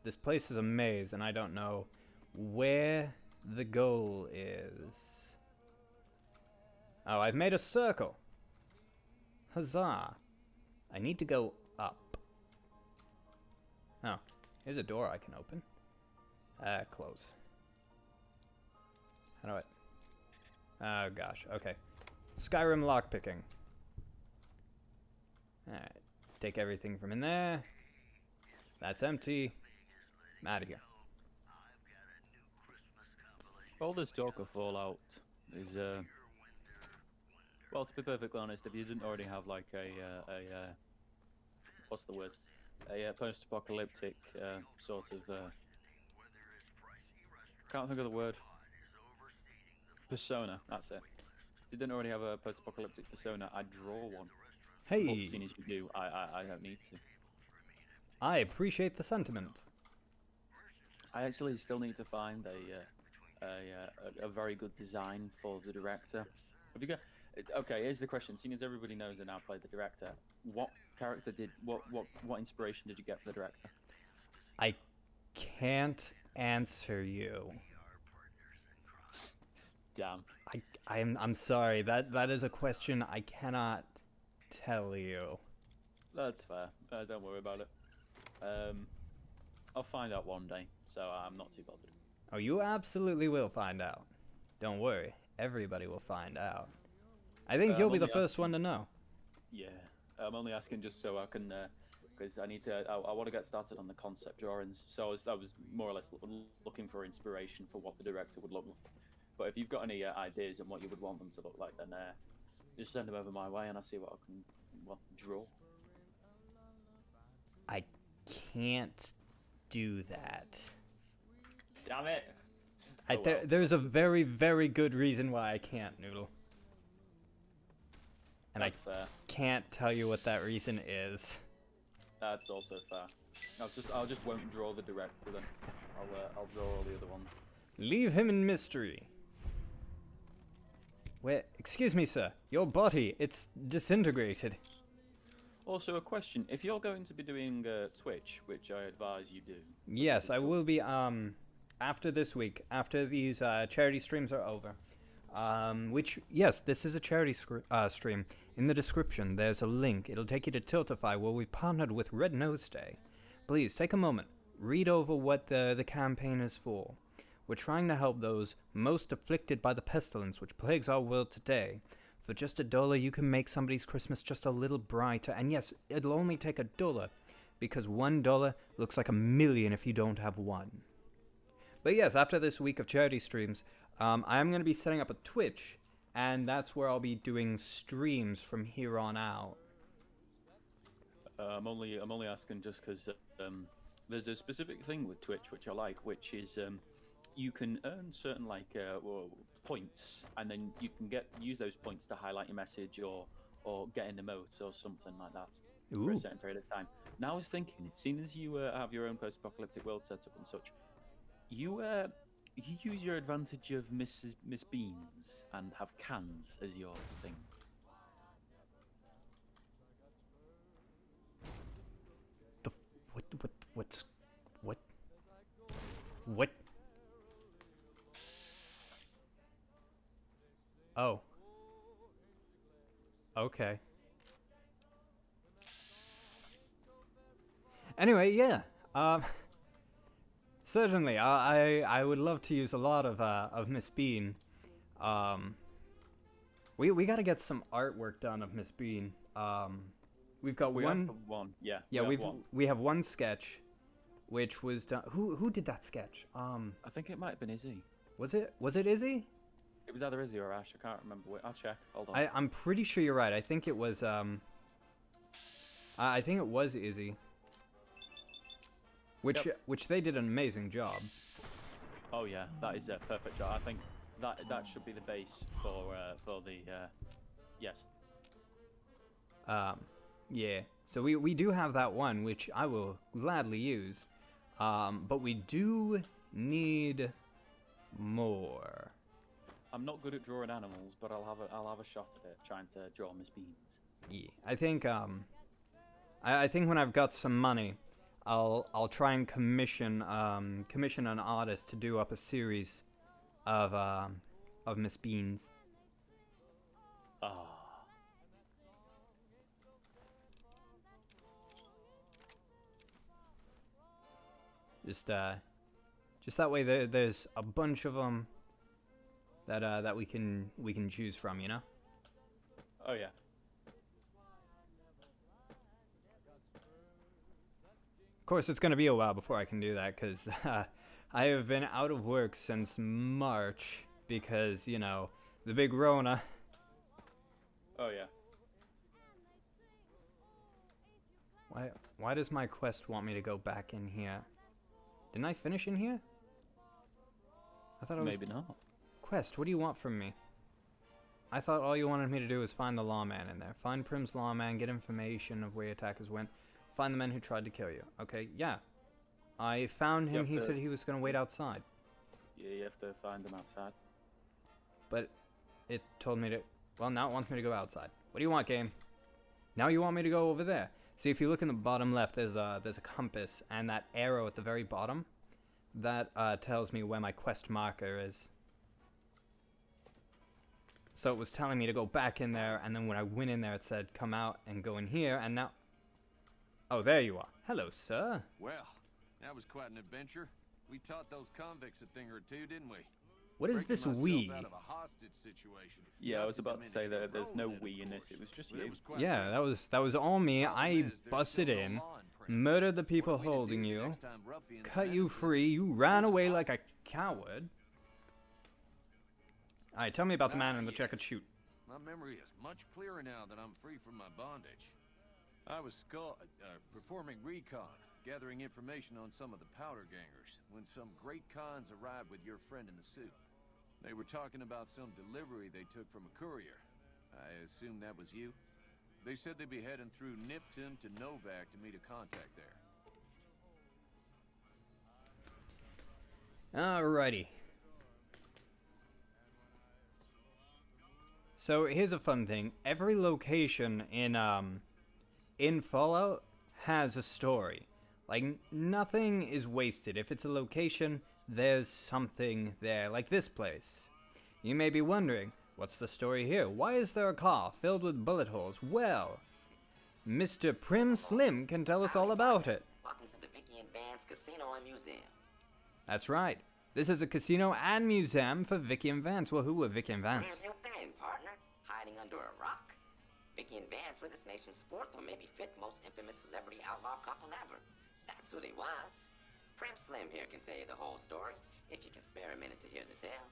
[SPEAKER 1] This place is a maze, and I don't know where the goal is. Oh, I've made a circle. Huzzah. I need to go up. Oh, here's a door I can open. Close. How do I... Oh, gosh. Okay. Skyrim lockpicking. Alright. Take everything from in there. That's empty. I'm out of here.
[SPEAKER 18] All this talk of Fallout is, well, to be perfectly honest, if you didn't already have like what's the word? A post-apocalyptic sort of, can't think of the word. Persona, that's it. If you didn't already have a post-apocalyptic persona, I'd draw one.
[SPEAKER 1] Hey!
[SPEAKER 18] But seeing as you do, I don't need to.
[SPEAKER 1] I appreciate the sentiment.
[SPEAKER 18] I actually still need to find a very good design for the director. Have you got? Okay, here's the question. Seeing as everybody knows I now play the director, what character did what inspiration did you get for the director?
[SPEAKER 1] I can't answer you.
[SPEAKER 18] Damn.
[SPEAKER 1] I'm sorry. That is a question I cannot tell you.
[SPEAKER 18] That's fair. Don't worry about it. I'll find out one day, so I'm not too bothered.
[SPEAKER 1] Oh, you absolutely will find out. Don't worry. Everybody will find out. I think you'll be the first one to know.
[SPEAKER 18] Yeah, I'm only asking just so I can, because I need to. I want to get started on the concept drawings. So I was more or less looking for inspiration for what the director would look like. But if you've got any ideas on what you would want them to look like, then just send them over my way, and I'll see what I can draw.
[SPEAKER 1] I can't do that.
[SPEAKER 18] Damn it!
[SPEAKER 1] There's a very, very good reason why I can't, Noodle. And
[SPEAKER 18] That's fair.
[SPEAKER 1] Can't tell you what that reason is.
[SPEAKER 18] That's also fair. I'll just won't draw the director then. I'll draw all the other ones.
[SPEAKER 1] Leave him in mystery. Where? Excuse me, sir. Your body, it's disintegrated.
[SPEAKER 18] Also, a question: if you're going to be doing Twitch, which I advise you do.
[SPEAKER 1] Yes, I will be. After this week, after these charity streams are over. Which, yes, this is a charity stream. In the description, there's a link. It'll take you to Tiltify, where we've partnered with Red Nose Day. Please, take a moment. Read over what the campaign is for. We're trying to help those most afflicted by the pestilence which plagues our world today. For just $1, you can make somebody's Christmas just a little brighter. And yes, it'll only take $1, because $1 looks like $1 million if you don't have one. But yes, after this week of charity streams, I am going to be setting up a Twitch, and that's where I'll be doing streams from here on out.
[SPEAKER 18] I'm only asking just because there's a specific thing with Twitch which I like, which is you can earn certain points, and then you can use those points to highlight your message or get in emotes or something like that for a certain period of time. Now I was thinking, seeing as you have your own post-apocalyptic world set up and such, you use your advantage of Miss Beans and have cans as your thing.
[SPEAKER 1] What? Oh. Okay. Anyway, yeah. Certainly, I would love to use a lot of Miss Bean. We gotta get some artwork done of Miss Bean. We've got
[SPEAKER 18] We
[SPEAKER 1] one.
[SPEAKER 18] have one, yeah.
[SPEAKER 1] Yeah,
[SPEAKER 18] we have one.
[SPEAKER 1] we have one sketch, which was done. Who did that sketch?
[SPEAKER 18] I think it might have been Izzy.
[SPEAKER 1] Was it Izzy?
[SPEAKER 18] It was either Izzy or Ash. I can't remember. Wait, I'll check. Hold on.
[SPEAKER 1] I'm pretty sure you're right. I think it was I think it was Izzy. Which they did an amazing job.
[SPEAKER 18] Oh yeah, that is a perfect job. I think that should be the base for the yes.
[SPEAKER 1] Yeah. So we do have that one, which I will gladly use. But we do need more.
[SPEAKER 18] I'm not good at drawing animals, but I'll have a shot at it, trying to draw Miss Beans.
[SPEAKER 1] Yeah. I think I think when I've got some money, I'll try and commission an artist to do up a series of Miss Beans.
[SPEAKER 18] Ah.
[SPEAKER 1] Just that way there's a bunch of them that we can choose from, you know?
[SPEAKER 18] Oh yeah.
[SPEAKER 1] Of course, it's gonna be a while before I can do that, because I have been out of work since March because, you know, the big Rona.
[SPEAKER 18] Oh yeah.
[SPEAKER 1] Why does my quest want me to go back in here? Didn't I finish in here? I thought I was...
[SPEAKER 18] Maybe not.
[SPEAKER 1] Quest, what do you want from me? I thought all you wanted me to do was find the lawman in there. Find Prim's lawman, get information of where attackers went. Find the men who tried to kill you. Okay, yeah. I found him. He said he was going to wait outside.
[SPEAKER 18] Yeah, you have to find them outside.
[SPEAKER 1] But it told me to... Well, now it wants me to go outside. What do you want, game? Now you want me to go over there. See, if you look in the bottom left, there's a compass, and that arrow at the very bottom, that tells me where my quest marker is. So it was telling me to go back in there, and then when I went in there, it said come out and go in here, and now... Oh, there you are. Hello, sir.
[SPEAKER 15] Well, that was quite an adventure. We taught those convicts a thing or two, didn't we?
[SPEAKER 1] What is this we?
[SPEAKER 15] Out of a hostage situation.
[SPEAKER 18] Yeah, I was about to say that there's no we in this. It was just you.
[SPEAKER 1] Yeah, that was all me. I busted in, murdered the people holding you, cut you free. You ran away like a coward. Alright, tell me about the man in the checkered suit.
[SPEAKER 15] My memory is much clearer now that I'm free from my bondage. I was performing recon, gathering information on some of the powder gangers, when some great cons arrived with your friend in the suit. They were talking about some delivery they took from a courier. I assume that was you? They said they'd be heading through Nipton to Novak to meet a contact there.
[SPEAKER 1] Alrighty. So here's a fun thing. Every location in Fallout has a story. Like, nothing is wasted. If it's a location, there's something there, like this place. You may be wondering, what's the story here? Why is there a car filled with bullet holes? Well, Mr. Prim Slim can tell us all about it.
[SPEAKER 19] Welcome to the Vicky and Vance Casino and Museum.
[SPEAKER 1] That's right. This is a casino and museum for Vicky and Vance. Well, who were Vicky and Vance?
[SPEAKER 19] Where have you been, partner? Hiding under a rock? Vicky and Vance were this nation's fourth or maybe fifth most infamous celebrity outlaw couple ever. That's who they was. Prim Slim here can tell you the whole story, if you can spare a minute to hear the tale.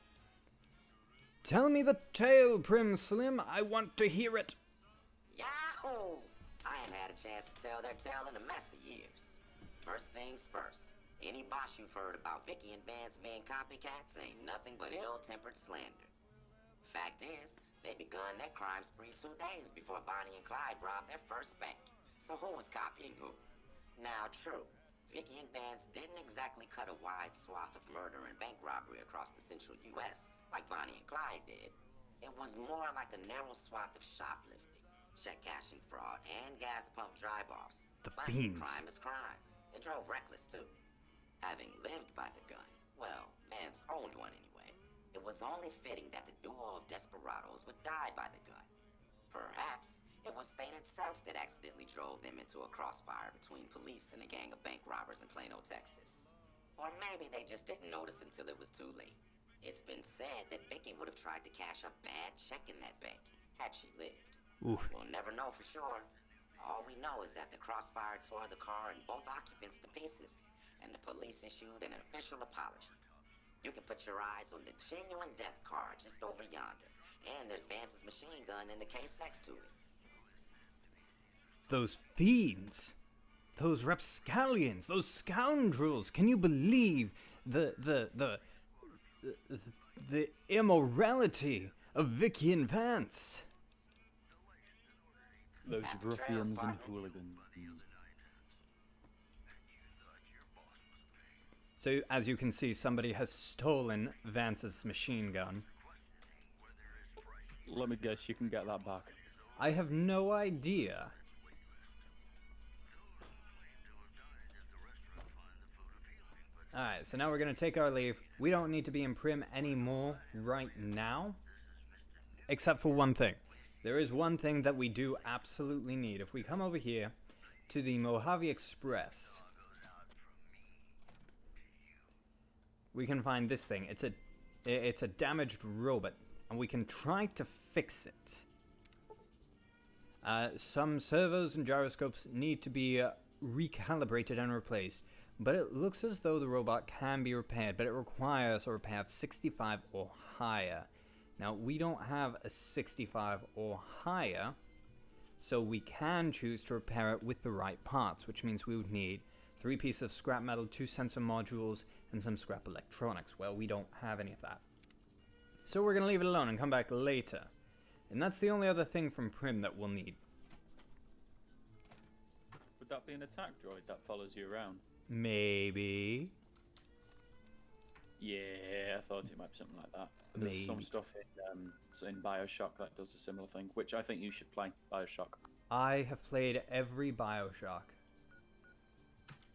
[SPEAKER 1] Tell me the tale, Prim Slim. I want to hear it.
[SPEAKER 19] Yahoo! I ain't had a chance to tell their tale in a mess of years. First things first, any bosh you've heard about Vicky and Vance being copycats ain't nothing but ill-tempered slander. Fact is, they begun their crime spree 2 days before Bonnie and Clyde robbed their first bank. So who was copying who? Now, true, Vicky and Vance didn't exactly cut a wide swath of murder and bank robbery across the central U.S. like Bonnie and Clyde did. It was more like a narrow swath of shoplifting, check cashing fraud, and gas pump drive-offs.
[SPEAKER 1] The
[SPEAKER 19] But
[SPEAKER 1] fiends.
[SPEAKER 19] crime is crime. It drove reckless, too. Having lived by the gun, well, Vance owned one anyway, it was only fitting that the duo of desperados would die by the gun. Perhaps it was fate itself that accidentally drove them into a crossfire between police and a gang of bank robbers in Plano, Texas. Or maybe they just didn't notice until it was too late. It's been said that Vicky would have tried to cash a bad check in that bank had she lived.
[SPEAKER 1] Oof.
[SPEAKER 19] We'll never know for sure. All we know is that the crossfire tore the car and both occupants to pieces, and the police issued an official apology. You can put your eyes on the genuine death car just over yonder, and there's Vance's machine gun in the case next to it.
[SPEAKER 1] Those fiends, those rapscallions, those scoundrels! Can you believe the immorality of Vicky and Vance?
[SPEAKER 18] Those ruffians and hooligans.
[SPEAKER 1] So, as you can see, somebody has stolen Vance's machine gun.
[SPEAKER 18] Let me guess, you can get that back.
[SPEAKER 1] I have no idea. Alright, so now we're going to take our leave. We don't need to be in Prim anymore right now. Except for one thing. There is one thing that we do absolutely need. If we come over here to the Mojave Express, we can find this thing. It's a damaged robot, and we can try to fix it. Some servos and gyroscopes need to be recalibrated and replaced, but it looks as though the robot can be repaired, but it requires a repair of 65 or higher. Now, we don't have a 65 or higher, so we can choose to repair it with the right parts, which means we would need 3 pieces of scrap metal, 2 sensor modules, and some scrap electronics. Well, we don't have any of that. So we're going to leave it alone and come back later. And that's the only other thing from Prim that we'll need.
[SPEAKER 18] Would that be an attack droid that follows you around?
[SPEAKER 1] Maybe.
[SPEAKER 18] Yeah, I thought it might be something like that. But
[SPEAKER 1] Maybe.
[SPEAKER 18] There's some stuff in Bioshock that does a similar thing, which I think you should play, Bioshock.
[SPEAKER 1] I have played every Bioshock.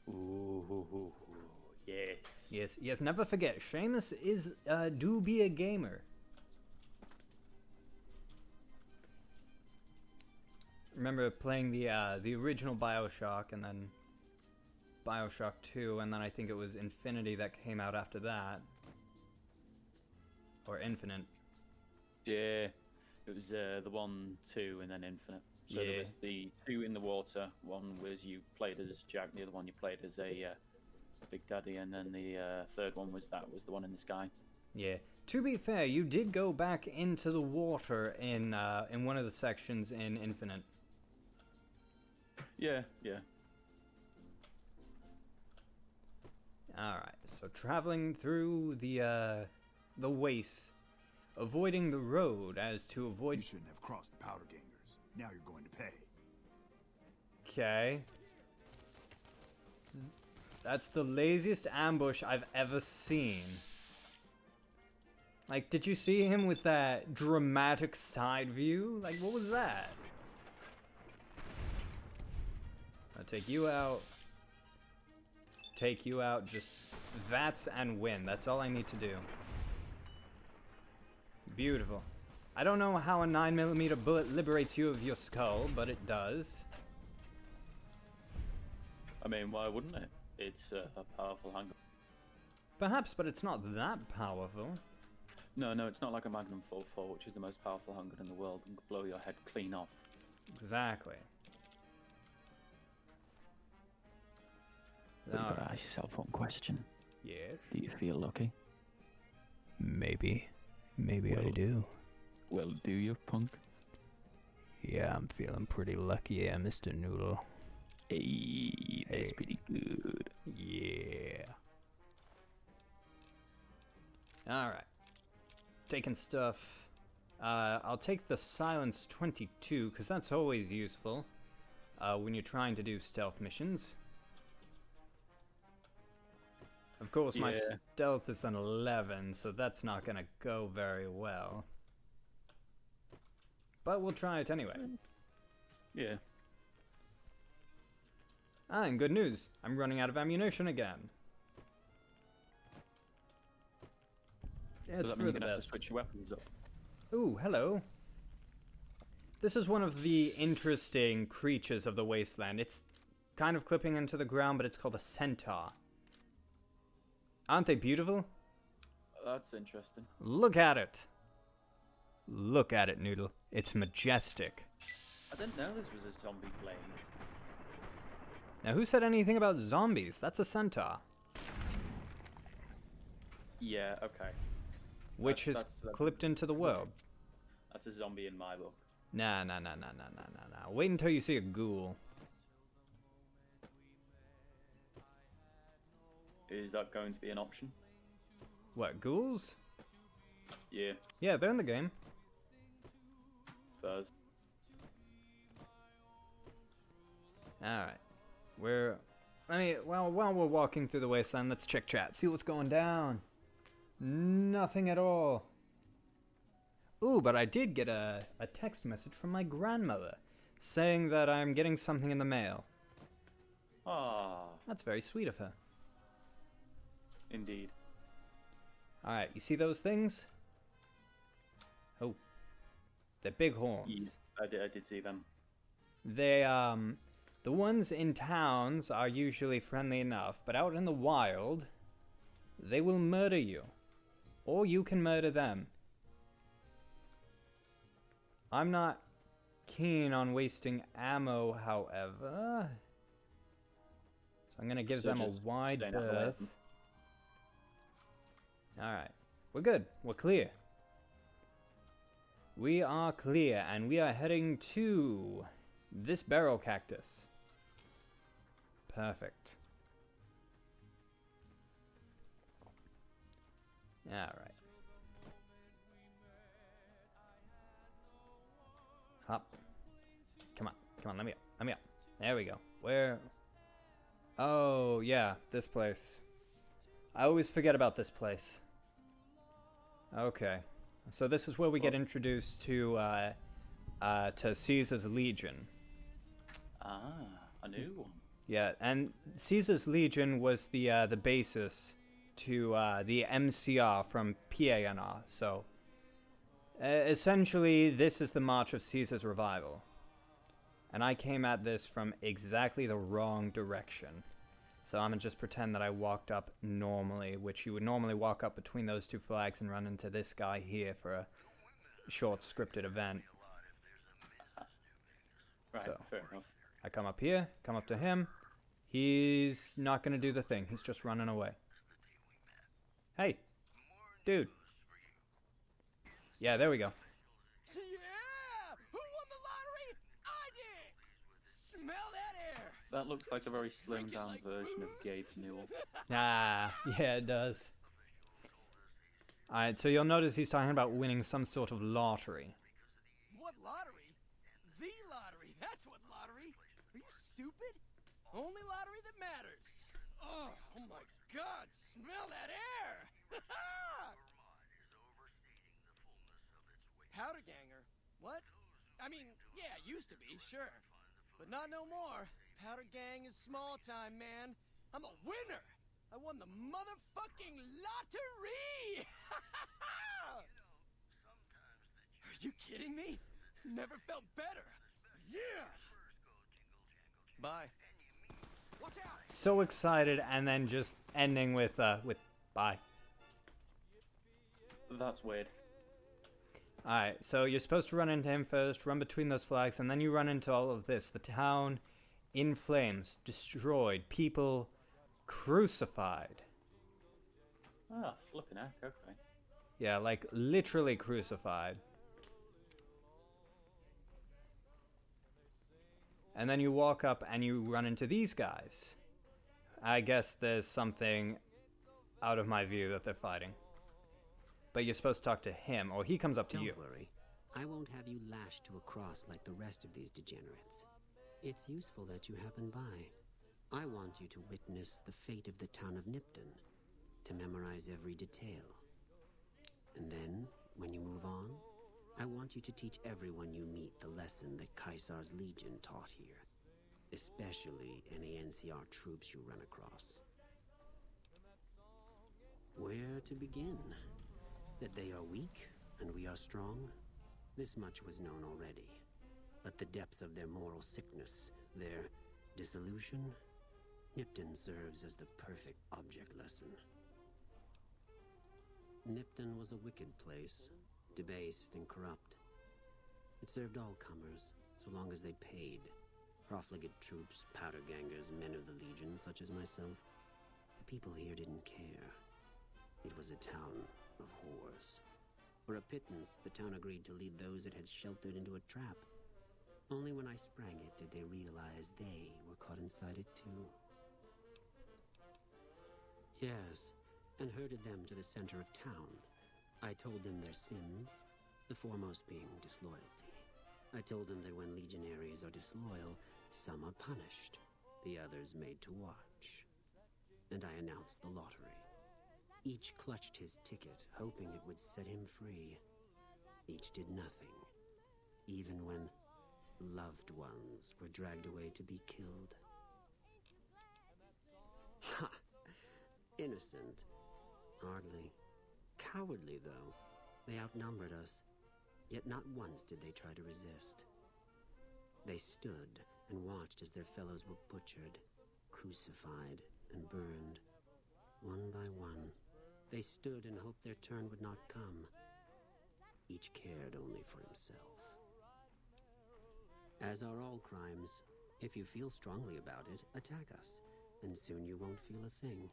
[SPEAKER 18] Ooh, yes.
[SPEAKER 1] Yes, never forget, Seamus is, do be a gamer. Remember playing the original Bioshock, and then Bioshock 2, and then I think it was Infinity that came out after that. Or Infinite.
[SPEAKER 18] Yeah, it was the 1, 2, and then Infinite. So there was the 2 in the water, one was you played as Jack, the other one you played as a Big Daddy, and then the third one was the one in the sky.
[SPEAKER 1] Yeah. To be fair, you did go back into the water in one of the sections in Infinite.
[SPEAKER 18] Yeah.
[SPEAKER 1] Alright, so traveling through the waste, avoiding the road as to avoid...
[SPEAKER 20] You shouldn't have crossed the powder gangers. Now you're going to pay.
[SPEAKER 1] Okay. That's the laziest ambush I've ever seen. Like, did you see him with that dramatic side view? Like, what was that? I'll take you out. Take you out, just VATS and win. That's all I need to do. Beautiful. I don't know how a 9mm bullet liberates you of your skull, but it does.
[SPEAKER 18] I mean, why wouldn't it? It's a powerful handgun.
[SPEAKER 1] Perhaps, but it's not that powerful.
[SPEAKER 18] No, it's not like a Magnum 44, which is the most powerful handgun in the world and could blow your head clean off.
[SPEAKER 1] Exactly.
[SPEAKER 18] But you gotta ask yourself one question.
[SPEAKER 1] Yes?
[SPEAKER 18] Do you feel lucky?
[SPEAKER 1] Maybe. Maybe I do.
[SPEAKER 18] Well, do you, punk?
[SPEAKER 1] Yeah, I'm feeling pretty lucky, yeah, Mr. Noodle.
[SPEAKER 18] Hey, that's pretty good.
[SPEAKER 1] Yeah. Alright. Taking stuff. I'll take the Silence 22, because that's always useful when you're trying to do stealth missions. Of course, my stealth is an 11, so that's not going to go very well. But we'll try it anyway.
[SPEAKER 18] Yeah.
[SPEAKER 1] Ah, and good news. I'm running out of ammunition again. Yeah, it's for the best.
[SPEAKER 18] Have to switch your weapons up.
[SPEAKER 1] Ooh, hello. This is one of the interesting creatures of the wasteland. It's kind of clipping into the ground, but it's called a centaur. Aren't they beautiful?
[SPEAKER 18] That's interesting.
[SPEAKER 1] Look at it. Look at it, Noodle. It's majestic.
[SPEAKER 18] I didn't know this was a zombie plane.
[SPEAKER 1] Now, who said anything about zombies? That's a centaur.
[SPEAKER 18] Yeah, okay.
[SPEAKER 1] Which is clipped into the world.
[SPEAKER 18] That's a zombie in my book.
[SPEAKER 1] Nah. Wait until you see a ghoul.
[SPEAKER 18] Is that going to be an option?
[SPEAKER 1] What, ghouls?
[SPEAKER 18] Yeah.
[SPEAKER 1] Yeah, they're in the game.
[SPEAKER 18] First.
[SPEAKER 1] Alright. While we're walking through the wasteland, let's check chat. See what's going down. Nothing at all. Ooh, but I did get a text message from my grandmother saying that I'm getting something in the mail.
[SPEAKER 18] Ah.
[SPEAKER 1] That's very sweet of her.
[SPEAKER 18] Indeed.
[SPEAKER 1] Alright, you see those things? Oh. They're big horns.
[SPEAKER 18] Yeah, I did see them.
[SPEAKER 1] They, the ones in towns are usually friendly enough, but out in the wild, they will murder you. Or you can murder them. I'm not keen on wasting ammo, however. So I'm gonna give them a wide berth. Alright. We're good. We're clear. We are clear, and we are heading to this barrel cactus. Perfect. Alright. Hop. Come on, let me up. There we go. Where? Oh, yeah, this place. I always forget about this place. Okay. So this is where we get introduced to Caesar's Legion.
[SPEAKER 18] Ah, a new one.
[SPEAKER 1] Yeah, and Caesar's Legion was the basis to the MCR from PANR. So essentially, this is the March of Caesar's Revival. And I came at this from exactly the wrong direction. So I'm going to just pretend that I walked up normally, which you would normally walk up between those two flags and run into this guy here for a short scripted event.
[SPEAKER 18] Right,
[SPEAKER 1] so
[SPEAKER 18] fair enough.
[SPEAKER 1] I come up here, come up to him. He's not going to do the thing. He's just running away. Hey, dude. Yeah, there we go.
[SPEAKER 14] Yeah! Who won the lottery? I did! Smell that air!
[SPEAKER 18] That looks like a very slimmed down version of Gabe Newell.
[SPEAKER 1] Ah, yeah, it does. Alright, so you'll notice he's talking about winning some sort of lottery.
[SPEAKER 14] What lottery? The lottery! That's what lottery! Are you stupid? Only lottery that matters! Oh my god, smell that air! Powder ganger? What? I mean, yeah, used to be, sure. But not no more. Powder gang is small time, man. I'm a winner! I won the motherfucking lottery! Are you kidding me? Never felt better. Yeah! Bye. Watch out!
[SPEAKER 1] So excited, and then just ending with bye.
[SPEAKER 18] That's weird.
[SPEAKER 1] Alright, so you're supposed to run into him first, run between those flags, and then you run into all of this. The town in flames, destroyed, people crucified.
[SPEAKER 18] Ah, flipping heck, okay.
[SPEAKER 1] Yeah, like literally crucified. And then you walk up and you run into these guys. I guess there's something out of my view that they're fighting. But you're supposed to talk to him, or he comes up to you.
[SPEAKER 21] Don't worry. I won't have you lashed to a cross like the rest of these degenerates. It's useful that you happen by. I want you to witness the fate of the town of Nipton, to memorize every detail. And then, when you move on, I want you to teach everyone you meet the lesson that Caesar's Legion taught here, especially any NCR troops you run across. Where to begin? That they are weak and we are strong? This much was known already. But the depths of their moral sickness, their dissolution, Nipton serves as the perfect object lesson. Nipton was a wicked place, debased and corrupt. It served all comers, so long as they paid. Profligate troops, powder gangers, men of the Legion, such as myself. The people here didn't care. It was a town of whores. For a pittance, the town agreed to lead those it had sheltered into a trap. Only when I sprang it did they realize they were caught inside it too. Yes, and herded them to the center of town. I told them their sins, the foremost being disloyalty. I told them that when legionaries are disloyal, some are punished, the others made to watch. And I announced the lottery. Each clutched his ticket, hoping it would set him free. Each did nothing, even when loved ones were dragged away to be killed. Ha! Innocent. Hardly. Cowardly, though. They outnumbered us, yet not once did they try to resist. They stood and watched as their fellows were butchered, crucified, and burned, one by one. They stood and hoped their turn would not come. Each cared only for himself. As are all crimes, if you feel strongly about it, attack us, and soon you won't feel a thing.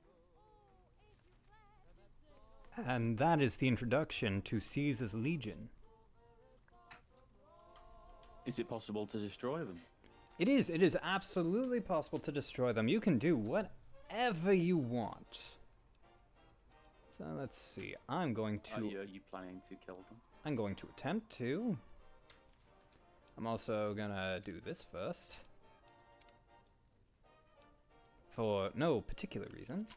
[SPEAKER 1] And that is the introduction to Caesar's Legion.
[SPEAKER 18] Is it possible to destroy them?
[SPEAKER 1] It is absolutely possible to destroy them. You can do whatever you want. So let's see, I'm going to...
[SPEAKER 18] Are you planning to kill them?
[SPEAKER 1] I'm going to attempt to. I'm also gonna do this first. For no particular reason.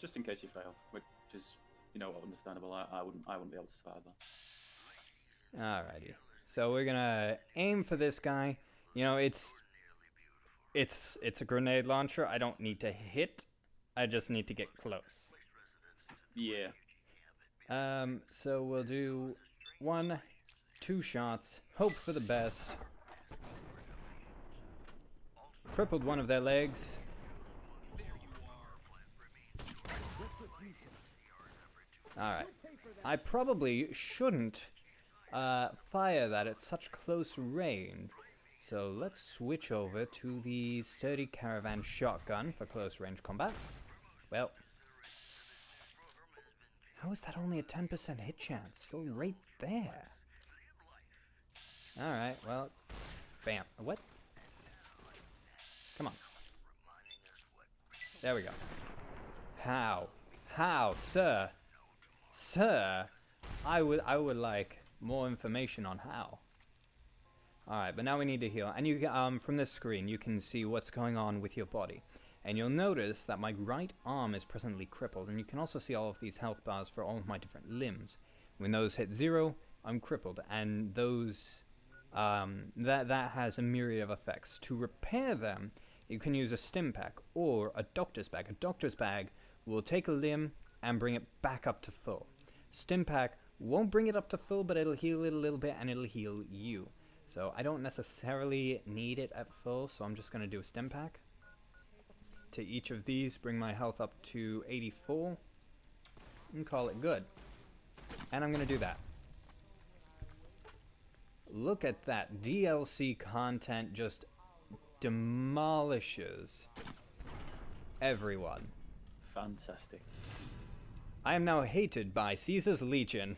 [SPEAKER 18] Just in case you fail, which is, understandable. I wouldn't be able to survive that.
[SPEAKER 1] Alrighty. So we're gonna aim for this guy. It's a grenade launcher. I don't need to hit. I just need to get close.
[SPEAKER 18] Yeah.
[SPEAKER 1] So we'll do 1, 2 shots. Hope for the best. Crippled one of their legs. Alright. I probably shouldn't fire that at such close range. So let's switch over to the sturdy caravan shotgun for close range combat. Well, how is that only a 10% hit chance? Go right there. Alright, well, bam. What? Come on. There we go. How? How, sir? Sir, I would like more information on how. Alright, but now we need to heal. And you from this screen, you can see what's going on with your body. And you'll notice that my right arm is presently crippled. And you can also see all of these health bars for all of my different limbs. When those hit 0, I'm crippled. And those, that has a myriad of effects. To repair them, you can use a stim pack or a doctor's bag. A doctor's bag will take a limb and bring it back up to full. Stim pack won't bring it up to full, but it'll heal it a little bit and it'll heal you. So I don't necessarily need it at full, so I'm just going to do a stim pack. To each of these, bring my health up to 84 and call it good. And I'm going to do that. Look at that. DLC content just demolishes everyone.
[SPEAKER 18] Fantastic.
[SPEAKER 1] I am now hated by Caesar's Legion.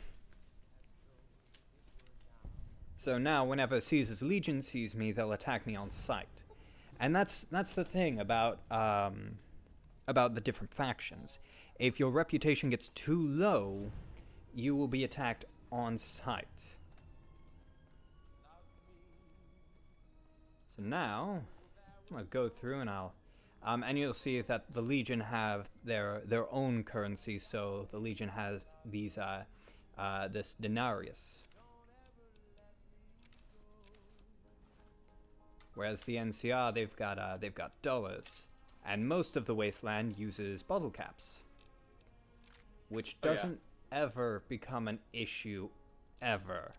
[SPEAKER 1] So now whenever Caesar's Legion sees me, they'll attack me on sight. And that's the thing about the different factions. If your reputation gets too low, you will be attacked on sight. So now, I'm gonna go through and and you'll see that the Legion have their own currency. So the Legion has these this denarius, whereas the NCR they've got dollars, and most of the wasteland uses bottle caps, which doesn't ever become an issue ever.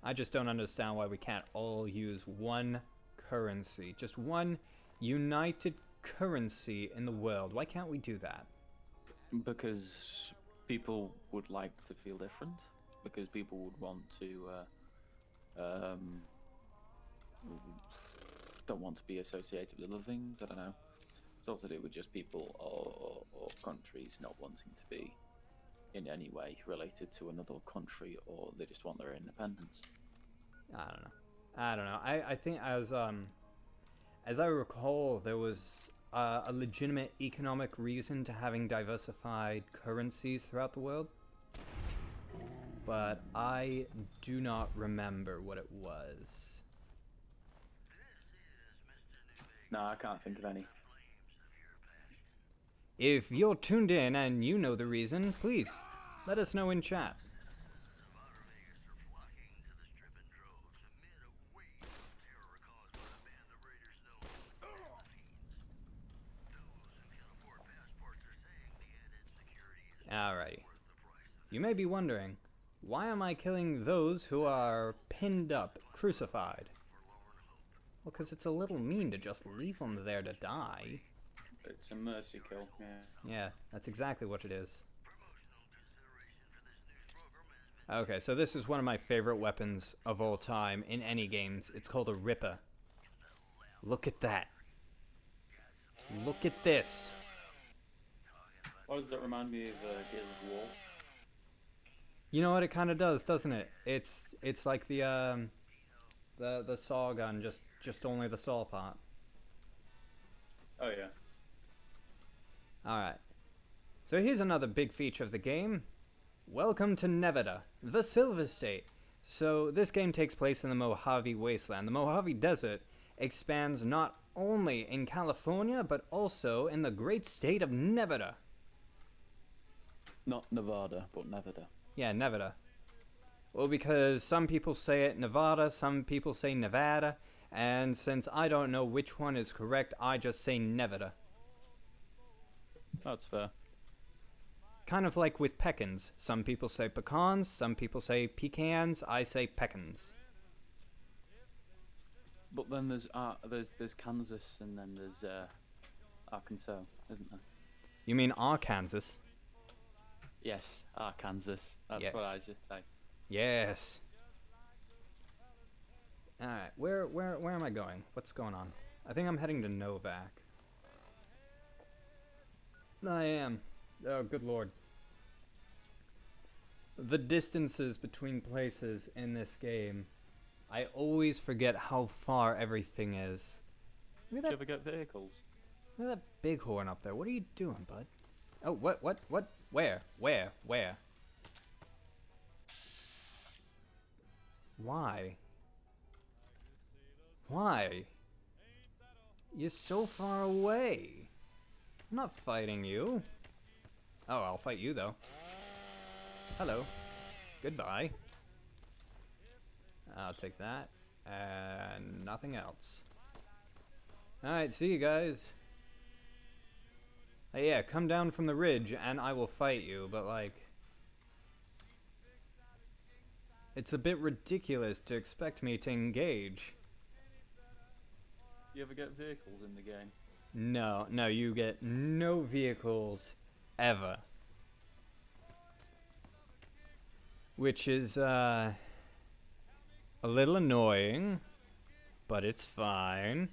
[SPEAKER 1] I just don't understand why we can't all use one currency. Just one united currency in the world. Why can't we do that?
[SPEAKER 18] Because people would like to feel different. Because people would want to, don't want to be associated with other things. I don't know. It's also to do with just people or countries not wanting to be in any way related to another country, or they just want their independence.
[SPEAKER 1] I don't know. I think as I recall, there was a legitimate economic reason to having diversified currencies throughout the world, but I do not remember what it was.
[SPEAKER 18] No, I can't think of any.
[SPEAKER 1] If you're tuned in and you know the reason, please let us know in chat. Alrighty. You may be wondering, why am I killing those who are pinned up, crucified? Well, because it's a little mean to just leave them there to die.
[SPEAKER 18] It's a mercy kill, yeah.
[SPEAKER 1] Yeah, that's exactly what it is. Okay, so this is one of my favorite weapons of all time in any games. It's called a Ripper. Look at that. Look at this.
[SPEAKER 18] Why does that remind me of Gears of War?
[SPEAKER 1] You know what, it kind of does, doesn't it? It's like the saw gun, just only the saw part.
[SPEAKER 18] Oh yeah.
[SPEAKER 1] Alright. So here's another big feature of the game. Welcome to Nevada, the Silver State. So this game takes place in the Mojave Wasteland. The Mojave Desert expands not only in California, but also in the great state of Nevada.
[SPEAKER 18] Not Nevada, but Nevada.
[SPEAKER 1] Yeah, Nevada. Well, because some people say it Nevada, some people say Nevada, and since I don't know which one is correct, I just say Nevada.
[SPEAKER 18] That's fair.
[SPEAKER 1] Kind of like with pecans. Some people say pecans, some people say pecans, I say pecans.
[SPEAKER 18] But then there's Kansas, and then there's Arkansas, isn't there?
[SPEAKER 1] You mean Arkansas?
[SPEAKER 18] Yes, Arkansas. That's
[SPEAKER 1] yes.
[SPEAKER 18] what I just said.
[SPEAKER 1] Yes. Alright, where am I going? What's going on? I think I'm heading to Novak. I am. Oh, good lord. The distances between places in this game, I always forget how far everything is.
[SPEAKER 18] Look at that. Did you ever get vehicles?
[SPEAKER 1] Look at that bighorn up there. What are you doing, bud? Oh, what? Where? Why? Why? You're so far away. I'm not fighting you. Oh, I'll fight you, though. Hello. Goodbye. I'll take that. And nothing else. Alright, see you guys. Yeah, come down from the ridge and I will fight you, but like... It's a bit ridiculous to expect me to engage.
[SPEAKER 18] You ever get vehicles in the game?
[SPEAKER 1] No, you get no vehicles ever. Which is, a little annoying, but it's fine.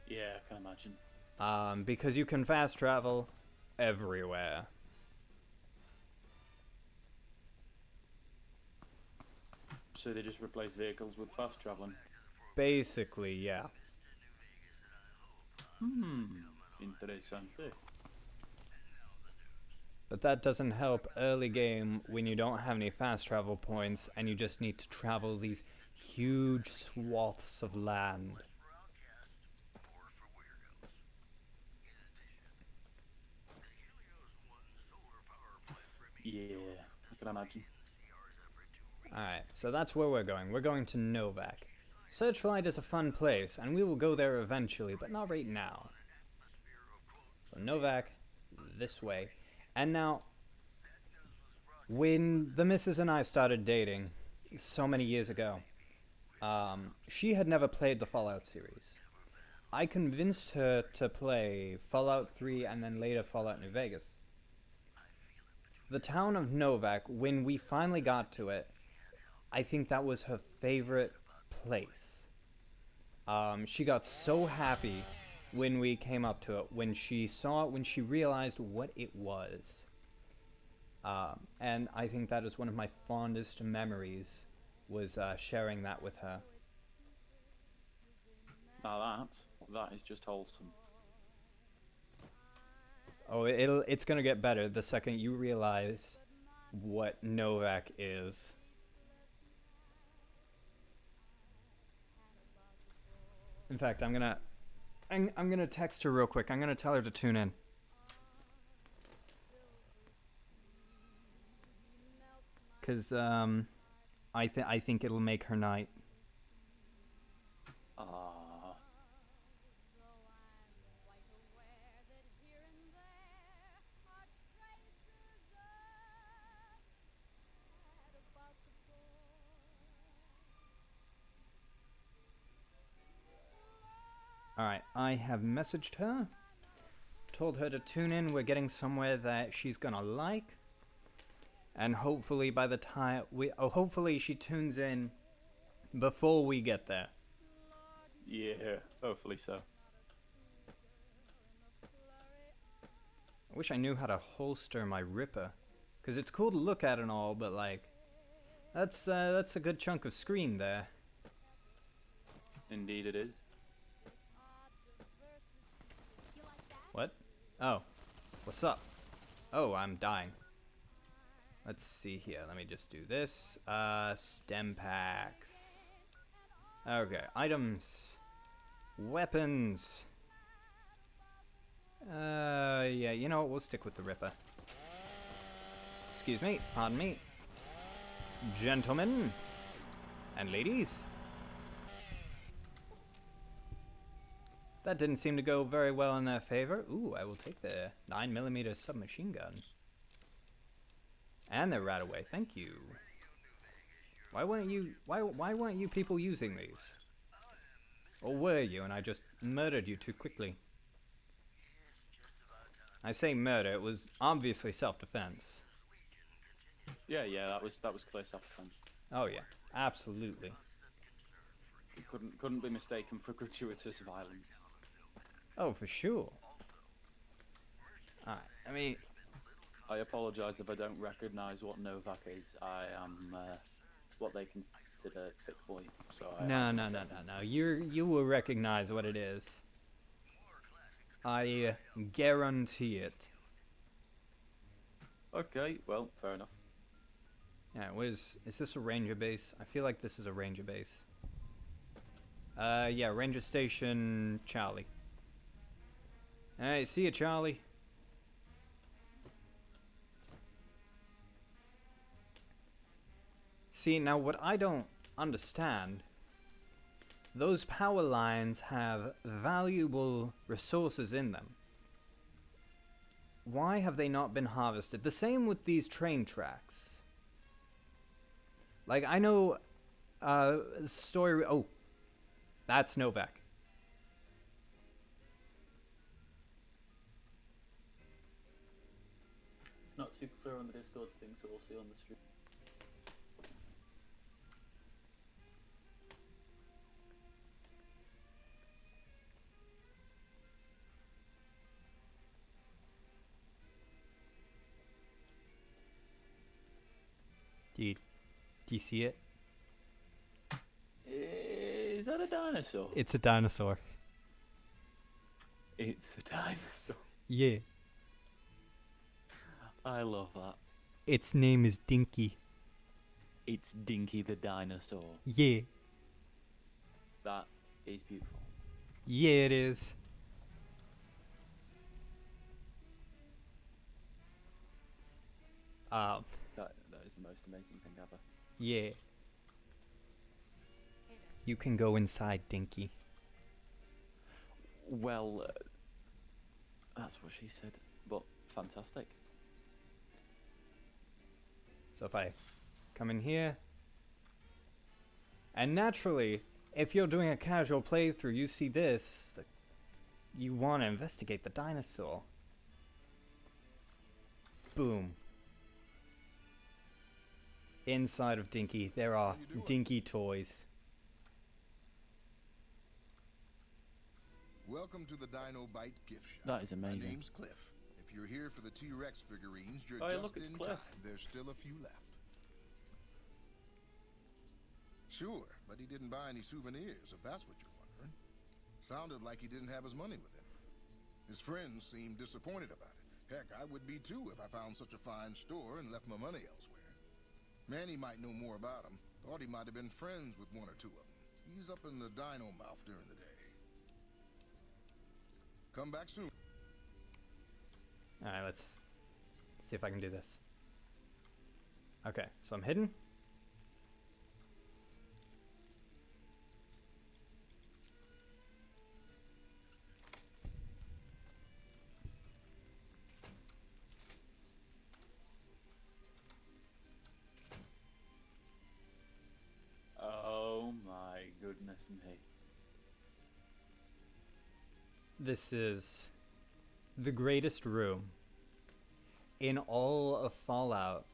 [SPEAKER 18] Yeah, I can imagine.
[SPEAKER 1] Because you can fast travel everywhere.
[SPEAKER 18] So they just replace vehicles with fast traveling?
[SPEAKER 1] Basically, yeah.
[SPEAKER 18] Interessante.
[SPEAKER 1] But that doesn't help early game when you don't have any fast travel points and you just need to travel these huge swaths of land.
[SPEAKER 18] Yeah, I can imagine.
[SPEAKER 1] Alright, so that's where we're going. We're going to Novak. Searchlight is a fun place, and we will go there eventually, but not right now. So Novak, this way. And now, when the missus and I started dating, so many years ago, she had never played the Fallout series. I convinced her to play Fallout 3 and then later Fallout New Vegas. The town of Novak, when we finally got to it, I think that was her favorite place. She got so happy when we came up to it, when she saw it, when she realized what it was. And I think that is one of my fondest memories, was sharing that with her.
[SPEAKER 18] Now that is just wholesome.
[SPEAKER 1] Oh, it's gonna get better the second you realize what Novak is. In fact, I'm gonna text her real quick. I'm gonna tell her to tune in. Cause I think it'll make her night. Alright, I have messaged her. Told her to tune in. We're getting somewhere that she's gonna like. And hopefully by the time hopefully she tunes in before we get there.
[SPEAKER 18] Yeah, hopefully so.
[SPEAKER 1] I wish I knew how to holster my Ripper. Because it's cool to look at and all, but like, that's a good chunk of screen there.
[SPEAKER 18] Indeed it is.
[SPEAKER 1] What? Oh. What's up? Oh, I'm dying. Let's see here. Let me just do this. Stem packs. Okay. Items. Weapons. Yeah, you know what? We'll stick with the Ripper. Excuse me. Pardon me. Gentlemen. And ladies. That didn't seem to go very well in their favor. Ooh, I will take the 9mm submachine gun. And the Radaway, thank you. Why weren't you people using these? Or were you and I just murdered you too quickly? I say murder, it was obviously self-defense.
[SPEAKER 18] Yeah, that was clear self-defense.
[SPEAKER 1] Oh yeah, absolutely.
[SPEAKER 18] It couldn't be mistaken for gratuitous violence.
[SPEAKER 1] Oh, for sure. Alright,
[SPEAKER 18] I apologise if I don't recognise what Novak is. I am what they consider thick boy. So
[SPEAKER 1] No. You will recognise what it is. I guarantee it.
[SPEAKER 18] Okay, well, fair enough.
[SPEAKER 1] Yeah, is this a ranger base? I feel like this is a ranger base. Yeah, Ranger Station Charlie. Hey, see ya, Charlie. See, now what I don't understand, those power lines have valuable resources in them. Why have they not been harvested? The same with these train tracks. Like, I know, story... Oh, that's Novak.
[SPEAKER 18] It's not super clear on the Discord thing, so we'll see on the stream.
[SPEAKER 1] Do you see it?
[SPEAKER 18] Is that a dinosaur?
[SPEAKER 1] It's a dinosaur.
[SPEAKER 18] It's a dinosaur.
[SPEAKER 1] Yeah.
[SPEAKER 18] I love that.
[SPEAKER 1] Its name is Dinky.
[SPEAKER 18] It's Dinky the dinosaur.
[SPEAKER 1] Yeah.
[SPEAKER 18] That is beautiful.
[SPEAKER 1] Yeah, it is.
[SPEAKER 18] That is the most amazing thing ever.
[SPEAKER 1] Yeah. You can go inside, Dinky.
[SPEAKER 18] Well, that's what she said, but fantastic.
[SPEAKER 1] So if I come in here, and naturally, if you're doing a casual playthrough, you see this, You want to investigate the dinosaur. Boom. Inside of Dinky, there are Dinky toys.
[SPEAKER 20] Welcome to the Dino Bite gift shop.
[SPEAKER 18] That is amazing.
[SPEAKER 20] My name's Cliff. If you're here for the T-Rex figurines, you're
[SPEAKER 18] Oh,
[SPEAKER 20] just
[SPEAKER 18] look, it's
[SPEAKER 20] in
[SPEAKER 18] Cliff.
[SPEAKER 20] time. There's still a few left. Sure, but he didn't buy any souvenirs, if that's what you're wondering. Sounded like he didn't have his money with him. His friends seemed disappointed about it. Heck, I would be too if I found such a fine store and left my money elsewhere. Manny might know more about him. Thought he might have been friends with one or two of them. He's up in the dino mouth during the day. Come back soon.
[SPEAKER 1] Alright, let's see if I can do this. Okay, so I'm hidden.
[SPEAKER 18] Oh my goodness me.
[SPEAKER 1] This is the greatest room in all of Fallout.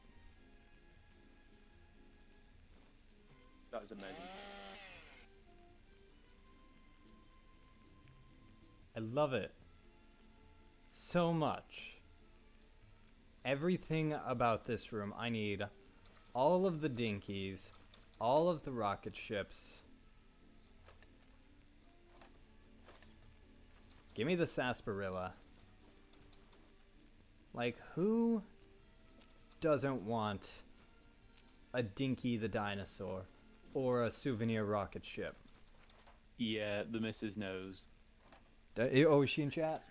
[SPEAKER 18] That was amazing.
[SPEAKER 1] I love it so much. Everything about this room. I need all of the Dinkies, all of the rocket ships. Give me the sarsaparilla. Like, who doesn't want a Dinky the dinosaur or a souvenir rocket ship?
[SPEAKER 18] Yeah, the missus knows.
[SPEAKER 1] Oh, is she in chat?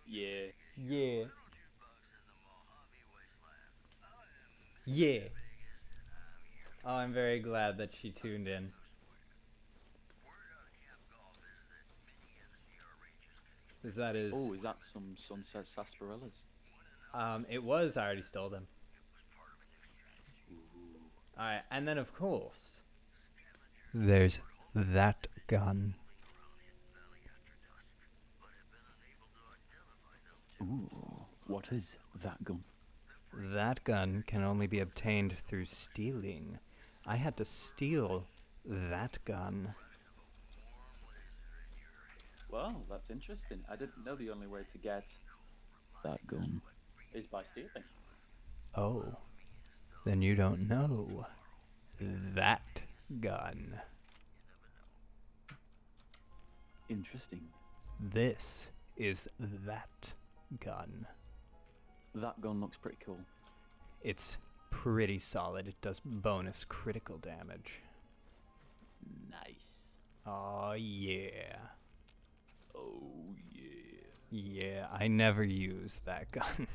[SPEAKER 18] Yeah.
[SPEAKER 1] Yeah. Yeah. Oh, I'm very glad that she tuned in. Because that is...
[SPEAKER 18] Oh, is that some sunset sarsaparillas?
[SPEAKER 1] It was. I already stole them. Alright, and then of course, there's that gun.
[SPEAKER 18] Ooh, what is that gun?
[SPEAKER 1] That gun can only be obtained through stealing. I had to steal that gun.
[SPEAKER 18] Well, that's interesting. I didn't know the only way to get that gun is by stealing.
[SPEAKER 1] Oh, then you don't know that gun.
[SPEAKER 18] Interesting.
[SPEAKER 1] This is that gun.
[SPEAKER 18] That gun looks pretty cool.
[SPEAKER 1] It's pretty solid. It does bonus critical damage.
[SPEAKER 18] Nice.
[SPEAKER 1] Oh yeah.
[SPEAKER 18] Oh yeah.
[SPEAKER 1] Yeah, I never use that gun.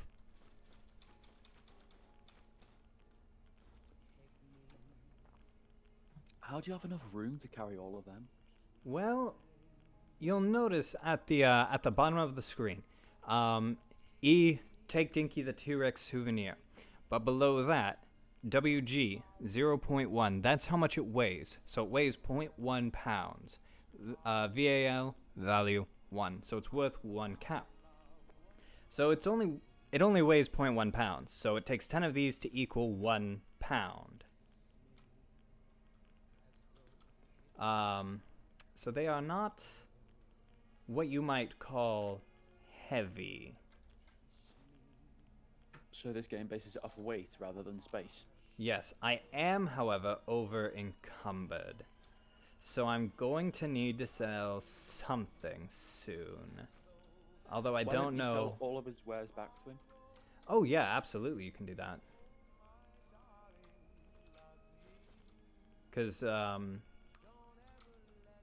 [SPEAKER 18] How do you have enough room to carry all of them?
[SPEAKER 1] Well, you'll notice at the bottom of the screen, E, take Dinky the T-Rex souvenir. But below that, WG 0.1, that's how much it weighs. So it weighs 0.1 pounds. VAL value 1, so it's worth 1 cow. So it only weighs 0.1 pounds. So it takes 10 of these to equal 1 pound. So they are not what you might call heavy.
[SPEAKER 18] So this game bases it off weight rather than space.
[SPEAKER 1] Yes, I am, however, over encumbered. So I'm going to need to sell something soon. Although I don't know.
[SPEAKER 18] Sell all of his wares back to him?
[SPEAKER 1] Oh yeah, absolutely, you can do that. Because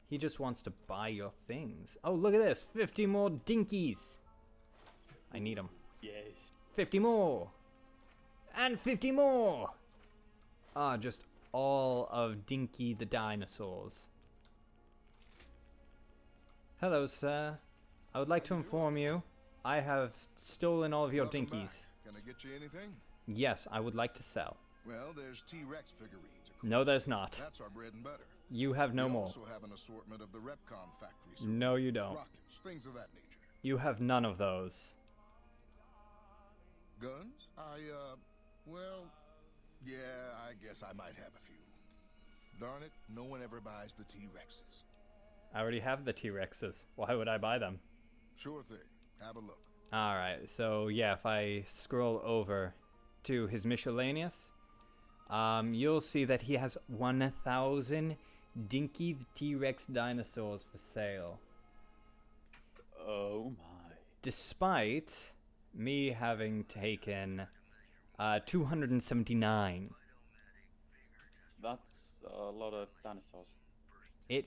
[SPEAKER 1] he just wants to buy your things. Oh, look at this, 50 more Dinkies. I need them.
[SPEAKER 18] Yes.
[SPEAKER 1] 50 more. And 50 more. Ah, just all of Dinky the dinosaurs. Hello, sir. I would like to inform you, I have stolen all of your
[SPEAKER 20] Welcome
[SPEAKER 1] Dinkies.
[SPEAKER 20] back. Can I get you anything?
[SPEAKER 1] Yes, I would like to sell.
[SPEAKER 20] Well, there's T-Rex figurines. of course.
[SPEAKER 1] No, there's not.
[SPEAKER 20] That's our bread and butter.
[SPEAKER 1] You have no
[SPEAKER 20] we
[SPEAKER 1] more.
[SPEAKER 20] also have an assortment of the Repcon factories.
[SPEAKER 1] No, you don't.
[SPEAKER 20] Rockets, things of that nature.
[SPEAKER 1] You have none of those.
[SPEAKER 20] Guns? Well, yeah, I guess I might have a few. Darn it, no one ever buys the T-Rexes.
[SPEAKER 1] I already have the T-Rexes. Why would I buy them?
[SPEAKER 20] Sure thing. Have a look.
[SPEAKER 1] Alright, so yeah, if I scroll over to his miscellaneous, you'll see that he has 1,000 Dinky the T-Rex dinosaurs for sale.
[SPEAKER 18] Oh my.
[SPEAKER 1] Despite me having taken 279.
[SPEAKER 18] That's a lot of dinosaurs.
[SPEAKER 1] It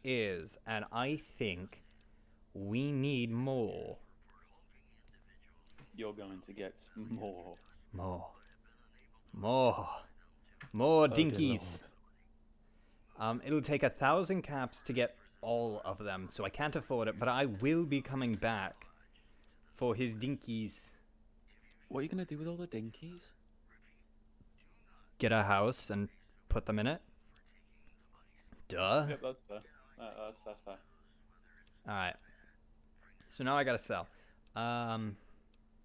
[SPEAKER 1] is, and I think we need more.
[SPEAKER 18] You're going to get more.
[SPEAKER 1] More. More dinkies. It'll take 1,000 caps to get all of them, so I can't afford it, but I will be coming back for his dinkies.
[SPEAKER 18] What are you going to do with all the dinkies?
[SPEAKER 1] Get a house and put them in it. Duh.
[SPEAKER 18] Yep, that's fair. That's fair.
[SPEAKER 1] Alright. So now I gotta sell.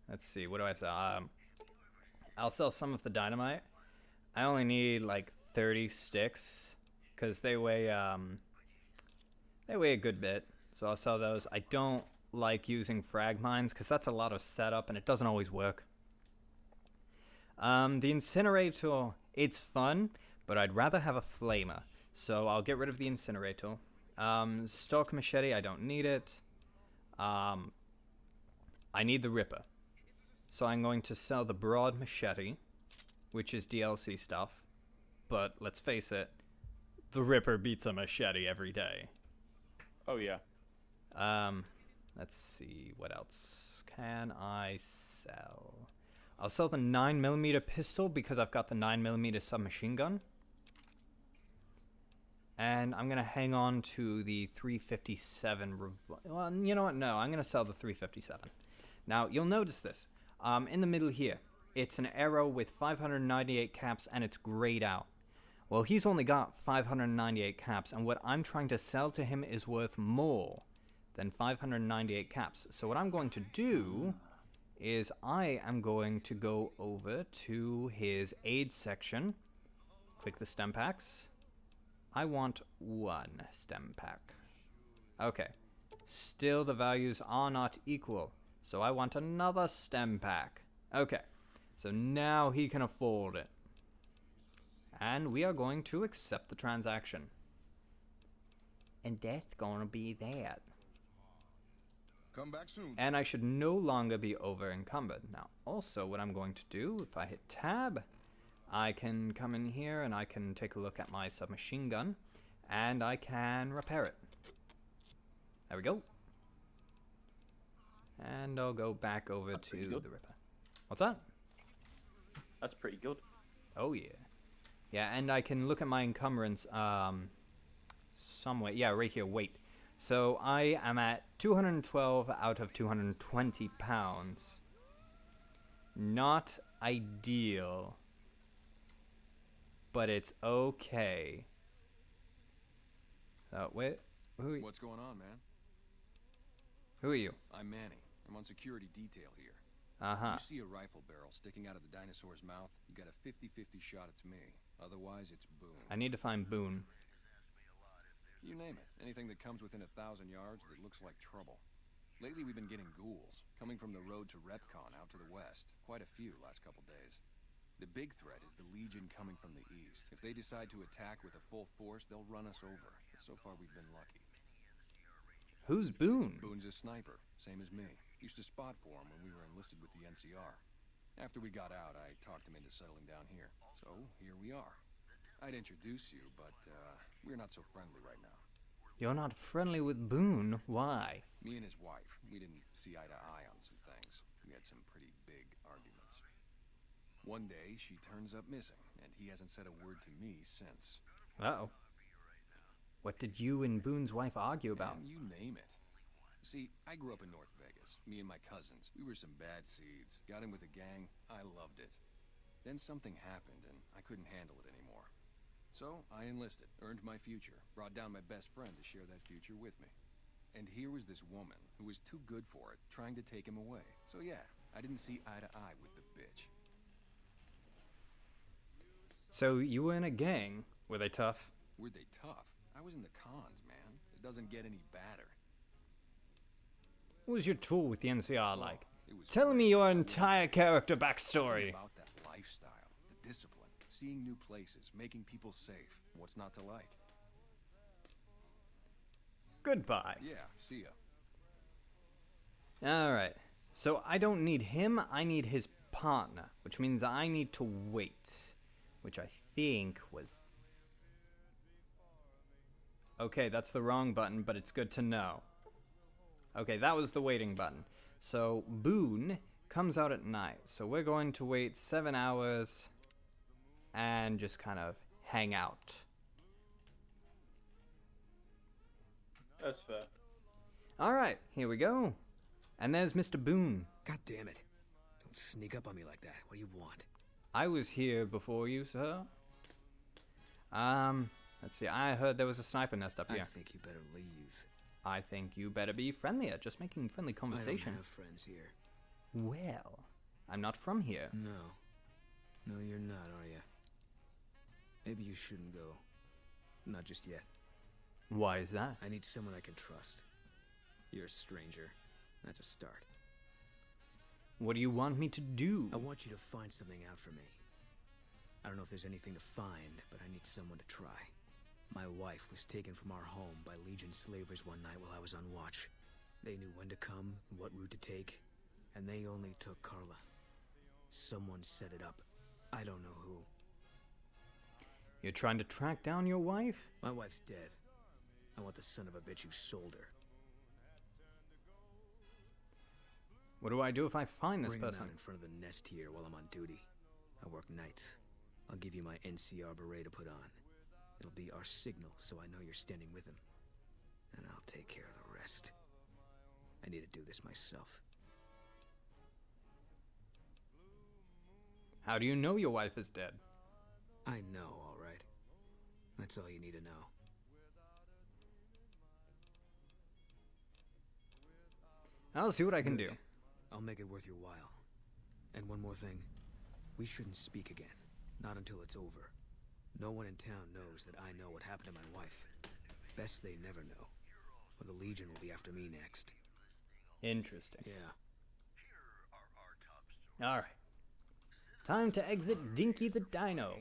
[SPEAKER 1] Let's see, what do I sell? I'll sell some of the dynamite. I only need like 30 sticks, because they weigh a good bit. So I'll sell those. I don't like using frag mines, because that's a lot of setup, and it doesn't always work. The incinerator, it's fun, but I'd rather have a flamer. So I'll get rid of the incinerator. Stock machete, I don't need it. I need the Ripper. So I'm going to sell the broad machete, which is DLC stuff. But let's face it, the Ripper beats a machete every day.
[SPEAKER 18] Oh yeah.
[SPEAKER 1] Let's see, what else can I sell? I'll sell the 9mm pistol because I've got the 9mm submachine gun. And I'm going to hang on to the 357. Well, you know what? No, I'm going to sell the 357. Now, you'll notice this. In the middle here, it's an arrow with 598 caps, and it's grayed out. Well, he's only got 598 caps, and what I'm trying to sell to him is worth more than 598 caps. So what I'm going to do is I am going to go over to his aid section, click the stem packs. I want 1 stem pack. Okay. Still the values are not equal. So I want another stem pack. Okay. So now he can afford it. And we are going to accept the transaction. And that's gonna be that.
[SPEAKER 20] Come back soon.
[SPEAKER 1] And I should no longer be over encumbered. Now, also what I'm going to do, if I hit tab, I can come in here and I can take a look at my submachine gun, and I can repair it. There we go. And I'll go back over to the Ripper. What's that?
[SPEAKER 18] That's pretty good.
[SPEAKER 1] Oh yeah. Yeah, and I can look at my encumbrance somewhere. Yeah, right here, weight. So I am at 212 out of 220 pounds. Not ideal. But it's okay. Wait,
[SPEAKER 17] What's going on, man?
[SPEAKER 1] Who are you?
[SPEAKER 17] I'm Manny. I'm on security detail here.
[SPEAKER 1] Uh-huh.
[SPEAKER 17] You see a rifle barrel sticking out of the dinosaur's mouth, you got a 50-50 shot it's me. Otherwise, it's Boone.
[SPEAKER 1] I need to find Boone.
[SPEAKER 17] You name it. Anything that comes within 1,000 yards that looks like trouble. Lately, we've been getting ghouls, coming from the road to Repcon out to the west. Quite a few last couple days. The big threat is the Legion coming from the east. If they decide to attack with a full force, they'll run us over. But so far, we've been lucky.
[SPEAKER 1] Who's Boone?
[SPEAKER 17] Boone's a sniper, same as me. Used to spot for him when we were enlisted with the NCR. After we got out, I talked him into settling down here. So, here we are. I'd introduce you, but we're not so friendly right now.
[SPEAKER 1] You're not friendly with Boone? Why?
[SPEAKER 17] Me and his wife, we didn't see eye to eye on some things. We had some pretty big arguments. One day, she turns up missing, and he hasn't said a word to me since.
[SPEAKER 1] Uh-oh. What did you and Boone's wife argue about?
[SPEAKER 17] You name it. See, I grew up in North Vegas. Me and my cousins. We were some bad seeds. Got in with a gang. I loved it. Then something happened, and I couldn't handle it anymore. So, I enlisted, earned my future, brought down my best friend to share that future with me. And here was this woman who was too good for it, trying to take him away. So yeah, I didn't see eye to eye with the bitch.
[SPEAKER 1] So you were in a gang. Were they tough?
[SPEAKER 17] Were they tough? I was in the cons, man. It doesn't get any badder.
[SPEAKER 1] What was your tour with the NCR like?
[SPEAKER 17] It was
[SPEAKER 1] Tell me your entire character backstory.
[SPEAKER 17] About that lifestyle, the discipline, seeing new places, making people safe. What's not to like?
[SPEAKER 1] Goodbye.
[SPEAKER 17] Yeah, see ya.
[SPEAKER 1] Alright. So I don't need him, I need his partner. Which means I need to wait. Which I think was... Okay, that's the wrong button, but it's good to know. Okay, that was the waiting button. So Boone comes out at night. So we're going to wait 7 hours and just kind of hang out.
[SPEAKER 18] That's fair.
[SPEAKER 1] Alright, here we go. And there's Mr. Boone.
[SPEAKER 3] God damn it. Don't sneak up on me like that. What do you want?
[SPEAKER 1] I was here before you, sir. Let's see. I heard there was a sniper nest up here.
[SPEAKER 3] I think you better leave.
[SPEAKER 1] I think you better be friendlier. Just making friendly conversation.
[SPEAKER 3] I don't have friends here.
[SPEAKER 1] Well, I'm not from here.
[SPEAKER 3] No. No, you're not, are you? Maybe you shouldn't go. Not just yet.
[SPEAKER 1] Why is that?
[SPEAKER 3] I need someone I can trust. You're a stranger. That's a start.
[SPEAKER 1] What do you want me to do?
[SPEAKER 3] I want you to find something out for me. I don't know if there's anything to find, but I need someone to try. My wife was taken from our home by Legion slavers one night while I was on watch. They knew when to come, and what route to take, and they only took Carla. Someone set it up. I don't know who.
[SPEAKER 1] You're trying to track down your wife?
[SPEAKER 3] My wife's dead. I want the son of a bitch who sold her.
[SPEAKER 1] What do I do if I find this
[SPEAKER 3] Bring
[SPEAKER 1] person?
[SPEAKER 3] him out in front of the nest here while I'm on duty. I work nights. I'll give you my NCR beret to put on. It'll be our signal, so I know you're standing with him. And I'll take care of the rest. I need to do this myself.
[SPEAKER 1] How do you know your wife is dead?
[SPEAKER 3] I know, all right. That's all you need to know.
[SPEAKER 1] I'll see what I can do.
[SPEAKER 3] I'll make it worth your while. And one more thing. We shouldn't speak again. Not until it's over. No one in town knows that I know what happened to my wife. Best they never know. Or the Legion will be after me next.
[SPEAKER 1] Interesting.
[SPEAKER 3] Yeah.
[SPEAKER 1] Alright. Time to exit Dinky the Dino.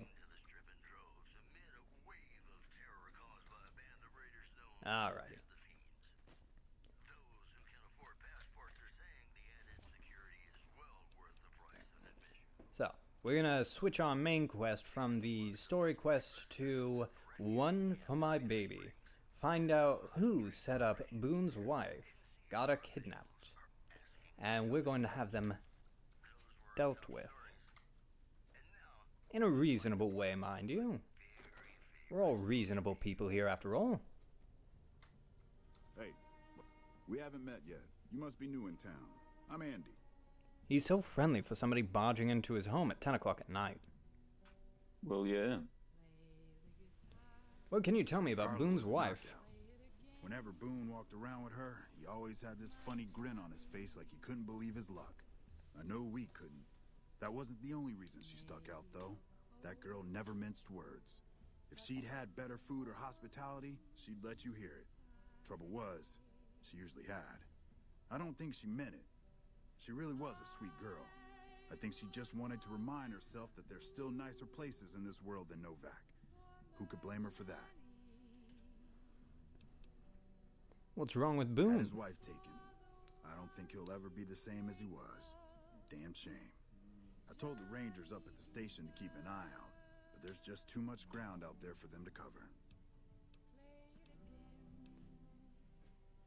[SPEAKER 1] Alrighty. So, we're gonna switch our main quest from the story quest to One for My Baby. Find out who set up Boone's wife, got her kidnapped. And we're going to have them dealt with. In a reasonable way, mind you. We're all reasonable people here after all.
[SPEAKER 22] Hey, we haven't met yet. You must be new in town. I'm Andy.
[SPEAKER 1] He's so friendly for somebody barging into his home at 10 o'clock at night.
[SPEAKER 18] Well, yeah.
[SPEAKER 1] What can you tell me about
[SPEAKER 22] Carla
[SPEAKER 1] Boone's
[SPEAKER 22] was a
[SPEAKER 1] wife?
[SPEAKER 22] knockout. Whenever Boone walked around with her, he always had this funny grin on his face like he couldn't believe his luck. I know we couldn't. That wasn't the only reason she stuck out, though. That girl never minced words. If she'd had better food or hospitality, she'd let you hear it. Trouble was, she usually had. I don't think she meant it. She really was a sweet girl. I think she just wanted to remind herself that there's still nicer places in this world than Novak. Who could blame her for that?
[SPEAKER 1] What's wrong with Boone?
[SPEAKER 22] Had his wife taken. I don't think he'll ever be the same as he was. Damn shame. I told the Rangers up at the station to keep an eye out, but there's just too much ground out there for them to cover.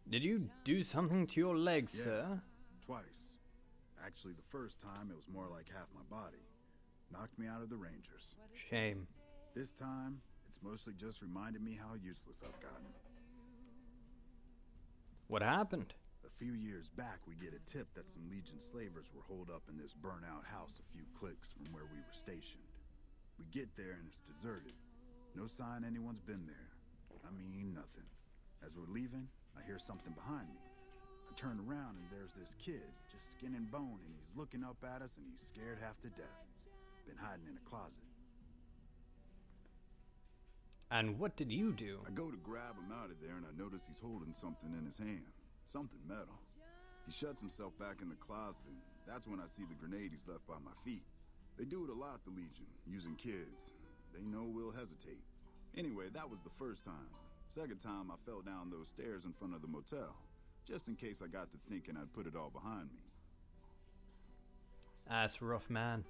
[SPEAKER 1] Did you do something to your legs,
[SPEAKER 22] Yeah,
[SPEAKER 1] sir?
[SPEAKER 22] twice. Actually, the first time it was more like half my body. Knocked me out of the Rangers.
[SPEAKER 1] Shame.
[SPEAKER 22] This time, it's mostly just reminded me how useless I've gotten.
[SPEAKER 1] What happened?
[SPEAKER 22] A few years back, we get a tip that some Legion slavers were holed up in this burnt-out house a few clicks from where we were stationed. We get there and it's deserted. No sign anyone's been there. I mean, nothing. As we're leaving, I hear something behind me. I turn around and there's this kid, just skin and bone, and he's looking up at us and he's scared half to death. Been hiding in a closet.
[SPEAKER 1] And what did you do?
[SPEAKER 22] I go to grab him out of there and I notice he's holding something in his hand. Something metal. He shuts himself back in the closet, and that's when I see the grenade he's left by my feet. They do it a lot, the Legion, using kids. They know we'll hesitate. Anyway, that was the first time. Second time, I fell down those stairs in front of the motel, just in case I got to thinking I'd put it all behind me.
[SPEAKER 1] That's rough, man.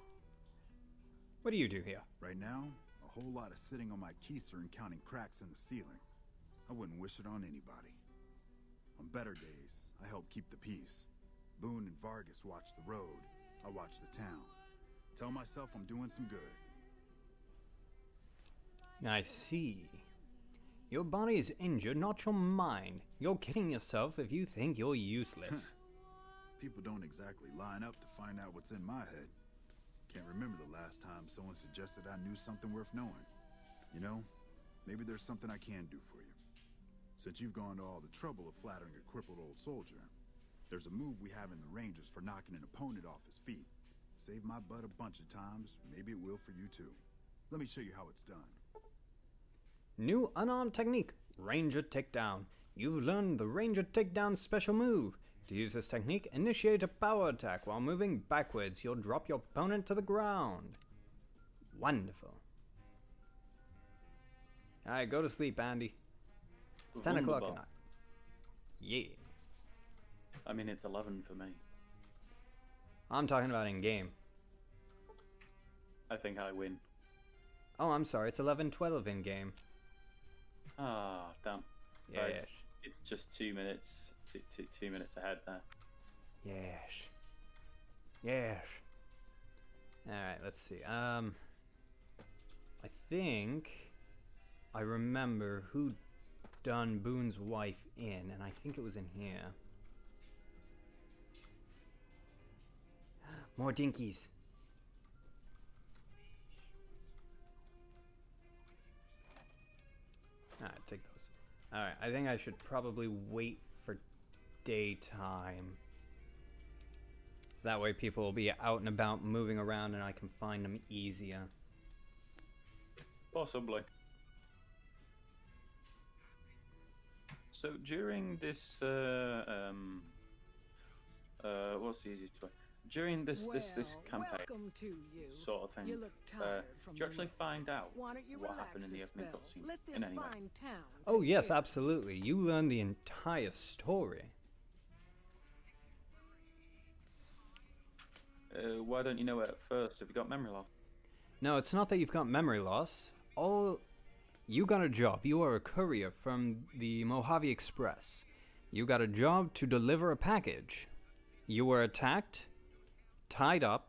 [SPEAKER 1] What do you do here?
[SPEAKER 22] Right now, a whole lot of sitting on my keister and counting cracks in the ceiling. I wouldn't wish it on anybody. On better days, I help keep the peace. Boone and Vargas watch the road. I watch the town. Tell myself I'm doing some good.
[SPEAKER 1] I see. Your body is injured, not your mind. You're kidding yourself if you think you're useless.
[SPEAKER 22] People don't exactly line up to find out what's in my head. Can't remember the last time someone suggested I knew something worth knowing. You know, maybe there's something I can do for you. Since you've gone to all the trouble of flattering a crippled old soldier, there's a move we have in the Rangers for knocking an opponent off his feet. Saved my butt a bunch of times, maybe it will for you too. Let me show you how it's done.
[SPEAKER 1] New unarmed technique, Ranger Takedown. You've learned the Ranger Takedown special move. To use this technique, initiate a power attack. While moving backwards, you'll drop your opponent to the ground. Wonderful. Alright, go to sleep, Andy. It's 10 o'clock at night. Yeah.
[SPEAKER 18] I mean, it's 11 for me.
[SPEAKER 1] I'm talking about in-game.
[SPEAKER 18] I think I win.
[SPEAKER 1] Oh, I'm sorry. It's 11:12 in-game.
[SPEAKER 18] Ah, damn.
[SPEAKER 1] Yes.
[SPEAKER 18] Right. It's just 2 minutes. 2 minutes ahead there.
[SPEAKER 1] Yes. Yes. Alright, let's see. I think I remember who done Boone's wife in, and I think it was in here. More dinkies. Alright, take those. Alright, I think I should probably wait for daytime. That way people will be out and about moving around and I can find them easier.
[SPEAKER 18] Possibly. So during this, what's the easiest way? During this campaign, sort of thing,
[SPEAKER 4] You look tired from
[SPEAKER 18] do you actually find out
[SPEAKER 4] Why don't you
[SPEAKER 18] what
[SPEAKER 4] relax
[SPEAKER 18] happened in the
[SPEAKER 4] a
[SPEAKER 18] opening
[SPEAKER 4] spell?
[SPEAKER 18] cutscene
[SPEAKER 4] Let this
[SPEAKER 18] in any way?
[SPEAKER 4] fine town
[SPEAKER 1] Oh
[SPEAKER 4] take
[SPEAKER 1] yes,
[SPEAKER 4] care.
[SPEAKER 1] absolutely. You learn the entire story.
[SPEAKER 18] Why don't you know it at first? Have you got memory loss?
[SPEAKER 1] No, it's not that you've got memory loss. You got a job. You are a courier from the Mojave Express. You got a job to deliver a package. You were attacked, tied up,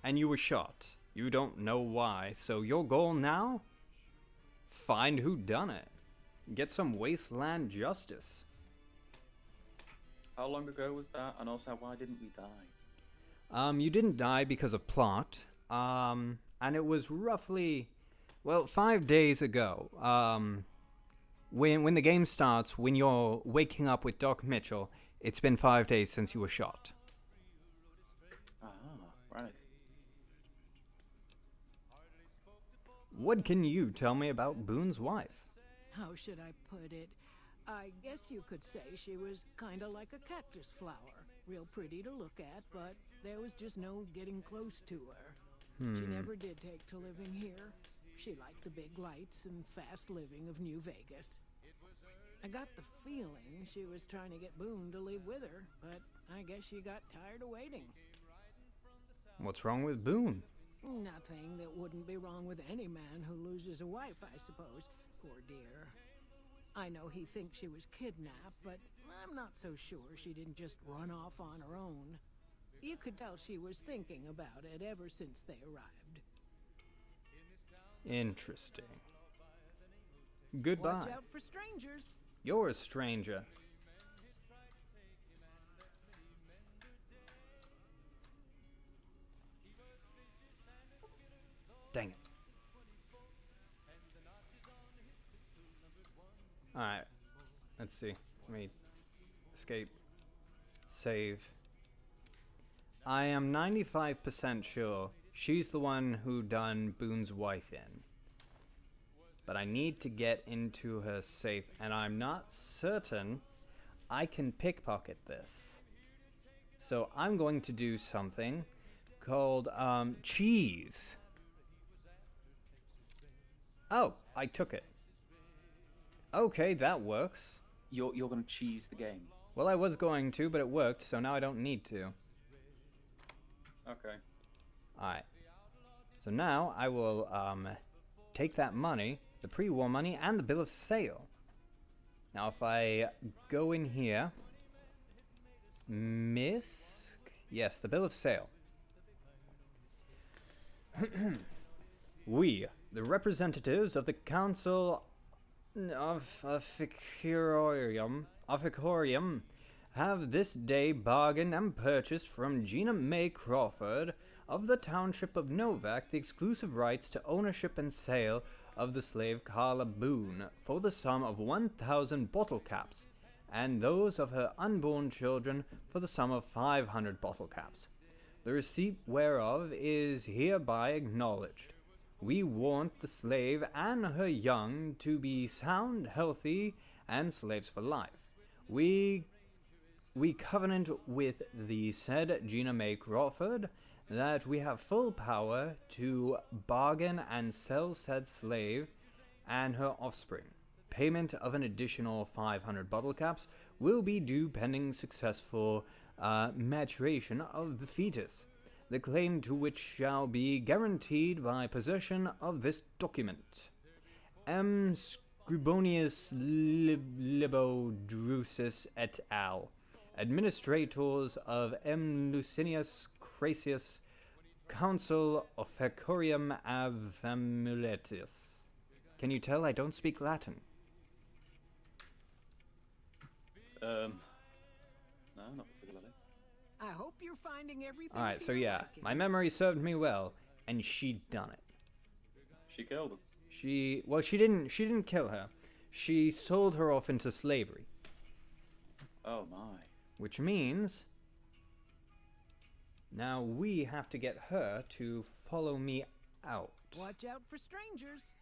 [SPEAKER 1] and you were shot. You don't know why. So your goal now? Find who done it. Get some wasteland justice.
[SPEAKER 18] How long ago was that? And also, why didn't we die?
[SPEAKER 1] You didn't die because of plot. And it was roughly, well, 5 days ago. When the game starts, when you're waking up with Doc Mitchell, it's been 5 days since you were shot.
[SPEAKER 18] Ah, right.
[SPEAKER 1] What can you tell me about Boone's wife?
[SPEAKER 4] How should I put it? I guess you could say she was kinda like a cactus flower. Real pretty to look at, but there was just no getting close to her. She never did take to living here. She liked the big lights and fast living of New Vegas. I got the feeling she was trying to get Boone to live with her, but I guess she got tired of waiting.
[SPEAKER 1] What's wrong with Boone?
[SPEAKER 4] Nothing that wouldn't be wrong with any man who loses a wife, I suppose. Poor dear. I know he thinks she was kidnapped, but I'm not so sure she didn't just run off on her own. You could tell she was thinking about it ever since they arrived.
[SPEAKER 1] Interesting. Goodbye.
[SPEAKER 4] Watch out for strangers.
[SPEAKER 1] You're a stranger. Dang it. Alright. let's see. Let me escape. Save. I am 95% sure she's the one who done Boone's wife in. But I need to get into her safe, and I'm not certain I can pickpocket this. So I'm going to do something called cheese. Oh, I took it. Okay, that works.
[SPEAKER 18] You're going to cheese the game.
[SPEAKER 1] Well, I was going to, but it worked, so now I don't need to.
[SPEAKER 18] Okay.
[SPEAKER 1] Alright. So now I will take that money, the pre-war money, and the bill of sale. Now if I go in here... Yes, the bill of sale. We, the representatives of the Council of Ficorium, have this day bargained and purchased from Gina May Crawford of the Township of Novak the exclusive rights to ownership and sale of the slave Carla Boone for the sum of 1,000 bottle caps, and those of her unborn children for the sum of 500 bottle caps. The receipt whereof is hereby acknowledged. We warrant the slave and her young to be sound, healthy, and slaves for life. We covenant with the said Gina May Crawford that we have full power to bargain and sell said slave and her offspring. Payment of an additional 500 bottle caps will be due pending successful maturation of the fetus, the claim to which shall be guaranteed by possession of this document. M. Scribonius Libo Drusus et al., administrators of M. Licinius Crasius, Council of Fecorium Avamuletis. Can you tell I don't speak Latin?
[SPEAKER 18] No, not particularly.
[SPEAKER 4] I hope you're finding everything.
[SPEAKER 1] Alright, so yeah, my memory served me well, and she done it.
[SPEAKER 18] She killed him.
[SPEAKER 1] She didn't kill her. She sold her off into slavery.
[SPEAKER 18] Oh my.
[SPEAKER 1] Which means now we have to get her to follow me out.
[SPEAKER 4] Watch out for strangers.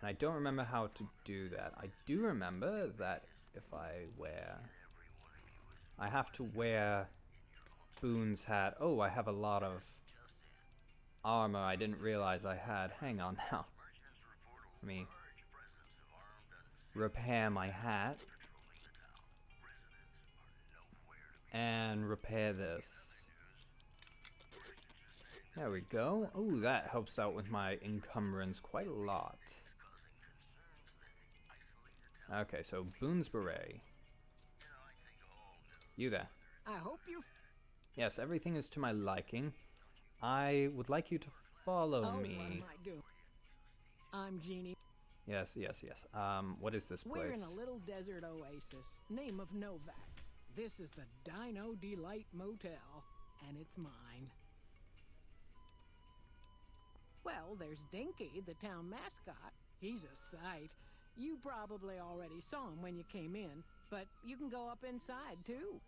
[SPEAKER 1] And I don't remember how to do that. I do remember that if I have to wear Boone's hat. Oh, I have a lot of armor I didn't realize I had. Hang on now. Let me repair my hat. And repair this. There we go. Oh, that helps out with my encumbrance quite a lot. Okay, so Boone's beret. You there.
[SPEAKER 4] I hope you...
[SPEAKER 1] Yes, everything is to my liking. I would like you to follow me.
[SPEAKER 4] What am I doing? I'm Jeannie.
[SPEAKER 1] Yes. What is this place?
[SPEAKER 4] We're in a little desert oasis, name of Novak. This is the Dino Delight Motel, and it's mine. Well, there's Dinky, the town mascot. He's a sight. You probably already saw him when you came in, but you can go up inside, too.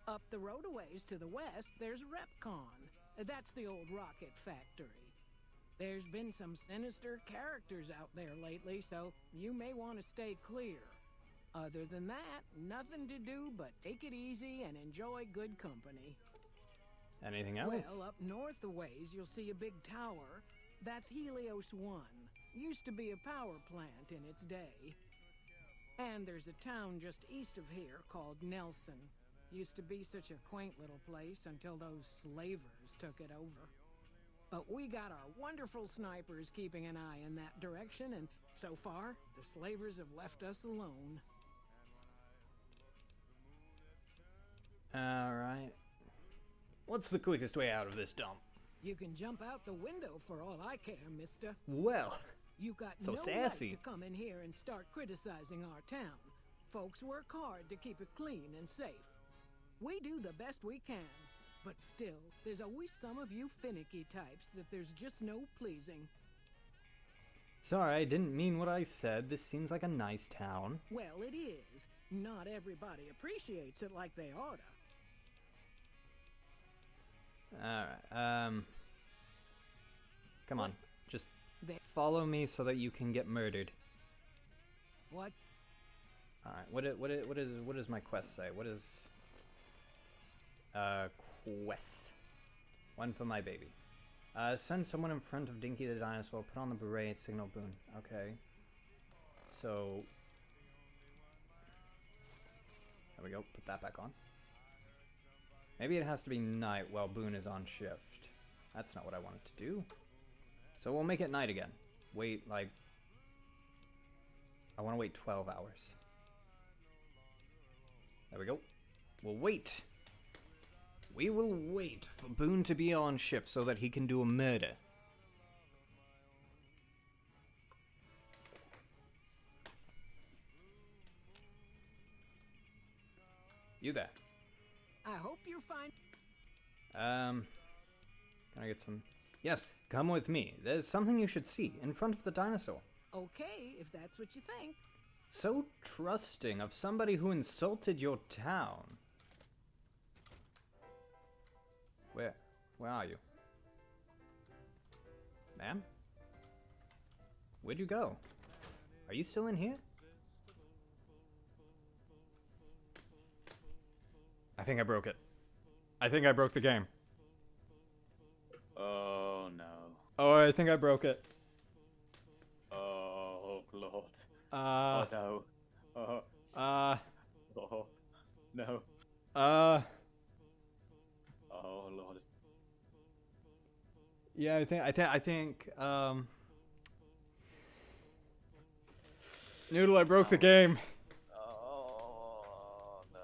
[SPEAKER 4] Up the road a ways to the west, there's Repcon. That's the old rocket factory. There's been some sinister characters out there lately, so you may want to stay clear. Other than that, nothing to do but take it easy and enjoy good company.
[SPEAKER 1] Anything else?
[SPEAKER 4] Well, up north a ways, you'll see a big tower. That's Helios 1. Used to be a power plant in its day. And there's a town just east of here called Nelson. Used to be such a quaint little place until those slavers took it over. But we got our wonderful snipers keeping an eye in that direction, and so far, the slavers have left us alone.
[SPEAKER 1] Alright. What's the quickest way out of this dump?
[SPEAKER 4] You can jump out the window for all I care, mister.
[SPEAKER 1] Well,
[SPEAKER 4] you got
[SPEAKER 1] so
[SPEAKER 4] no
[SPEAKER 1] sassy.
[SPEAKER 4] right to come in here and start criticizing our town. Folks work hard to keep it clean and safe. We do the best we can, but still, there's always some of you finicky types that there's just no pleasing.
[SPEAKER 1] Sorry, I didn't mean what I said. This seems like a nice town.
[SPEAKER 4] Well, it is. Not everybody appreciates it like they oughta.
[SPEAKER 1] Alright, come on. Just follow me so that you can get murdered.
[SPEAKER 4] What?
[SPEAKER 1] Alright, what is my quest say? What is... quest. One for my baby. Send someone in front of Dinky the dinosaur, put on the beret, signal Boone. Okay. So... There we go, put that back on. Maybe it has to be night while Boone is on shift. That's not what I wanted to do. So we'll make it night again. Wait, like... I want to wait 12 hours. There we go. We'll wait. We will wait for Boone to be on shift so that he can do a murder. You there?
[SPEAKER 4] I hope you're fine.
[SPEAKER 1] Can I get some... Yes, come with me. There's something you should see in front of the dinosaur.
[SPEAKER 4] Okay, if that's what you think.
[SPEAKER 1] So trusting of somebody who insulted your town. Where are you? Ma'am? Where'd you go? Are you still in here? I think I broke it. I think I broke the game.
[SPEAKER 18] Oh no.
[SPEAKER 1] Oh, I think I broke it.
[SPEAKER 18] Oh Lord.
[SPEAKER 1] Oh
[SPEAKER 18] no. Oh. Oh no. Oh Lord.
[SPEAKER 1] Yeah, I think Noodle, I broke the game.
[SPEAKER 18] Oh no.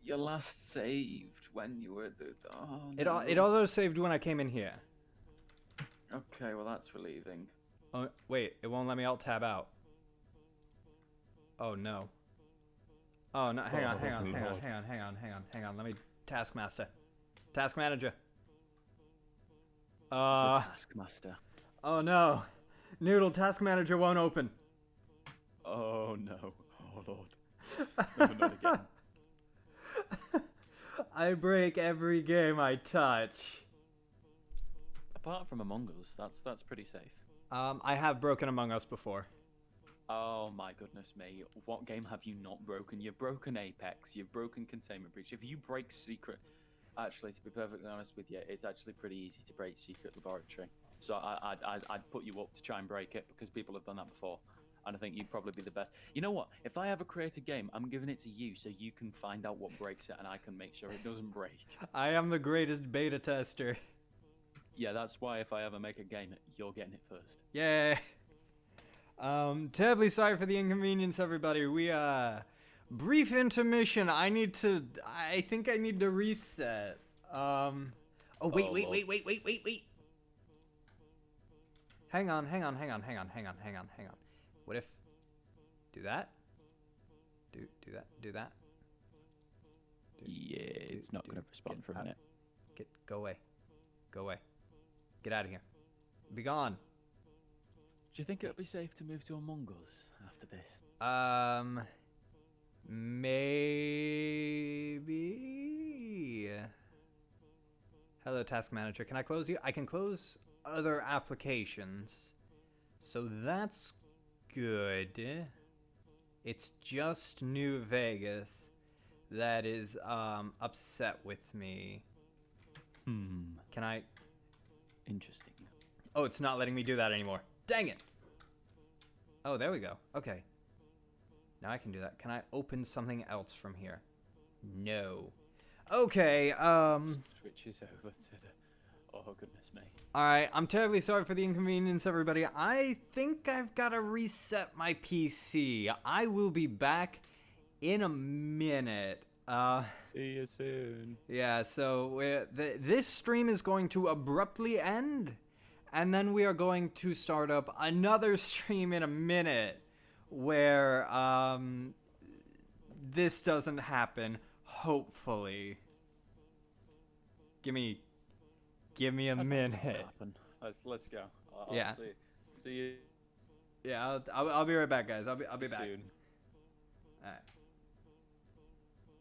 [SPEAKER 18] You last saved when you were at the... Oh, no.
[SPEAKER 1] It auto-saved when I came in here.
[SPEAKER 18] Okay, well that's relieving.
[SPEAKER 1] Oh, wait, it won't let me alt-tab out. Oh, no. Oh, no, hang on. Let me... Taskmaster. Task Manager.
[SPEAKER 18] Taskmaster.
[SPEAKER 1] Oh, no. Noodle, Task Manager won't open.
[SPEAKER 18] Oh, no. Oh, Lord. No, not again.
[SPEAKER 1] I break every game I touch.
[SPEAKER 18] Apart from Among Us, that's pretty safe.
[SPEAKER 1] I have broken Among Us before.
[SPEAKER 18] Oh my goodness me, what game have you not broken? You've broken Apex, you've broken Containment Breach. If you break Secret... Actually, to be perfectly honest with you, it's actually pretty easy to break Secret Laboratory. So I'd put you up to try and break it, because people have done that before. And I think you'd probably be the best. You know what? If I ever create a game, I'm giving it to you so you can find out what breaks it and I can make sure it doesn't break.
[SPEAKER 1] I am the greatest beta tester.
[SPEAKER 18] Yeah, that's why if I ever make a game, you're getting it first.
[SPEAKER 1] Yay! Terribly sorry for the inconvenience, everybody. We, brief intermission. I think I need to reset. Oh, wait. Hang on. What if... Do that? Do that?
[SPEAKER 18] Yeah, it's not going to respond for a minute.
[SPEAKER 1] Go away. Get out of here. Be gone.
[SPEAKER 18] Do you think it would be safe to move to Among Us after this?
[SPEAKER 1] Maybe. Hello, Task Manager. Can I close you? I can close other applications. So that's good. It's just New Vegas that is upset with me. Can I...
[SPEAKER 18] Interesting.
[SPEAKER 1] Oh, it's not letting me do that anymore. Dang it! Oh, there we go. Okay. Now I can do that. Can I open something else from here? No. Okay,
[SPEAKER 18] Switches over to the... Oh, goodness me.
[SPEAKER 1] Alright, I'm terribly sorry for the inconvenience, everybody. I think I've got to reset my PC. I will be back in a minute.
[SPEAKER 18] See you soon.
[SPEAKER 1] Yeah, so this stream is going to abruptly end, and then we are going to start up another stream in a minute where this doesn't happen, hopefully. Give me a minute.
[SPEAKER 18] Let's go.
[SPEAKER 1] Yeah.
[SPEAKER 18] See you.
[SPEAKER 1] Yeah, I'll be right back, guys. I'll be back.
[SPEAKER 18] Soon.
[SPEAKER 1] All right.